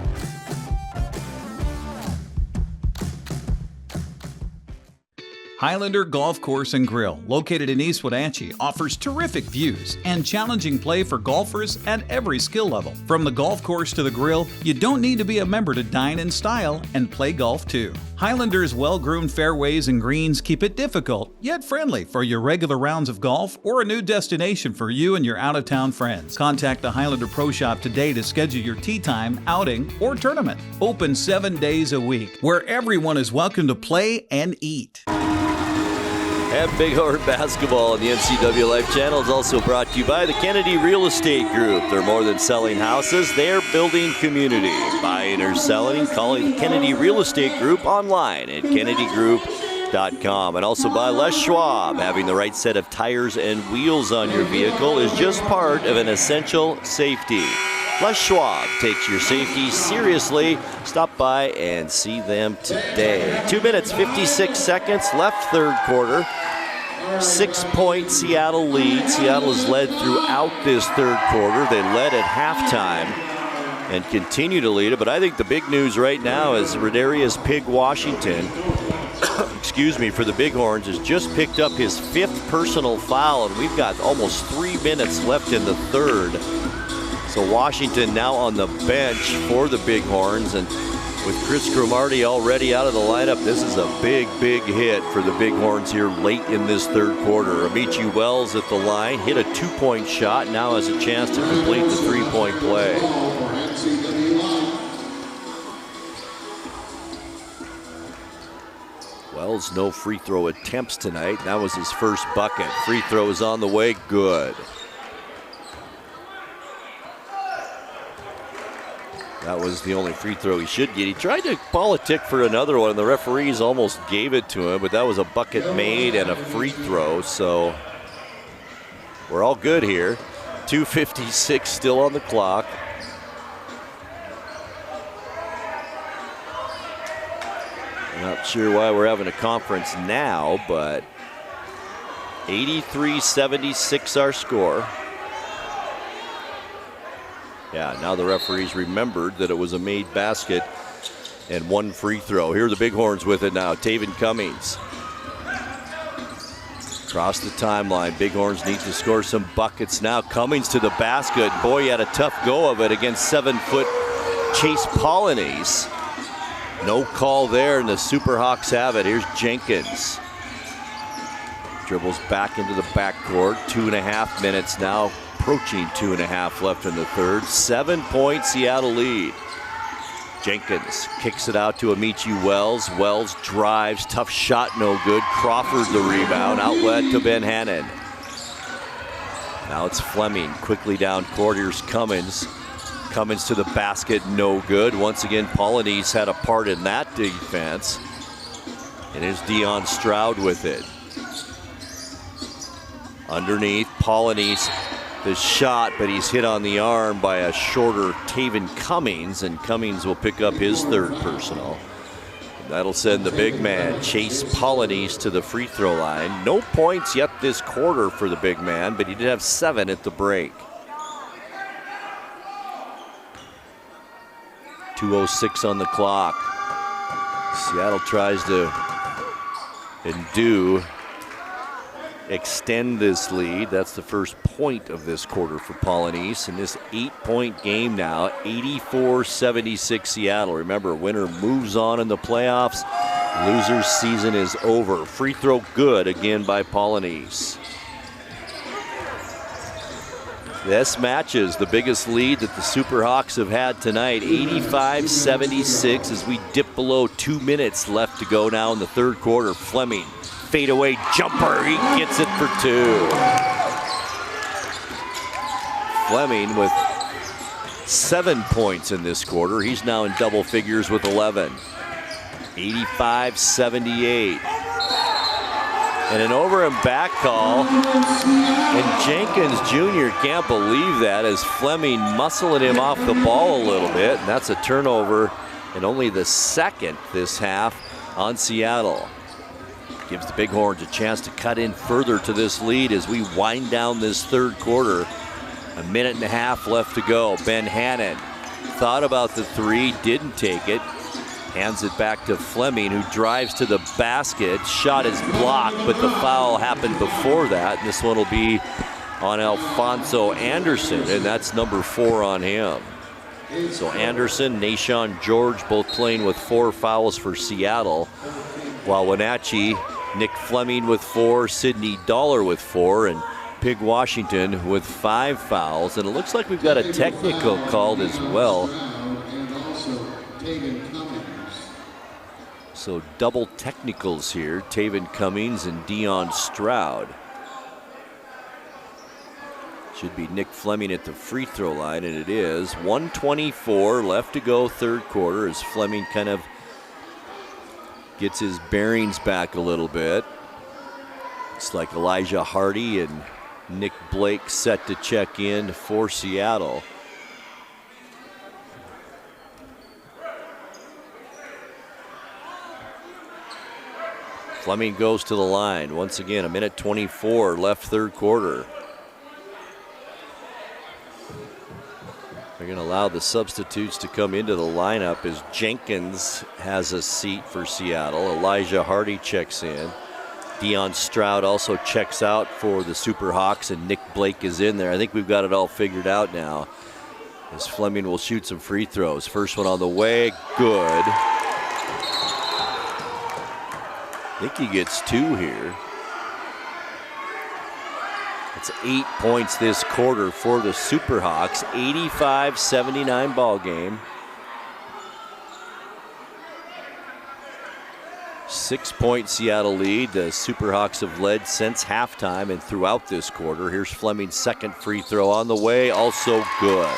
Highlander Golf Course and Grill, located in East Wenatchee, offers terrific views and challenging play for golfers at every skill level. From the golf course to the grill, you don't need to be a member to dine in style and play golf too. Highlander's well-groomed fairways and greens keep it difficult, yet friendly for your regular rounds of golf or a new destination for you and your out-of-town friends. Contact the Highlander Pro Shop today to schedule your tee time, outing, or tournament. Open 7 days a week, where everyone is welcome to play and eat. And Bighorn basketball on the NCWLIFE Channel is also brought to you by the Kennedy Real Estate Group. They're more than selling houses, they're building community. Buying or selling, calling the Kennedy Real Estate Group online at kennedygroup.com. And also by Les Schwab. Having the right set of tires and wheels on your vehicle is just part of an essential safety. Les Schwab takes your safety seriously. Stop by and see them today. 2 minutes, 56 seconds left third quarter. 6-point Seattle lead. Seattle has led throughout this third quarter. They led at halftime and continue to lead it. But I think the big news right now is Rodarius Pig Washington, for the Bighorns, has just picked up his 5th personal foul, and we've got almost 3 minutes left in the third. So Washington now on the bench for the Bighorns, and with Chris Cromartie already out of the lineup, this is a big, big hit for the Bighorns here late in this third quarter. Amici Wells at the line, hit a 2-point shot, now has a chance to complete the 3-point play. Wells, no free throw attempts tonight. That was his first bucket. Free throw is on the way, good. That was the only free throw he should get. He tried to politic for another one, and the referees almost gave it to him, but that was a bucket made and a free throw, so we're all good here. 2:56 still on the clock. Not sure why we're having a conference now, but 83-76 our score. Yeah, now the referees remembered that it was a made basket and 1 free throw. Here are the Bighorns with it now. Taven Cummings. Across the timeline, Bighorns need to score some buckets now. Cummings to the basket. Boy, he had a tough go of it against 7-foot Chase Polynice. No call there, and the Superhawks have it. Here's Jenkins. Dribbles back into the backcourt. 2.5 minutes now. Approaching 2.5 left in the third. 7-point Seattle lead. Jenkins kicks it out to Amici Wells. Wells drives, tough shot, no good. Crawford the rebound, outlet to Ben Hannon. Now it's Fleming quickly down court. Here's Cummins. Cummins to the basket, no good. Once again, Polynice had a part in that defense. And here's Dion Stroud with it. Underneath, Polynice. The shot, but he's hit on the arm by a shorter Taven Cummings, and Cummings will pick up his 3rd personal. And that'll send the big man, Chase Polynice, to the free throw line. No points yet this quarter for the big man, but he did have 7 at the break. 2:06 on the clock. Seattle tries to extend this lead. That's the first point of this quarter for Polynice. In this 8-point game now, 84-76 Seattle. Remember, winner moves on in the playoffs. Loser's season is over. Free throw good again by Polynice. This matches the biggest lead that the Superhawks have had tonight, 85-76, as we dip below 2 minutes left to go now in the third quarter. Fleming, fadeaway jumper, he gets it for 2. Fleming with 7 points in this quarter. He's now in double figures with 11. 85-78. And an over and back call. And Jenkins Jr. can't believe that as Fleming muscling him off the ball a little bit. And that's a turnover, and only the second this half on Seattle. Gives the Bighorns a chance to cut in further to this lead as we wind down this third quarter. A minute and a half left to go. Ben Hannon thought about the three, didn't take it. Hands it back to Fleming, who drives to the basket. Shot is blocked, but the foul happened before that. This one will be on Alfonso Anderson, and that's number 4 on him. So Anderson, Nashawn George both playing with 4 fouls for Seattle, while Wenatchee, Nick Fleming with 4, Sidney Dollar with 4, and Pig Washington with 5 fouls. And it looks like we've got a technical called as well. So double technicals here, Taven Cummings and Dion Stroud. Should be Nick Fleming at the free throw line, and it is. 1:24 left to go third quarter as Fleming kind of gets his bearings back a little bit. It's like Elijah Hardy and Nick Blake set to check in for Seattle. Fleming goes to the line. Once again, a minute 24 left third quarter. They're going to allow the substitutes to come into the lineup as Jenkins has a seat for Seattle. Elijah Hardy checks in. Dion Stroud also checks out for the Superhawks, and Nick Blake is in there. I think we've got it all figured out now as Fleming will shoot some free throws. First one on the way, good. I think he gets 2 here. It's 8 points this quarter for the Superhawks. 85-79 ball game. 6-point Seattle lead. The Superhawks have led since halftime and throughout this quarter. Here's Fleming's second free throw on the way, also good.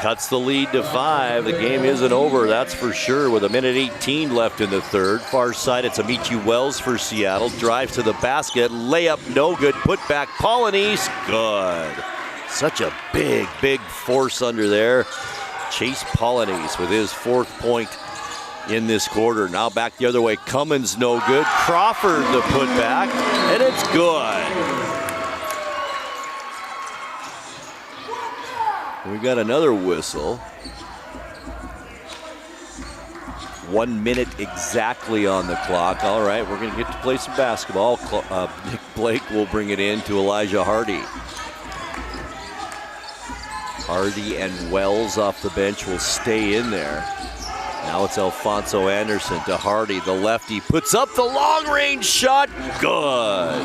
Cuts the lead to 5. The game isn't over, that's for sure, with a minute 18 left in the third. Far side, it's Amici Wells for Seattle. Drives to the basket, layup no good, put back Polynice, good. Such a big, big force under there. Chase Polynice with his 4th point in this quarter. Now back the other way, Cummins no good. Crawford to put back, and it's good. We got another whistle. 1 minute exactly on the clock. All right, we're going to get to play some basketball. Nick Blake will bring it in to Elijah Hardy. Hardy and Wells off the bench will stay in there. Now it's Alfonso Anderson to Hardy, the lefty, puts up the long-range shot, good.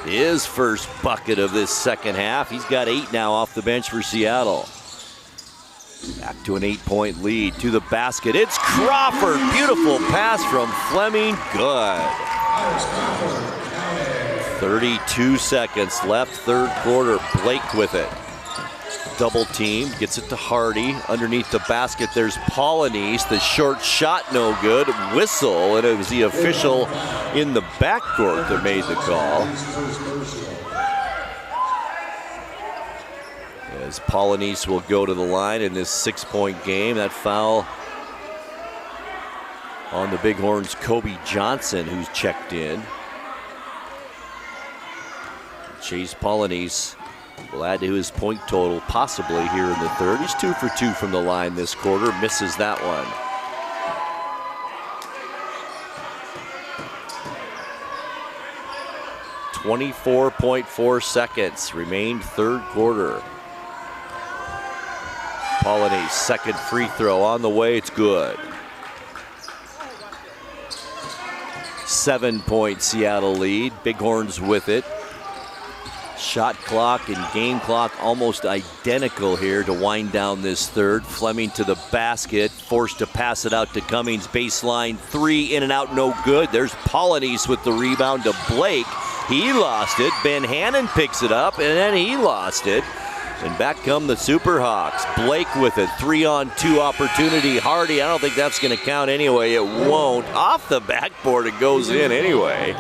His first bucket of this second half. He's got 8 now off the bench for Seattle. Back to an 8-point lead to the basket. It's Crawford. Beautiful pass from Fleming. Good. 32 seconds left, third quarter. Blake with it. Double team, gets it to Hardy. Underneath the basket, there's Polynice. The short shot, no good. Whistle, and it was the official in the backcourt that made the call. As Polynice will go to the line in this 6-point game. That foul on the Bighorns, Kobe Johnson, who's checked in. Chase Polynice will add to his point total possibly here in the third. He's 2 for 2 from the line this quarter, misses that one. 24.4 seconds remained third quarter. Polony's second free throw on the way, it's good. 7-point Seattle lead, Bighorns with it. Shot clock and game clock almost identical here to wind down this third. Fleming to the basket, forced to pass it out to Cummings. Baseline three, in and out, no good. There's Polonies with the rebound to Blake. He lost it. Ben Hannon picks it up, and then he lost it. And back come the Superhawks. Blake with a 3-on-2 opportunity. Hardy, I don't think that's going to count anyway. It won't. Off the backboard, it goes in anyway.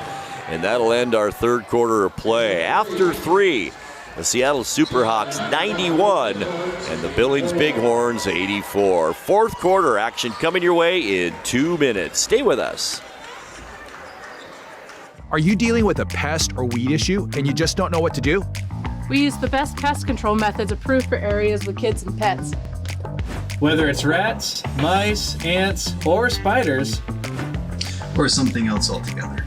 And that'll end our third quarter of play. After three, the Seattle Superhawks 91 and the Billings Bighorns 84. Fourth quarter action coming your way in 2 minutes. Stay with us. Are you dealing with a pest or weed issue and you just don't know what to do? We use the best pest control methods approved for areas with kids and pets. Whether it's rats, mice, ants, or spiders, or something else altogether,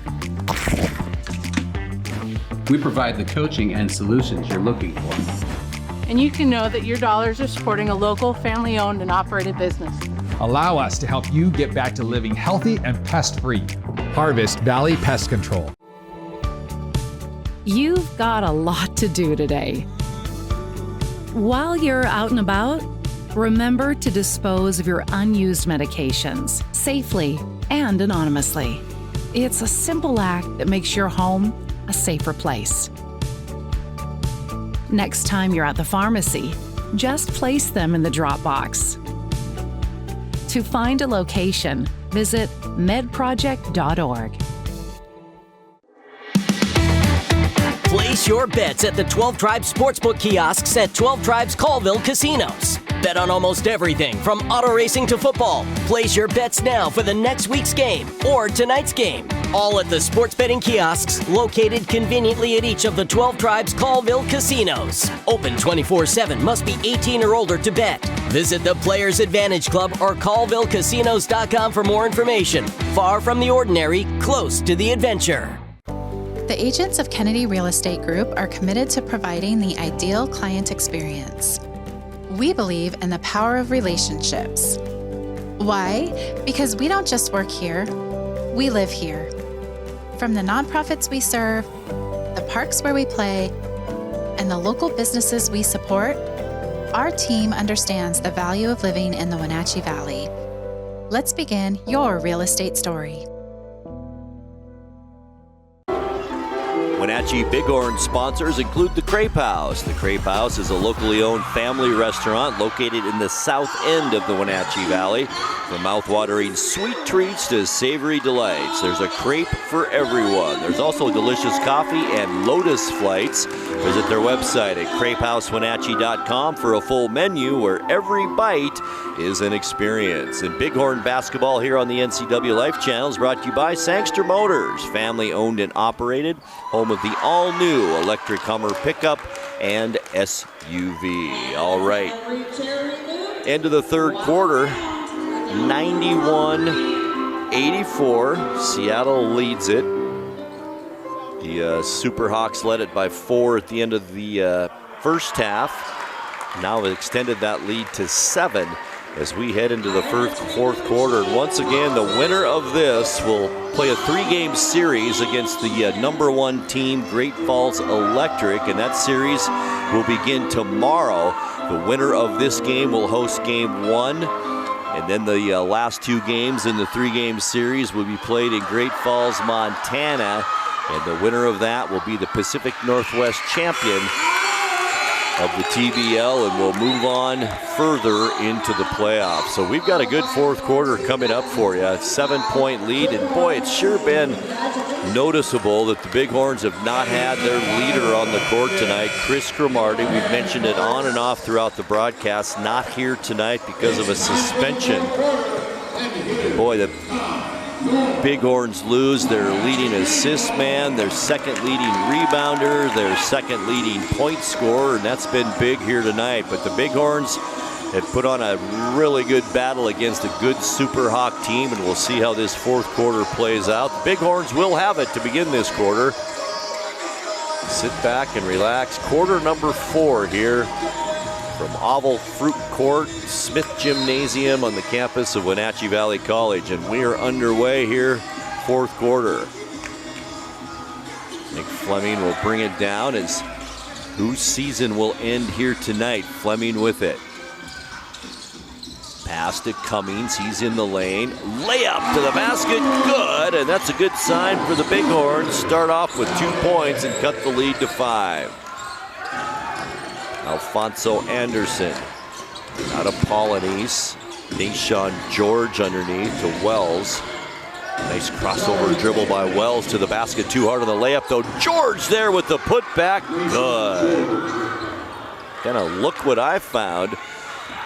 we provide the coaching and solutions you're looking for. And you can know that your dollars are supporting a local, family-owned and operated business. Allow us to help you get back to living healthy and pest-free. Harvest Valley Pest Control. You've got a lot to do today. While you're out and about, remember to dispose of your unused medications safely and anonymously. It's a simple act that makes your home a safer place. Next time you're at the pharmacy, just place them in the drop box. To find a location, visit medproject.org. Place your bets at the 12 Tribes Sportsbook kiosks at 12 Tribes Colville Casinos. Bet on almost everything from auto racing to football. Place your bets now for the next week's game or tonight's game. All at the sports betting kiosks located conveniently at each of the 12 Tribes Colville Casinos. Open 24/7, must be 18 or older to bet. Visit the Players Advantage Club or colvillecasinos.com for more information. Far from the ordinary, close to the adventure. The agents of Kennedy Real Estate Group are committed to providing the ideal client experience. We believe in the power of relationships. Why? Because we don't just work here, we live here. From the nonprofits we serve, the parks where we play, and the local businesses we support, our team understands the value of living in the Wenatchee Valley. Let's begin your real estate story. Wenatchee Bighorn sponsors include the Crepe House. The Crepe House is a locally owned family restaurant located in the south end of the Wenatchee Valley. From mouth-watering sweet treats to savory delights, there's a crepe for everyone. There's also delicious coffee and Lotus flights. Visit their website at crepehousewenatchee.com for a full menu where every bite is an experience. And Bighorn basketball here on the NCWLIFE Channel is brought to you by Sangster Motors, family owned and operated, home of the all-new electric Hummer pickup and SUV. All right, end of the third quarter, 91-84. Seattle leads it. The Superhawks led it by 4 at the end of the first half. Now extended that lead to 7 as we head into the fourth quarter. And once again, the winner of this will play a 3-game series against the #1 team, Great Falls Electric, and that series will begin tomorrow. The winner of this game will host game 1, and then the last 2 games in the 3-game series will be played in Great Falls, Montana, and the winner of that will be the Pacific Northwest champion of the TBL, and we'll move on further into the playoffs. So we've got a good fourth quarter coming up for you. 7-point lead, and boy, it's sure been noticeable that the Bighorns have not had their leader on the court tonight, Chris Cromartie. We've mentioned it on and off throughout the broadcast, not here tonight because of a suspension. And boy, the Bighorns lose their leading assist man, their second leading rebounder, their second leading point scorer, and that's been big here tonight. But the Bighorns have put on a really good battle against a good Superhawk team, and we'll see how this fourth quarter plays out. The Bighorns will have it to begin this quarter. Sit back and relax. Quarter number 4 here from Oval Fruit Court, Smith Gymnasium on the campus of Wenatchee Valley College. And we are underway here, 4th quarter. Nick Fleming will bring it down as whose season will end here tonight. Fleming with it. Pass to Cummings, he's in the lane. Layup to the basket, good, and that's a good sign for the Bighorns. Start off with 2 points and cut the lead to 5. Alfonso Anderson out of Polonese. Deshaun George underneath to Wells. Nice crossover dribble by Wells to the basket. Too hard on the layup though. George there with the putback, good. Gonna look what I found.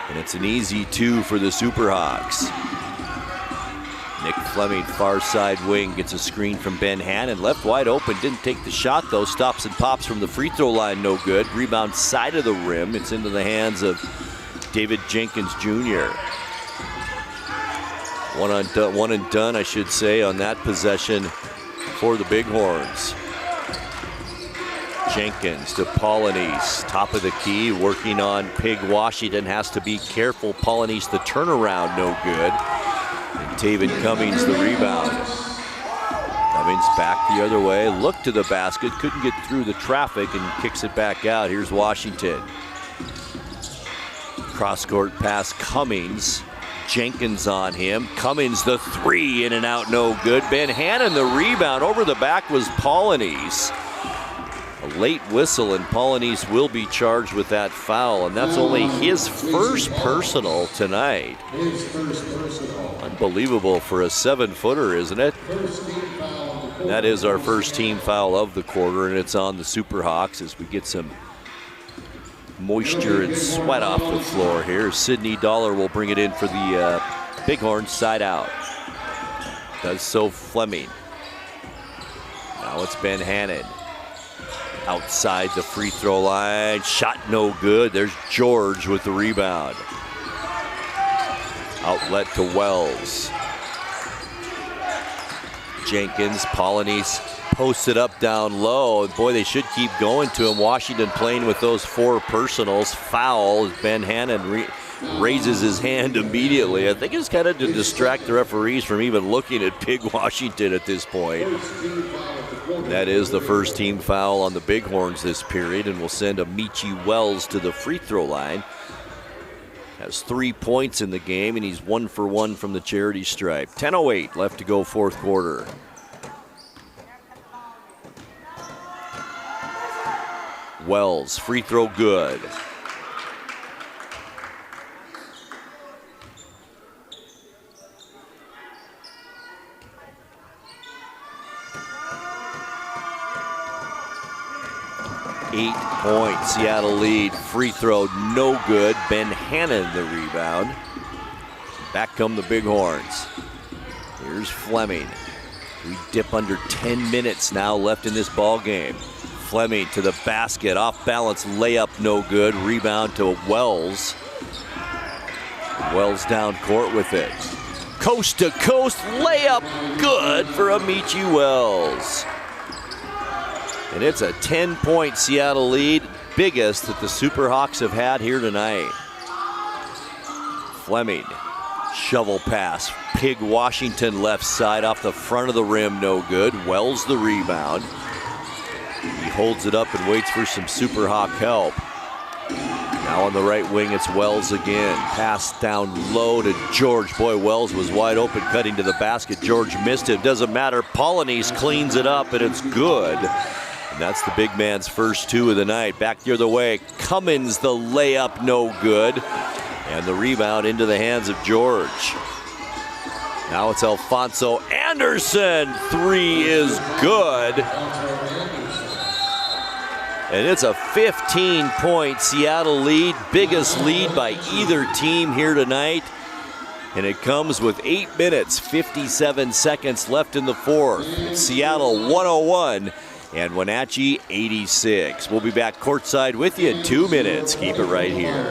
And it's an easy 2 for the Superhawks. Nick Fleming, far side wing, gets a screen from Ben Hannon. Left wide open, didn't take the shot though. Stops and pops from the free throw line, no good. Rebound side of the rim. It's into the hands of David Jenkins Jr. One and done, I should say, on that possession for the Bighorns. Jenkins to Polonese, top of the key, working on Pig Washington, has to be careful. Polonese the turnaround, no good. And Taven Cummings the rebound. Cummings back the other way, looked to the basket, couldn't get through the traffic and kicks it back out. Here's Washington. Cross-court pass, Cummings. Jenkins on him. Cummings the 3, in and out, no good. Ben Hannon the rebound. Over the back was Polonese. A late whistle, and Polonese will be charged with that foul, and that's only his first personal tonight. Unbelievable for a 7-footer, isn't it? And that is our first team foul of the quarter, and it's on the Superhawks as we get some moisture and sweat off the floor here. Sidney Dollar will bring it in for the Bighorns side out. Does so Fleming. Now it's Ben Hannon. Outside the free throw line, shot no good. There's George with the rebound. Outlet to Wells. Jenkins, Polonese posted up down low. And boy, they should keep going to him. Washington playing with those 4 personals. Foul. Ben Hannon raises his hand immediately. I think it's kind of to distract the referees from even looking at Pig Washington at this point. That is the first team foul on the Bighorns this period, and will send Amici Wells to the free throw line. Has 3 points in the game, and he's 1 for 1 from the charity stripe. 10:08 left to go, 4th quarter. Wells, free throw good. Eight-point Seattle lead. Free throw no good. Ben Hannon the rebound. Back come the Bighorns. Here's Fleming. We dip under 10 minutes now left in this ball game. Fleming to the basket. Off balance layup no good. Rebound to Wells. Wells down court with it. Coast to coast layup good for Amici Wells. And it's a 10-point Seattle lead, biggest that the Superhawks have had here tonight. Fleming, shovel pass. Pig Washington left side off the front of the rim, no good. Wells the rebound. He holds it up and waits for some Superhawk help. Now on the right wing, it's Wells again. Pass down low to George. Boy, Wells was wide open, cutting to the basket. George missed it. Doesn't matter. Polonese cleans it up, and it's good. And that's the big man's first 2 of the night. Back the other way, Cummins the layup, no good. And the rebound into the hands of George. Now it's Alfonso Anderson. 3 is good. And it's a 15-point Seattle lead. Biggest lead by either team here tonight. And it comes with 8 minutes, 57 seconds left in the 4th. It's Seattle 101. And Wenatchee 86. We'll be back courtside with you in 2 minutes. Keep it right here.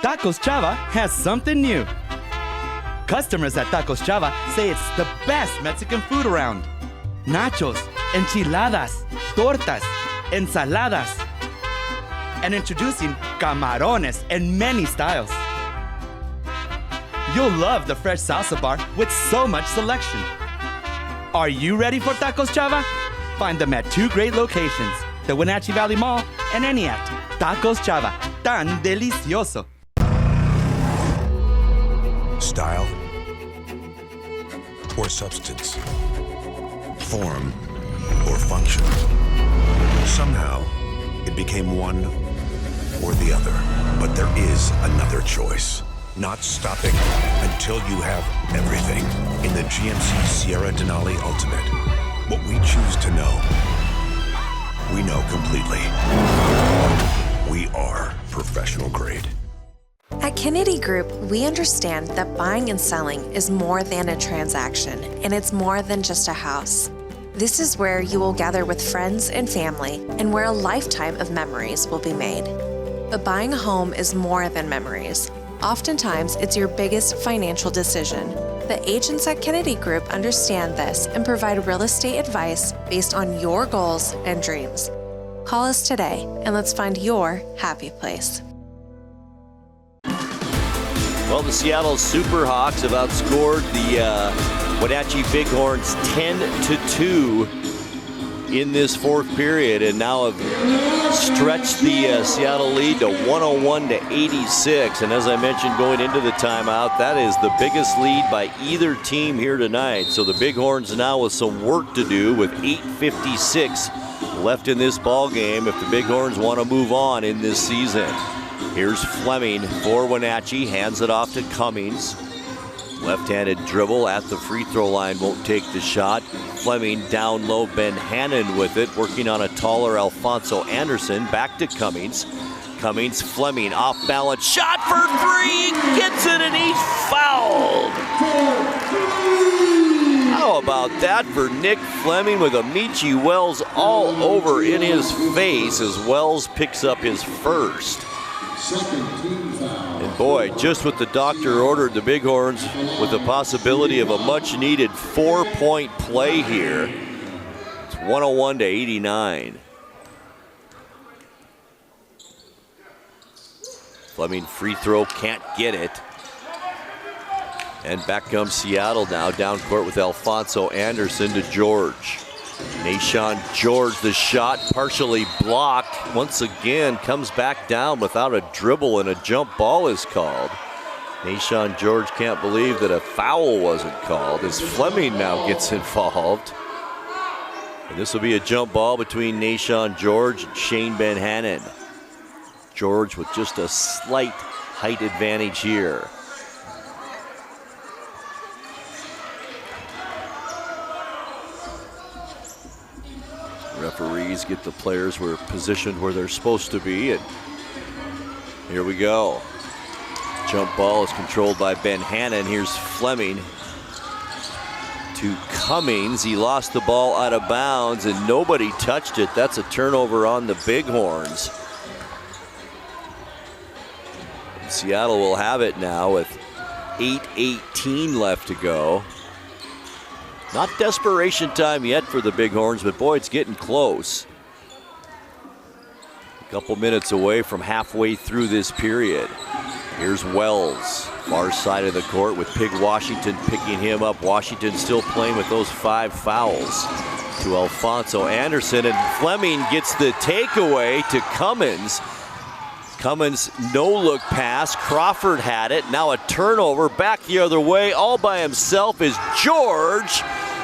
Tacos Chava has something new. Customers at Tacos Chava say it's the best Mexican food around. Nachos, enchiladas, tortas, ensaladas, and introducing camarones in many styles. You'll love the fresh salsa bar with so much selection. Are you ready for tacos, Chava? Find them at 2 great locations, the Wenatchee Valley Mall and Eniat. Tacos Chava, tan delicioso. Style or substance, form or function. Somehow, it became one or the other. But there is another choice. Not stopping until you have everything in the GMC Sierra Denali Ultimate. What we choose to know, we know completely. We are professional grade. At Kennedy Group, we understand that buying and selling is more than a transaction, and it's more than just a house. This is where you will gather with friends and family, and where a lifetime of memories will be made. But buying a home is more than memories. Oftentimes, it's your biggest financial decision. The agents at Kennedy Group understand this and provide real estate advice based on your goals and dreams. Call us today, and let's find your happy place. Well, the Seattle Superhawks have outscored the Wenatchee Bighorns 10-2 in this fourth period, and now have stretched the Seattle lead to 101-86. And as I mentioned going into the timeout, that is the biggest lead by either team here tonight. So the Bighorns now with some work to do with 8:56 left in this ball game if the Bighorns want to move on in this season. Here's Fleming for Wenatchee, hands it off to Cummings. Left-handed dribble at the free throw line, won't take the shot. Fleming down low, Ben Hannon with it, working on a taller Alfonso Anderson. Back to Cummings. Cummings, Fleming, off balance, shot for three, gets it and he's fouled. How about that for Nick Fleming with Amici Wells all over in his face as Wells picks up his first. And boy, just what the doctor ordered, the Bighorns with the possibility of a much-needed 4-point play here. It's 101-89. Fleming free throw, can't get it. And back comes Seattle now, down court with Alfonso Anderson to George. Nashawn George, the shot partially blocked. Once again, comes back down without a dribble and a jump ball is called. Nashawn George can't believe that a foul wasn't called as Fleming now gets involved. And this will be a jump ball between Nashawn George and Shane Ben Hannon. George with just a slight height advantage here. Referees get the players were positioned where they're supposed to be, and here we go. Jump ball is controlled by Ben Hannon. Here's Fleming to Cummings. He lost the ball out of bounds and nobody touched it. That's a turnover on the Bighorns. And Seattle will have it now with 8:18 left to go. Not desperation time yet for the Bighorns, but boy, it's getting close. A couple minutes away from halfway through this period. Here's Wells, far side of the court with Pig Washington picking him up. Washington still playing with those 5 fouls. To Alfonso Anderson, and Fleming gets the takeaway to Cummins. Cummins, no-look pass. Crawford had it. Now a turnover back the other way. All by himself is George.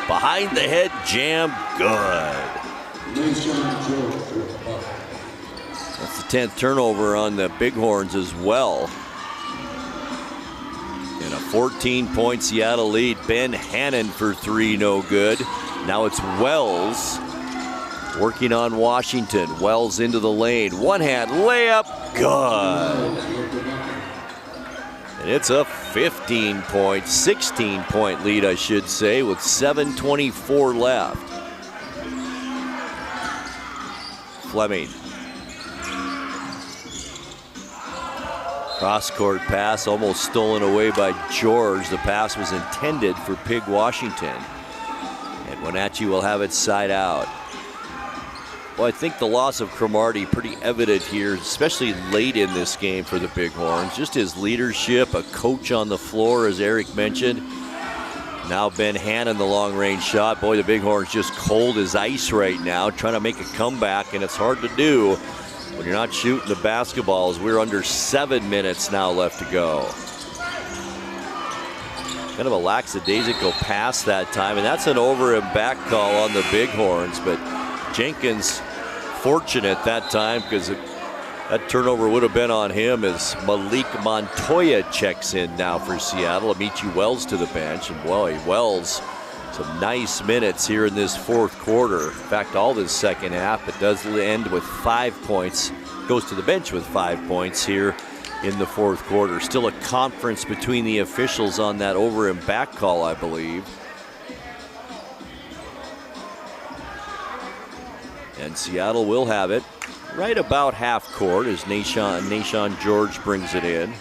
Behind the head jam, good. That's the 10th turnover on the Bighorns as well. And a 14-point Seattle lead. Ben Hannon for 3, no good. Now it's Wells. Working on Washington. Wells into the lane. One-hand layup. Good. And it's a 16-point lead, I should say, with 7:24 left. Fleming. Cross-court pass almost stolen away by George. The pass was intended for Pig Washington. And Wenatchee will have it side out. Well, I think the loss of Cromartie pretty evident here, especially late in this game for the Bighorns. Just his leadership, a coach on the floor, as Eric mentioned. Now Ben Hannon, the long-range shot. Boy, the Bighorns just cold as ice right now, trying to make a comeback, and it's hard to do when you're not shooting the basketballs. We're under 7 minutes now left to go. Kind of a lackadaisical pass that time, and that's an over and back call on the Bighorns, but Jenkins fortunate that time because that turnover would have been on him as Malik Montoya checks in now for Seattle. Amici Wells to the bench, and boy, Wells, some nice minutes here in this fourth quarter. In fact, all this second half, it does end with 5 points. Goes to the bench with 5 points here in the fourth quarter. Still a conference between the officials on that over and back call, I believe. And Seattle will have it right about half court as Nashawn George brings it in.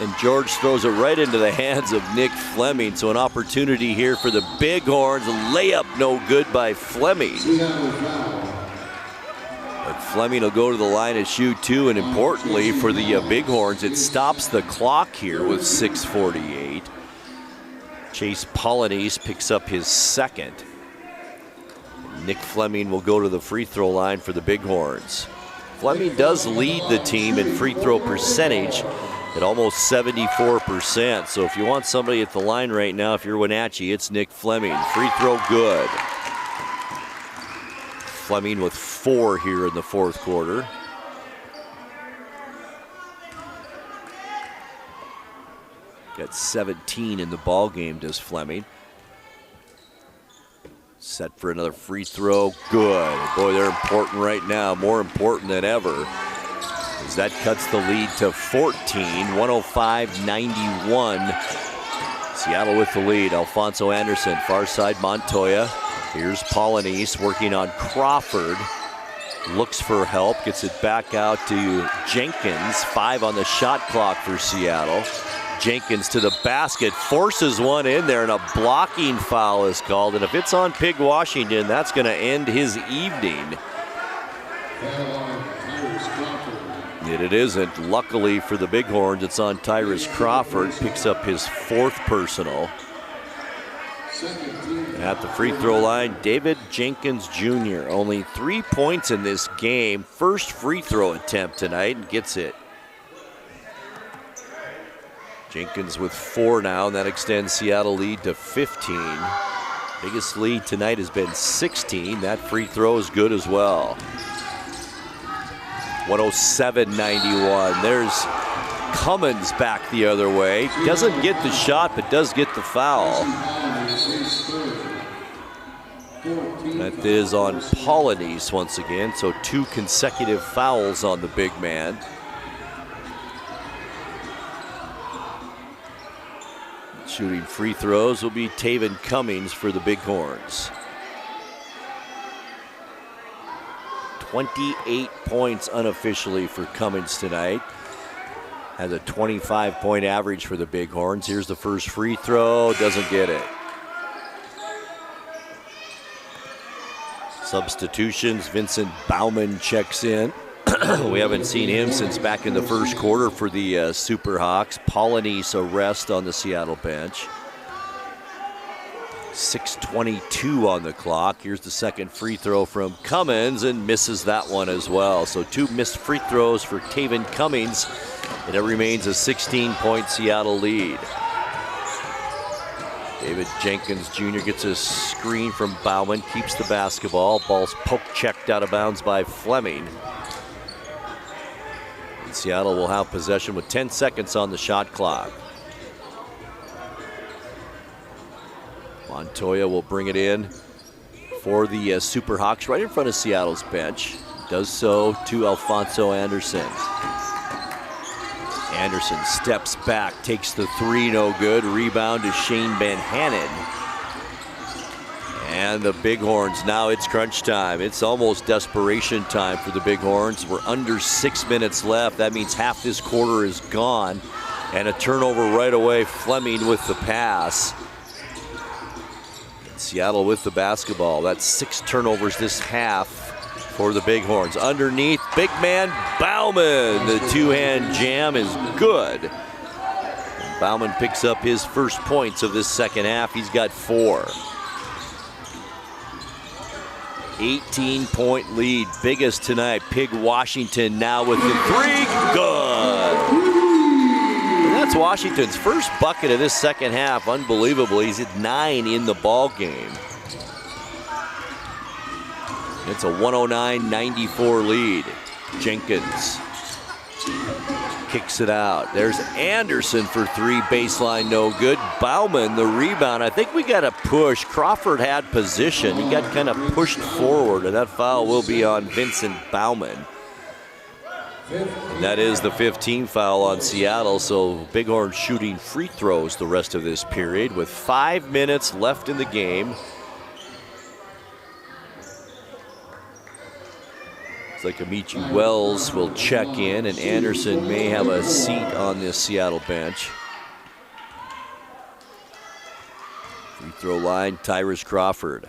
And George throws it right into the hands of Nick Fleming. So an opportunity here for the Bighorns. A layup no good by Fleming. But Fleming will go to the line and shoot two. And importantly for the Bighorns, it stops the clock here with 6:48. Chase Polynice picks up his second. Nick Fleming will go to the free throw line for the Bighorns. Fleming does lead the team in free throw percentage at almost 74%. So if you want somebody at the line right now, if you're Wenatchee, it's Nick Fleming. Free throw good. Fleming with 4 here in the fourth quarter. Got 17 in the ball game, does Fleming. Set for another free throw, good. Boy, they're important right now, more important than ever, as that cuts the lead to 14, 105-91. Seattle with the lead. Alfonso Anderson, far side Montoya. Here's Polynice working on Crawford. Looks for help, gets it back out to Jenkins. 5 on the shot clock for Seattle. Jenkins to the basket, forces one in there, and a blocking foul is called. And if it's on Pig Washington, that's going to end his evening. Yet it isn't. Luckily for the Bighorns, it's on Tyrus Crawford. Picks up his 4th personal. At the free throw line, David Jenkins Jr. Only 3 points in this game. First free throw attempt tonight, and gets it. Jenkins with 4 now, and that extends Seattle lead to 15. Biggest lead tonight has been 16. That free throw is good as well. 107-91. There's Cummins back the other way. Doesn't get the shot, but does get the foul. That is on Polynice once again, so 2 consecutive fouls on the big man. Shooting free throws will be Taven Cummings for the Bighorns. 28 points unofficially for Cummings tonight. Has a 25-point average for the Bighorns. Here's the first free throw, doesn't get it. Substitutions, Vincent Bauman checks in. We haven't seen him since back in the first quarter for the Superhawks. Polynice a rest on the Seattle bench. 6:22 on the clock. Here's the second free throw from Cummins, and misses that one as well. So 2 missed free throws for Taven Cummings, and it remains a 16-point Seattle lead. David Jenkins Jr. gets a screen from Bauman, keeps the basketball. Ball's poke checked out of bounds by Fleming. And Seattle will have possession with 10 seconds on the shot clock. Montoya will bring it in for the Superhawks right in front of Seattle's bench. Does so to Alfonso Anderson. Anderson steps back, takes the 3, no good. Rebound to Shane Van Hannon. And the Bighorns, now it's crunch time. It's almost desperation time for the Bighorns. We're under 6 minutes left. That means half this quarter is gone. And a turnover right away. Fleming with the pass. Seattle with the basketball. That's 6 turnovers this half for the Bighorns. Underneath, big man Bauman. The two-hand jam is good. And Bauman picks up his first points of this second half. He's got 4. 18-point lead, biggest tonight. Pig Washington now with the 3, good. And that's Washington's first bucket of this second half. Unbelievable, he's at 9 in the ball game. It's a 109-94 lead. Jenkins kicks it out. There's Anderson for 3, baseline no good. Bauman the rebound. I think we got a push. Crawford had position. He got kind of pushed forward, and that foul will be on Vincent Bauman. And that is the 15th foul on Seattle, so Bighorn shooting free throws the rest of this period with 5 minutes left in the game. Looks like Amici Wells will check in, and Anderson may have a seat on this Seattle bench. Free throw line, Tyrus Crawford.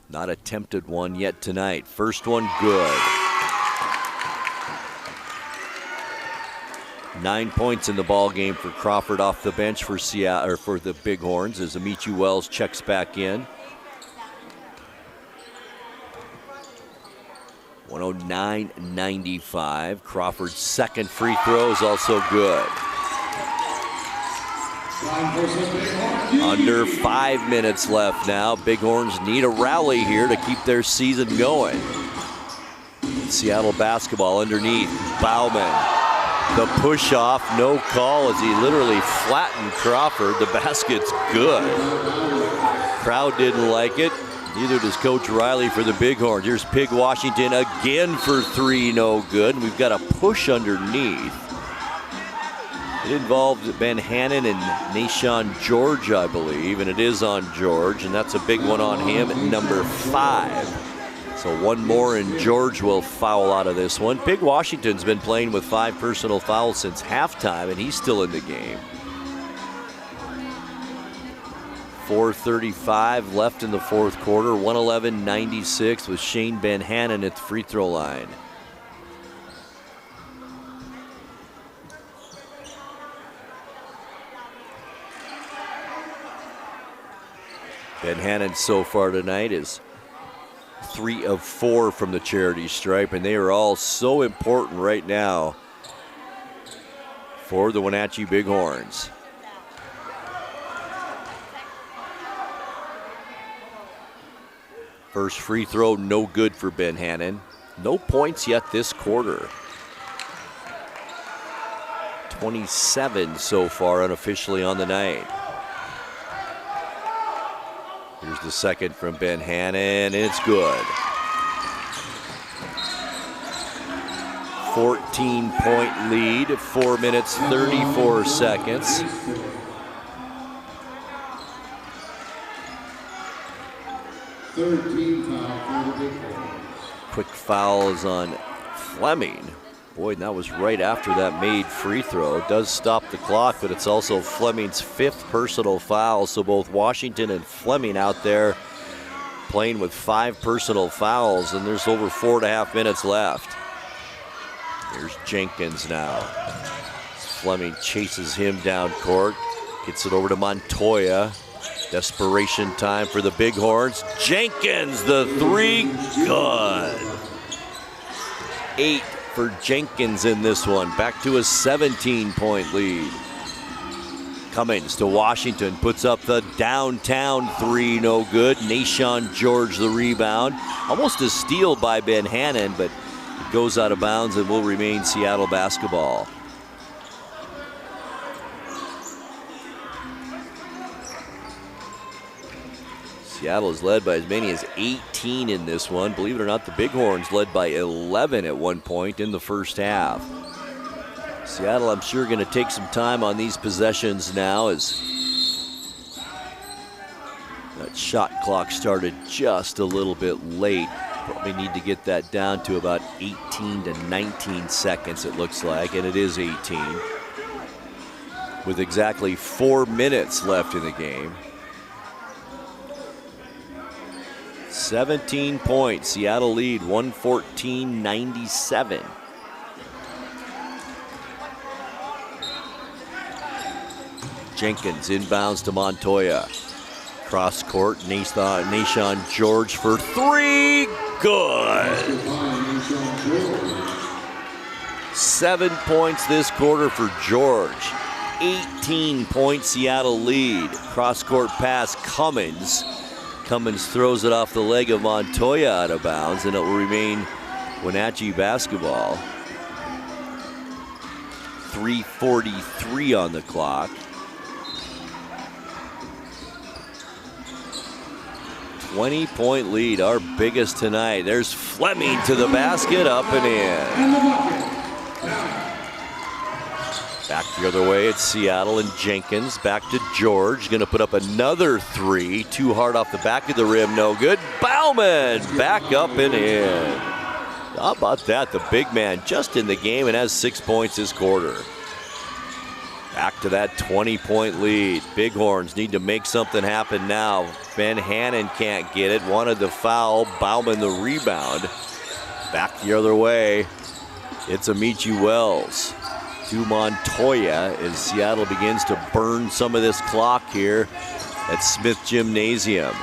Not attempted one yet tonight. First one good. 9 points in the ball game for Crawford off the bench for Seattle, or for the Bighorns, as Amici Wells checks back in. 109-95. Crawford's second free throw is also good. Under 5 minutes left now. Bighorns need a rally here to keep their season going. Seattle basketball underneath. Bauman. The push off, no call as he literally flattened Crawford. The basket's good. Crowd didn't like it. Neither does Coach Riley for the Bighorns. Here's Pig Washington again for 3, no good. We've got a push underneath. It involved Ben Hannon and Nashawn George, I believe, and it is on George, and that's a big one on him at number 5. So one more and George will foul out of this one. Pig Washington's been playing with 5 personal fouls since halftime, and he's still in the game. 4:35 left in the fourth quarter. 111-96 with Shane Ben Hannon at the free throw line. Ben Hannon so far tonight is 3 of 4 from the charity stripe, and they are all so important right now for the Wenatchee Bighorns. First free throw, no good for Ben Hannon. No points yet this quarter. 27 so far unofficially on the night. Here's the second from Ben Hannon, and it's good. 14-point lead, 4 minutes, 34 seconds. Quick foul is on Fleming. Boy, and that was right after that made free throw. It does stop the clock, but it's also Fleming's 5th personal foul. So both Washington and Fleming out there playing with 5 personal fouls, and there's over 4.5 minutes left. Here's Jenkins now. Fleming chases him down court, gets it over to Montoya. Desperation time for the Bighorns. Jenkins, the 3, good. 8 for Jenkins in this one. Back to a 17-point lead. Cummings to Washington, puts up the downtown 3, no good. Nashawn George the rebound. Almost a steal by Ben Hannon, but it goes out of bounds and will remain Seattle basketball. Seattle is led by as many as 18 in this one. Believe it or not, the Bighorns led by 11 at one point in the first half. Seattle, I'm sure, going to take some time on these possessions now as that shot clock started just a little bit late. Probably need to get that down to about 18 to 19 seconds, it looks like, and it is 18. with exactly 4 minutes left in the game. 17 points. Seattle lead 114-97. Jenkins inbounds to Montoya. Cross court, Nashon George for three. Good. 7 points this quarter for George. 18-point Seattle lead. Cross court pass, Cummins. Cummins throws it off the leg of Montoya out of bounds, and it will remain Wenatchee basketball. 3:43 on the clock. 20-point lead, our biggest tonight. There's Fleming to the basket, up and in. Back the other way, it's Seattle and Jenkins. Back to George, gonna put up another three. Too hard off the back of the rim, no good. Bauman, back up and in. How about that? The big man just in the game and has 6 points this quarter. Back to that 20-point lead. Bighorns need to make something happen now. Ben Hannon can't get it. Wanted the foul. Bauman the rebound. Back the other way. It's Amici Wells to Montoya as Seattle begins to burn some of this clock here at Smith Gymnasium.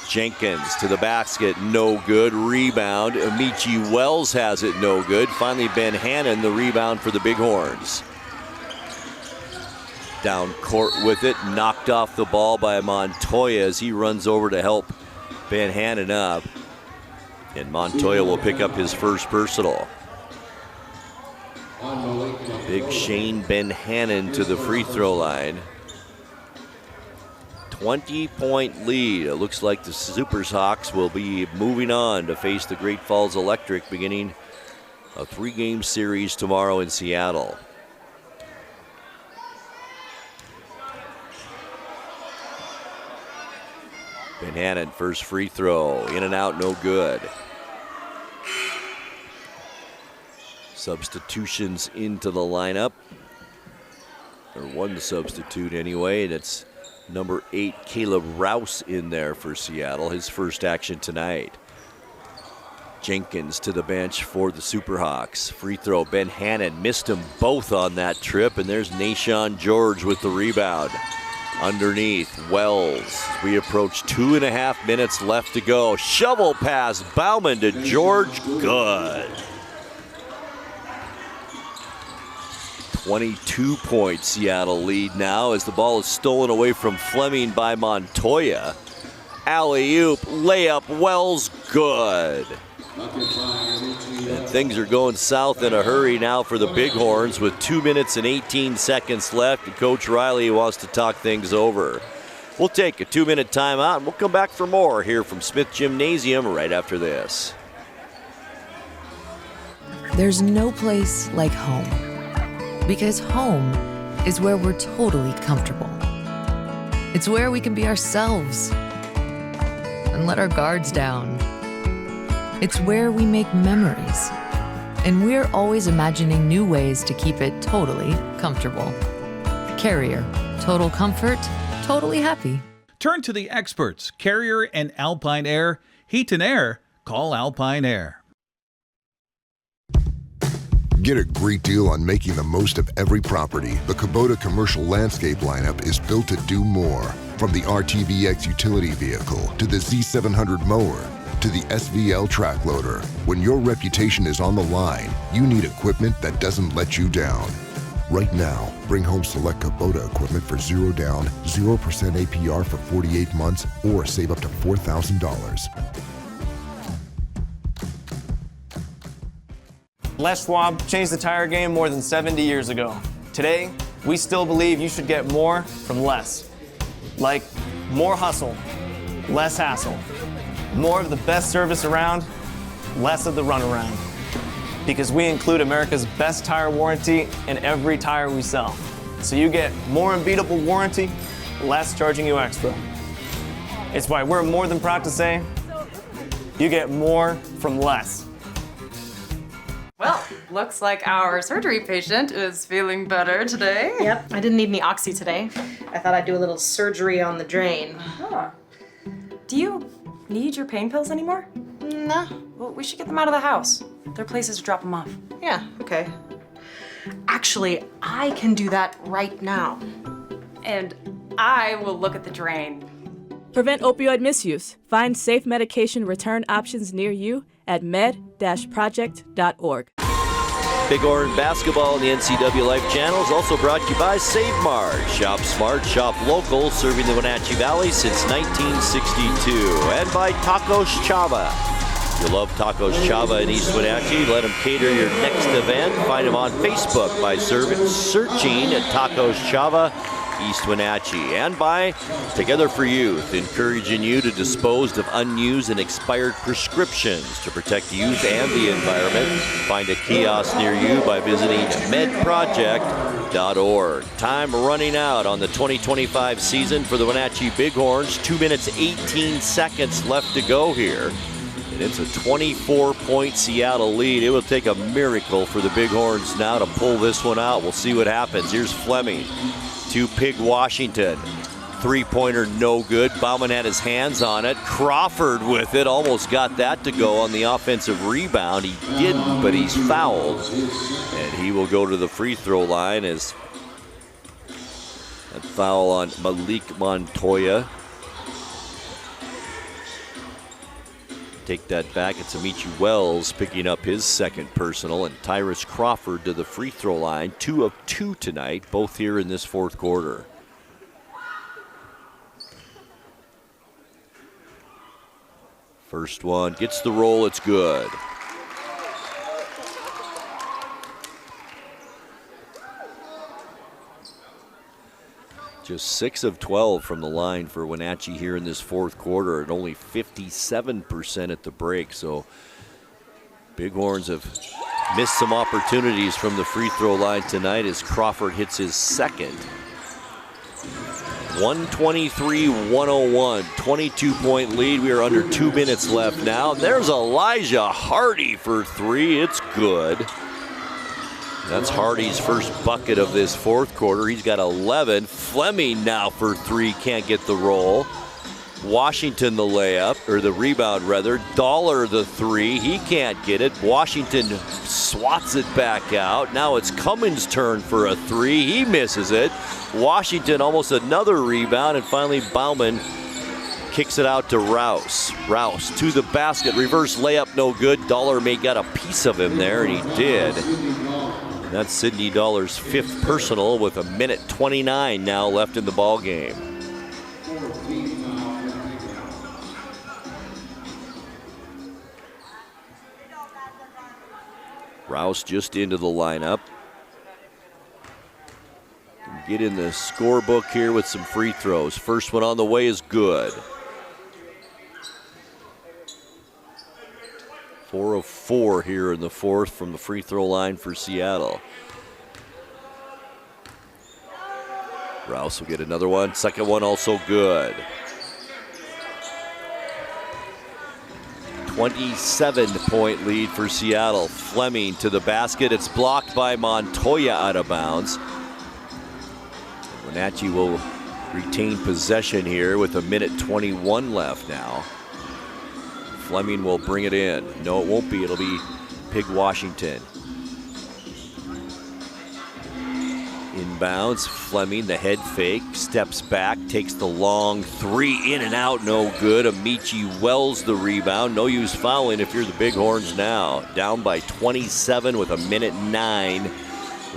Jenkins to the basket, no good. Rebound. Amici Wells has it, no good. Finally, Ben Hannon, the rebound for the Bighorns. Down court with it, knocked off the ball by Montoya as he runs over to help Ben Hannon up. And Montoya will pick up his first personal. Big Shane Ben Hannon to the free throw line. 20-point lead. It looks like the Supers Hawks will be moving on to face the Great Falls Electric, beginning a 3-game series tomorrow in Seattle. Ben Hannon, first free throw, in and out, no good. Substitutions into the lineup, or one substitute anyway, and it's number 8, Caleb Rouse, in there for Seattle, his first action tonight. Jenkins to the bench for the Superhawks. Free throw, Ben Hannon missed them both on that trip, and there's Nashon George with the rebound. Underneath, Wells. We approach 2.5 minutes left to go. Shovel pass, Bauman to George, good. 22-point Seattle lead now as the ball is stolen away from Fleming by Montoya. Alley-oop, layup, Wells, good. And things are going south in a hurry now for the Bighorns with 2 minutes and 18 seconds left, and Coach Riley wants to talk things over. We'll take a 2-minute timeout, and we'll come back for more here from Smith Gymnasium right after this. There's no place like home, because home is where we're totally comfortable. It's where we can be ourselves and let our guards down. It's where we make memories, and we're always imagining new ways to keep it totally comfortable. Carrier, total comfort, totally happy. Turn to the experts, Carrier and Alpine Air. Heat and air, call Alpine Air. Get a great deal on making the most of every property. The Kubota commercial landscape lineup is built to do more. From the RTVX utility vehicle to the Z700 mower to the SVL track loader. When your reputation is on the line, you need equipment that doesn't let you down. Right now, bring home select Kubota equipment for $0 down, 0% APR for 48 months, or save up to $4,000. Les Schwab changed the tire game more than 70 years ago. Today, we still believe you should get more from less. Like more hustle, less hassle. More of the best service around, less of the runaround. Because we include America's best tire warranty in every tire we sell. So you get more unbeatable warranty, less charging you extra. It's why we're more than proud to say, you get more from less. Well, Looks like our surgery patient is feeling better today. Yep, I didn't need any oxy today. I thought I'd do a little surgery on the drain. Huh. Do you need your pain pills anymore? No. Well, we should get them out of the house. There are places to drop them off. Yeah, okay. Actually, I can do that right now. And I will look at the drain. Prevent opioid misuse. Find safe medication return options near you at med-project.org. Bighorn basketball on the NCWLIFE Channel is also brought to you by Save Mart. Shop smart, shop local, serving the Wenatchee Valley since 1962. And by Tacos Chava. If you love Tacos Chava in East Wenatchee, let them cater your next event. Find them on Facebook by searching at Tacos Chava East Wenatchee. And by Together for Youth, encouraging you to dispose of unused and expired prescriptions to protect youth and the environment. Find a kiosk near you by visiting medproject.org. Time running out on the 2025 season for the Wenatchee Bighorns. 2 minutes, 18 seconds left to go here. And it's a 24-point Seattle lead. It will take a miracle for the Bighorns now to pull this one out. We'll see what happens. Here's Fleming to Pig Washington. Three-pointer no good. Bauman had his hands on it. Crawford with it. Almost got that to go on the offensive rebound. He didn't, but he's fouled. And he will go to the free throw line as that foul on Malik Montoya. Take that back. It's Amici Wells picking up his second personal, and Tyrus Crawford to the free throw line. 2 of 2 tonight, both here in this fourth quarter. First one gets the roll, it's good. Just 6 of 12 from the line for Wenatchee here in this fourth quarter, and only 57% at the break. So Bighorns have missed some opportunities from the free throw line tonight as Crawford hits his second. 123-101, 22-point lead. We are under 2 minutes left now. There's Elijah Hardy for 3. It's good. That's Hardy's first bucket of this fourth quarter. He's got 11. Fleming now for 3, can't get the roll. Washington the layup, or the rebound rather. Dollar the 3, he can't get it. Washington swats it back out. Now it's Cummins' turn for a 3, he misses it. Washington almost another rebound, and finally Bauman kicks it out to Rouse. Rouse to the basket, reverse layup no good. Dollar may got a piece of him there, and he did. That's Sidney Dollar's 5th personal with 1:29 now left in the ball game. Rouse just into the lineup. Get in the scorebook here with some free throws. First one on the way is good. 4 of 4 here in the fourth from the free throw line for Seattle. Rouse will get another one. Second one also good. 27-point lead for Seattle. Fleming to the basket. It's blocked by Montoya out of bounds. Wenatchee will retain possession here with 1:21 left now. Fleming will bring it in. No, it won't be. It'll be Pig Washington. Inbounds. Fleming, the head fake, steps back, takes the long 3, in and out, no good. Amici Wells the rebound. No use fouling if you're the Bighorns now. Down by 27 with 1:09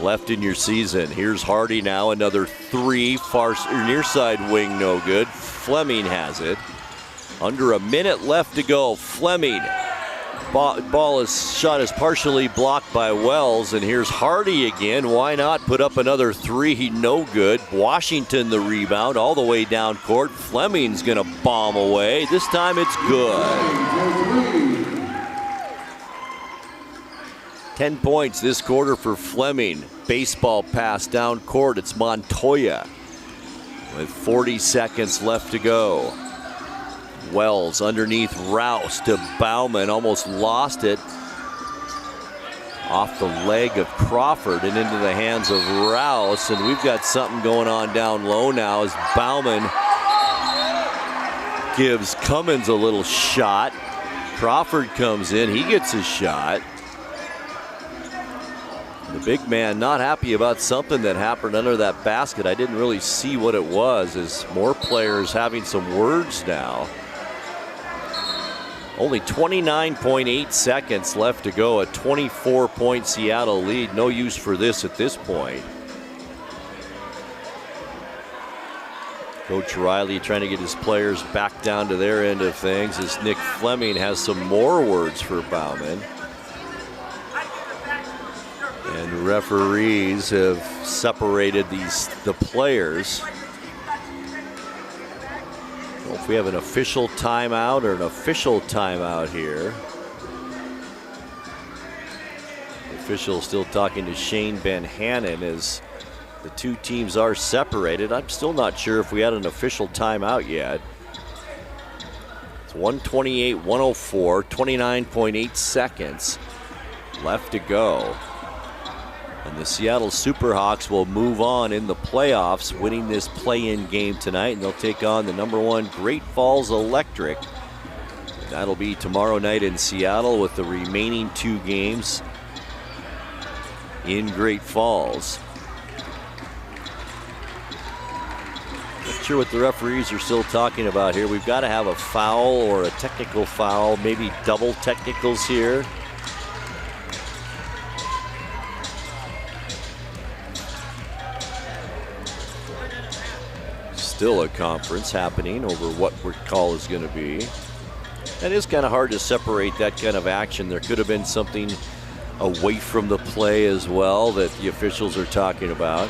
left in your season. Here's Hardy now, another 3, far near side wing, no good. Fleming has it. Under a minute left to go. Fleming. Shot is partially blocked by Wells, and here's Hardy again. Why not put up another 3? No good. Washington the rebound all the way down court. Fleming's gonna bomb away. This time it's good. 10 points this quarter for Fleming. Baseball pass down court. It's Montoya with 40 seconds left to go. Wells underneath Rouse to Bauman, almost lost it. off the leg of Crawford and into the hands of Rouse. And we've got something going on down low now as Bauman gives Cummins a little shot. Crawford comes in, he gets a shot. The big man not happy about something that happened under that basket. I didn't really see what it was, as more players having some words now. Only 29.8 seconds left to go. A 24-point Seattle lead. No use for this at this point. Coach Riley trying to get his players back down to their end of things as Nick Fleming has some more words for Bauman. And referees have separated the players. Well, if we have an official timeout or an official timeout here. The official still talking to Shane Van Hanen as the two teams are separated. I'm still not sure if we had an official timeout yet. It's 128-104, 29.8 seconds left to go. And the Seattle Superhawks will move on in the playoffs, winning this play-in game tonight, and they'll take on the #1 Great Falls Electric. And that'll be tomorrow night in Seattle with the remaining 2 games in Great Falls. Not sure what the referees are still talking about here. We've got to have a foul or a technical foul, maybe double technicals here. Still a conference happening over what our call is going to be. It is kind of hard to separate that kind of action. There could have been something away from the play as well that the officials are talking about.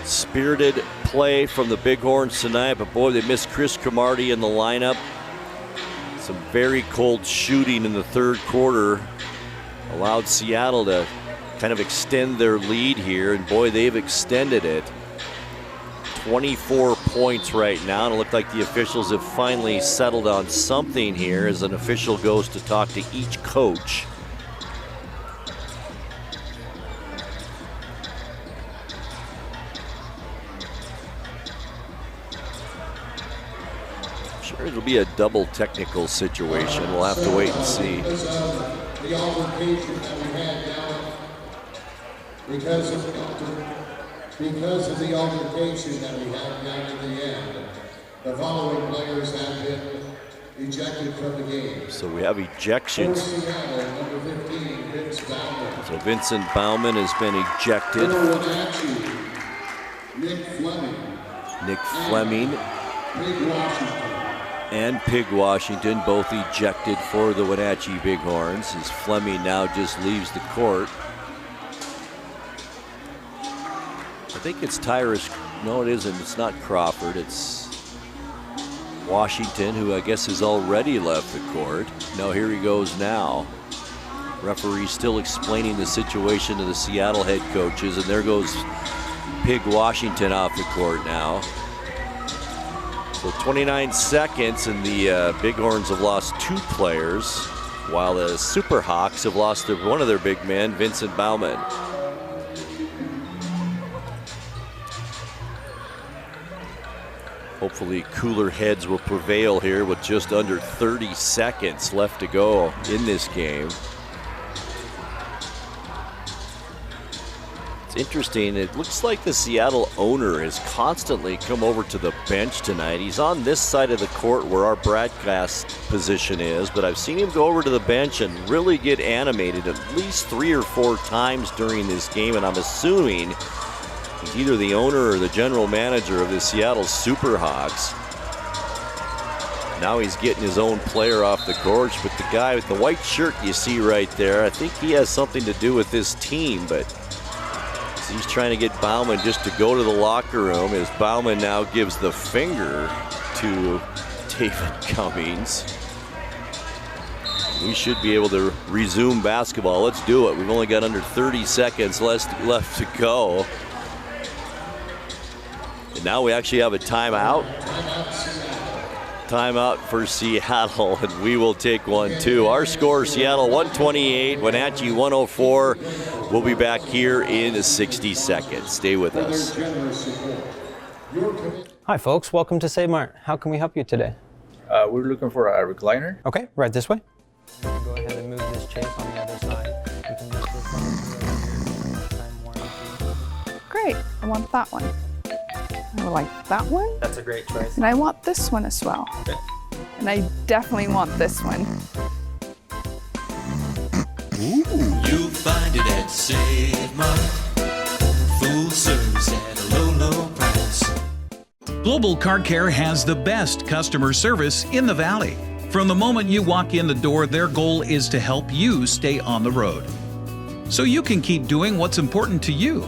Spirited play from the Bighorns tonight, but boy, they missed Chris Cromartie in the lineup. Some very cold shooting in the third quarter allowed Seattle to kind of extend their lead here, and boy, they've extended it. 24 points right now, and it looked like the officials have finally settled on something here as an official goes to talk to each coach. I'm sure it'll be a double technical situation. We'll have to wait and see. The altercation that we had down because of the altercation that we had down at the end, the following players have been ejected from the game. So we have ejections. Seattle, number 15, Vince Bauman. So Vincent Bauman has been ejected. Wenatchee, Nick Fleming. Pig Washington. And Pig Washington both ejected for the Wenatchee Bighorns as Fleming now just leaves the court. I think it's Tyrus. No, it isn't. It's not Crawford. It's Washington, who I guess has already left the court. No, here he goes now. Referee still explaining the situation to the Seattle head coaches, and there goes Pig Washington off the court now. So 29 seconds, and the Bighorns have lost 2 players, while the Superhawks have lost one of their big men, Vincent Bauman. Hopefully cooler heads will prevail here with just under 30 seconds left to go in this game. It's interesting, it looks like the Seattle owner has constantly come over to the bench tonight. He's on this side of the court where our broadcast position is, but I've seen him go over to the bench and really get animated at least 3 or 4 times during this game, and I'm assuming he's either the owner or the general manager of the Seattle Superhawks. Now he's getting his own player off the court, but the guy with the white shirt you see right there, I think he has something to do with this team, but he's trying to get Bauman just to go to the locker room as Bauman now gives the finger to David Cummings. We should be able to resume basketball. Let's do it. We've only got under 30 seconds left to go. And now we actually have a timeout. timeout for Seattle, and we will take one too. Our score, Seattle 128, Wenatchee 104. We'll be back here in 60 seconds. Stay with us. Hi folks, welcome to Save Mart. How can we help you today? We're looking for a recliner. Okay, right this way. Go ahead and move this chase on the other side. You can lift this up. Time warranty. Great, I want that one. I would like that one. That's a great choice. And I want this one as well. Okay. And I definitely want this one. You'll find it at Save Mart. Full service at a low, low price. Global Car Care has the best customer service in the Valley. From the moment you walk in the door, their goal is to help you stay on the road, so you can keep doing what's important to you.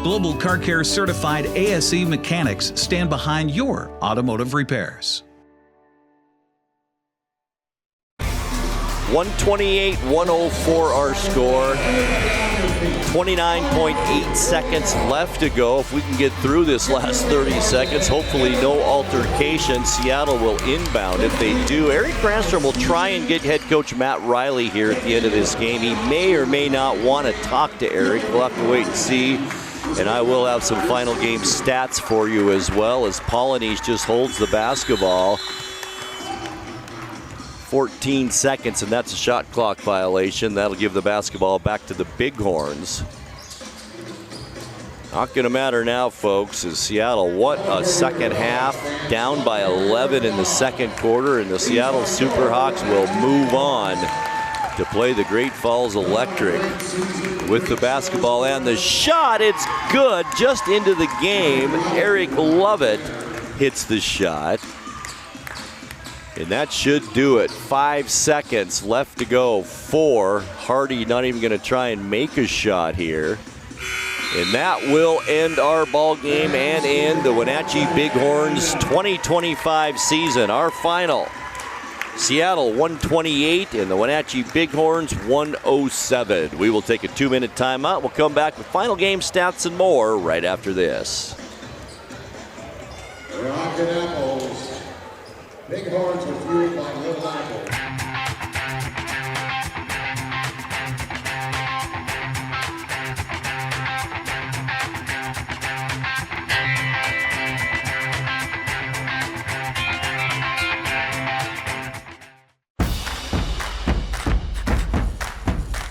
Global Car Care certified ASE mechanics stand behind your automotive repairs. 128-104 our score. 29.8 seconds left to go. If we can get through this last 30 seconds, hopefully no altercation. Seattle will inbound. If they do, Eric Brandstrom will try and get head coach Matt Riley here at the end of this game. He may or may not want to talk to Eric. We'll have to wait and see. And I will have some final game stats for you as well, as Polynese just holds the basketball. 14 seconds, and that's a shot clock violation. That'll give the basketball back to the Bighorns. Not going to matter now, folks, as Seattle, what a second half, down by 11 in the second quarter, and the Seattle Superhawks will move on to play the Great Falls Electric with the basketball and the shot. It's good, just into the game. Eric Lovett hits the shot. And that should do it. 5 seconds left to go. 4. Hardy not even going to try and make a shot here. And that will end our ball game and end the Wenatchee Bighorns 2025 season. Our final, Seattle 128 and the Wenatchee Bighorns 107. We will take a 2-minute timeout. We'll come back with final game stats and more right after this. Rockin' Apples. Bighorns are fueled by Little Apple.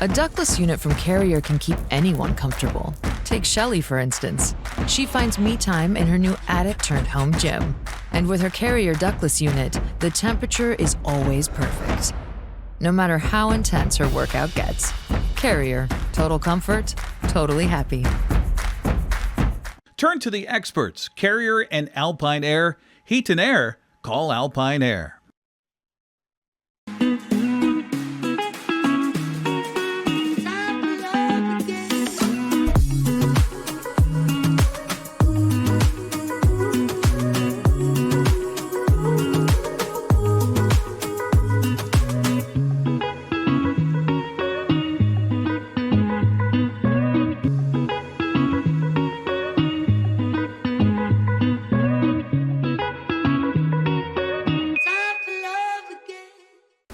A ductless unit from Carrier can keep anyone comfortable. Take Shelly, for instance. She finds me time in her new attic-turned-home gym. And with her Carrier ductless unit, the temperature is always perfect, no matter how intense her workout gets. Carrier, total comfort, totally happy. Turn to the experts, Carrier and Alpine Air. Heat and air, call Alpine Air.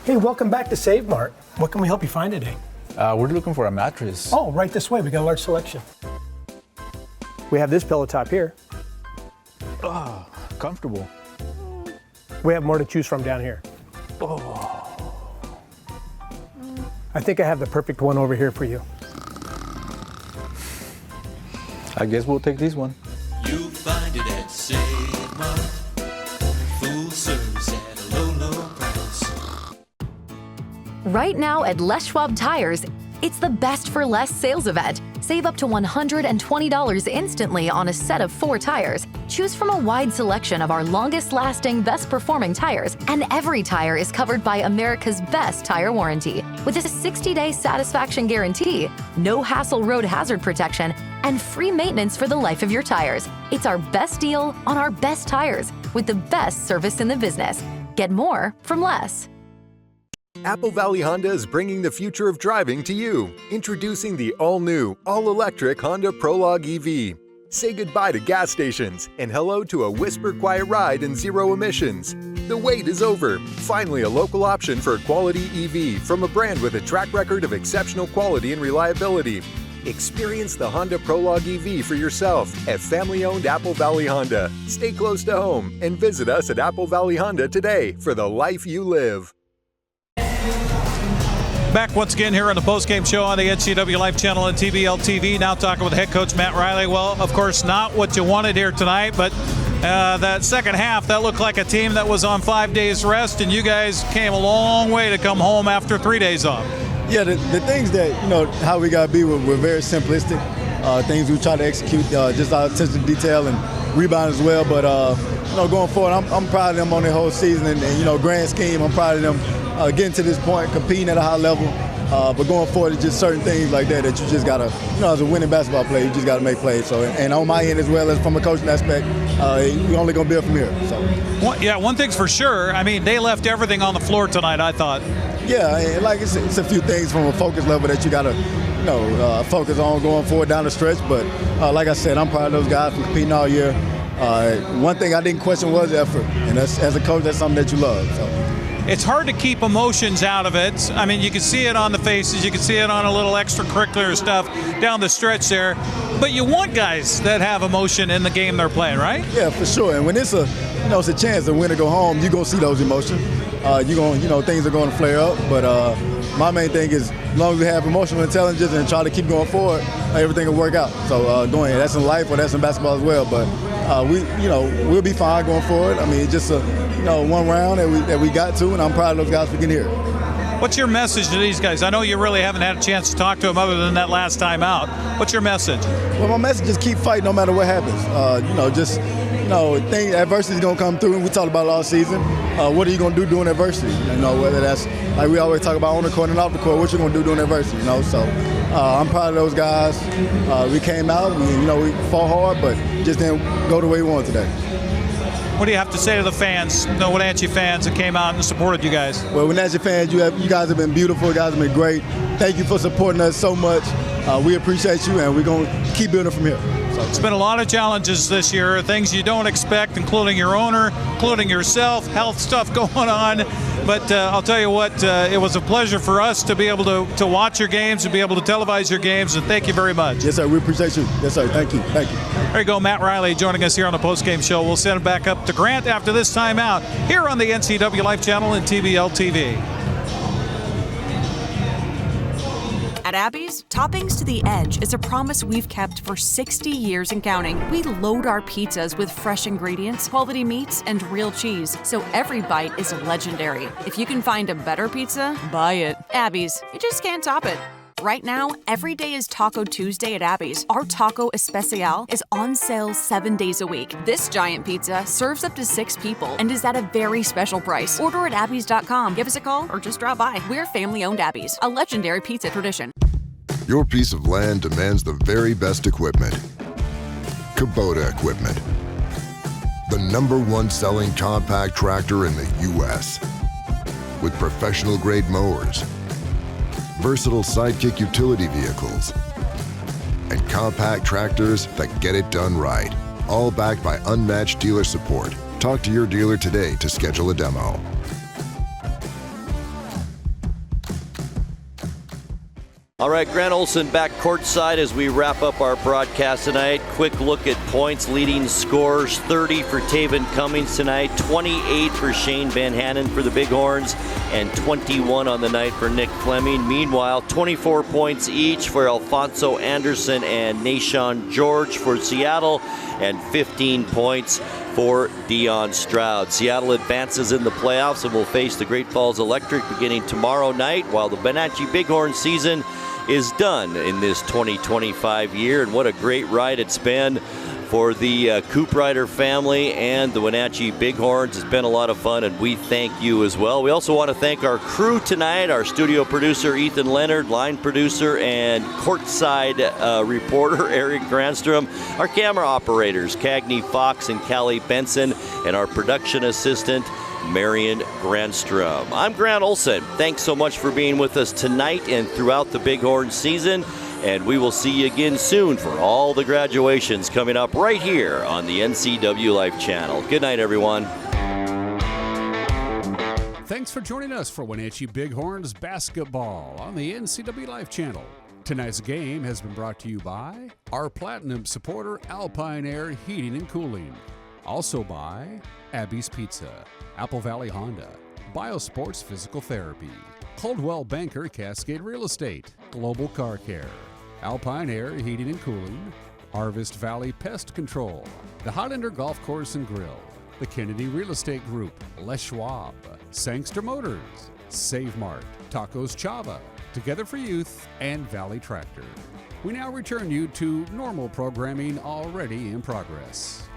Hey, welcome back to Save Mart. What can we help you find today? We're looking for a mattress. Oh, right this way. We got a large selection. We have this pillow top here. Oh, comfortable. We have more to choose from down here. Oh. I think I have the perfect one over here for you. I guess we'll take this one. You'll find it at Save Mart. Full service at a low, low price. Right now at Les Schwab Tires, it's the best for less sales event. Save up to $120 instantly on a set of 4 tires. Choose from a wide selection of our longest-lasting, best-performing tires, and every tire is covered by America's best tire warranty. With a 60-day satisfaction guarantee, no hassle road hazard protection, and free maintenance for the life of your tires. It's our best deal on our best tires with the best service in the business. Get more from less. Apple Valley Honda is bringing the future of driving to you. Introducing the all-new, all-electric Honda Prologue EV. Say goodbye to gas stations and hello to a whisper-quiet ride and zero emissions. The wait is over. Finally, a local option for a quality EV from a brand with a track record of exceptional quality and reliability. Experience the Honda Prologue EV for yourself at family-owned Apple Valley Honda. Stay close to home and visit us at Apple Valley Honda today for the life you live. Back once again here on the postgame show on the NCWLIFE Channel and TBL TV. Now talking with head coach Matt Riley. Well, of course, not what you wanted here tonight, but that second half, that looked like a team that was on 5 days rest, and you guys came a long way to come home after 3 days off. Yeah, the things that, how we got to be, we're very simplistic. Things we try to execute, just our attention to detail and rebound as well. But, going forward, I'm proud of them on their whole season. And grand scheme, I'm proud of them getting to this point, competing at a high level. But going forward, it's just certain things like that you just got to, as a winning basketball player, you just got to make plays. So, and on my end as well as from a coaching aspect, we're only going to build from here. So. One thing's for sure. I mean, they left everything on the floor tonight, I thought. Yeah, it's a few things from a focus level that you got to, focus on going forward down the stretch. But like I said, I'm proud of those guys for competing all year. One thing I didn't question was effort, and that's, as a coach, that's something that you love. So. It's hard to keep emotions out of it. I mean, you can see it on the faces. You can see it on a little extracurricular stuff down the stretch there. But you want guys that have emotion in the game they're playing, right? Yeah, for sure. And when it's it's a chance to win or go home, you're going to see those emotions. Things are going to flare up. But my main thing is, as long as we have emotional intelligence and try to keep going forward, everything will work out. So going, that's in life or that's in basketball as well. But we'll be fine going forward. I mean, it's just one round that we got to, and I'm proud of those guys for getting here. What's your message to these guys? I know you really haven't had a chance to talk to them other than that last time out. What's your message? Well, my message is keep fighting no matter what happens. Adversity is going to come through, and we talked about it all season. What are you going to do during adversity? Whether that's, like we always talk about on the court and off the court, what you going to do during adversity, So I'm proud of those guys. We came out, we fought hard, but just didn't go the way we wanted today. What do you have to say to the fans, the Wenatchee fans that came out and supported you guys? Well, Wenatchee fans, you guys have been beautiful. You guys have been great. Thank you for supporting us so much. We appreciate you, and we're going to keep building from here. It's been a lot of challenges this year, things you don't expect, including your owner, including yourself, health stuff going on. But I'll tell you what, it was a pleasure for us to be able to watch your games, to be able to televise your games, and thank you very much. Yes, sir. We appreciate you. Yes, sir. Thank you. Thank you. There you go, Matt Riley joining us here on the postgame show. We'll send it back up to Grant after this timeout here on the NCWLIFE Channel and TBL TV. At Abby's, Toppings to the Edge is a promise we've kept for 60 years and counting. We load our pizzas with fresh ingredients, quality meats, and real cheese, so every bite is legendary. If you can find a better pizza, buy it. Abby's, you just can't top it. Right now, every day is Taco Tuesday at Abby's. Our Taco Especial is on sale 7 days a week. This giant pizza serves up to 6 people and is at a very special price. Order at abbys.com. Give us a call or just drop by. We're family-owned Abby's, a legendary pizza tradition. Your piece of land demands the very best equipment. Kubota equipment. The #1 selling compact tractor in the U.S. With professional-grade mowers, versatile sidekick utility vehicles, and compact tractors that get it done right. All backed by unmatched dealer support. Talk to your dealer today to schedule a demo. All right, Grant Olson back courtside as we wrap up our broadcast tonight. Quick look at points, leading scorers. 30 for Taven Cummings tonight, 28 for Shane Van Hanen for the Bighorns, and 21 on the night for Nick Fleming. Meanwhile, 24 points each for Alfonso Anderson and Nashawn George for Seattle, and 15 points for Dion Stroud. Seattle advances in the playoffs and will face the Great Falls Electric beginning tomorrow night, while the Wenatchee Bighorns season is done in this 2025 year. And what a great ride it's been for the Coop Rider family and the Wenatchee Bighorns. It's been a lot of fun, and we thank you as well. We also want to thank our crew tonight, our studio producer Ethan Leonard, line producer and courtside reporter Eric Granstrom, our camera operators Cagney Fox and Callie Benson, and our production assistant Marion Grandstrom. I'm Grant Olson. Thanks so much for being with us tonight and throughout the Bighorn season. And we will see you again soon for all the graduations coming up right here on the NCWLIFE Channel. Good night, everyone. Thanks for joining us for Wenatchee Bighorns basketball on the NCWLIFE Channel. Tonight's game has been brought to you by our platinum supporter, Alpine Air Heating and Cooling. Also by Abby's Pizza, Apple Valley Honda, Biosports Physical Therapy, Coldwell Banker Cascade Real Estate, Global Car Care, Alpine Air Heating and Cooling, Harvest Valley Pest Control, the Highlander Golf Course and Grill, the Kennedy Real Estate Group, Les Schwab, Sangster Motors, Save Mart, Tacos Chava, Together for Youth, and Valley Tractor. We now return you to normal programming already in progress.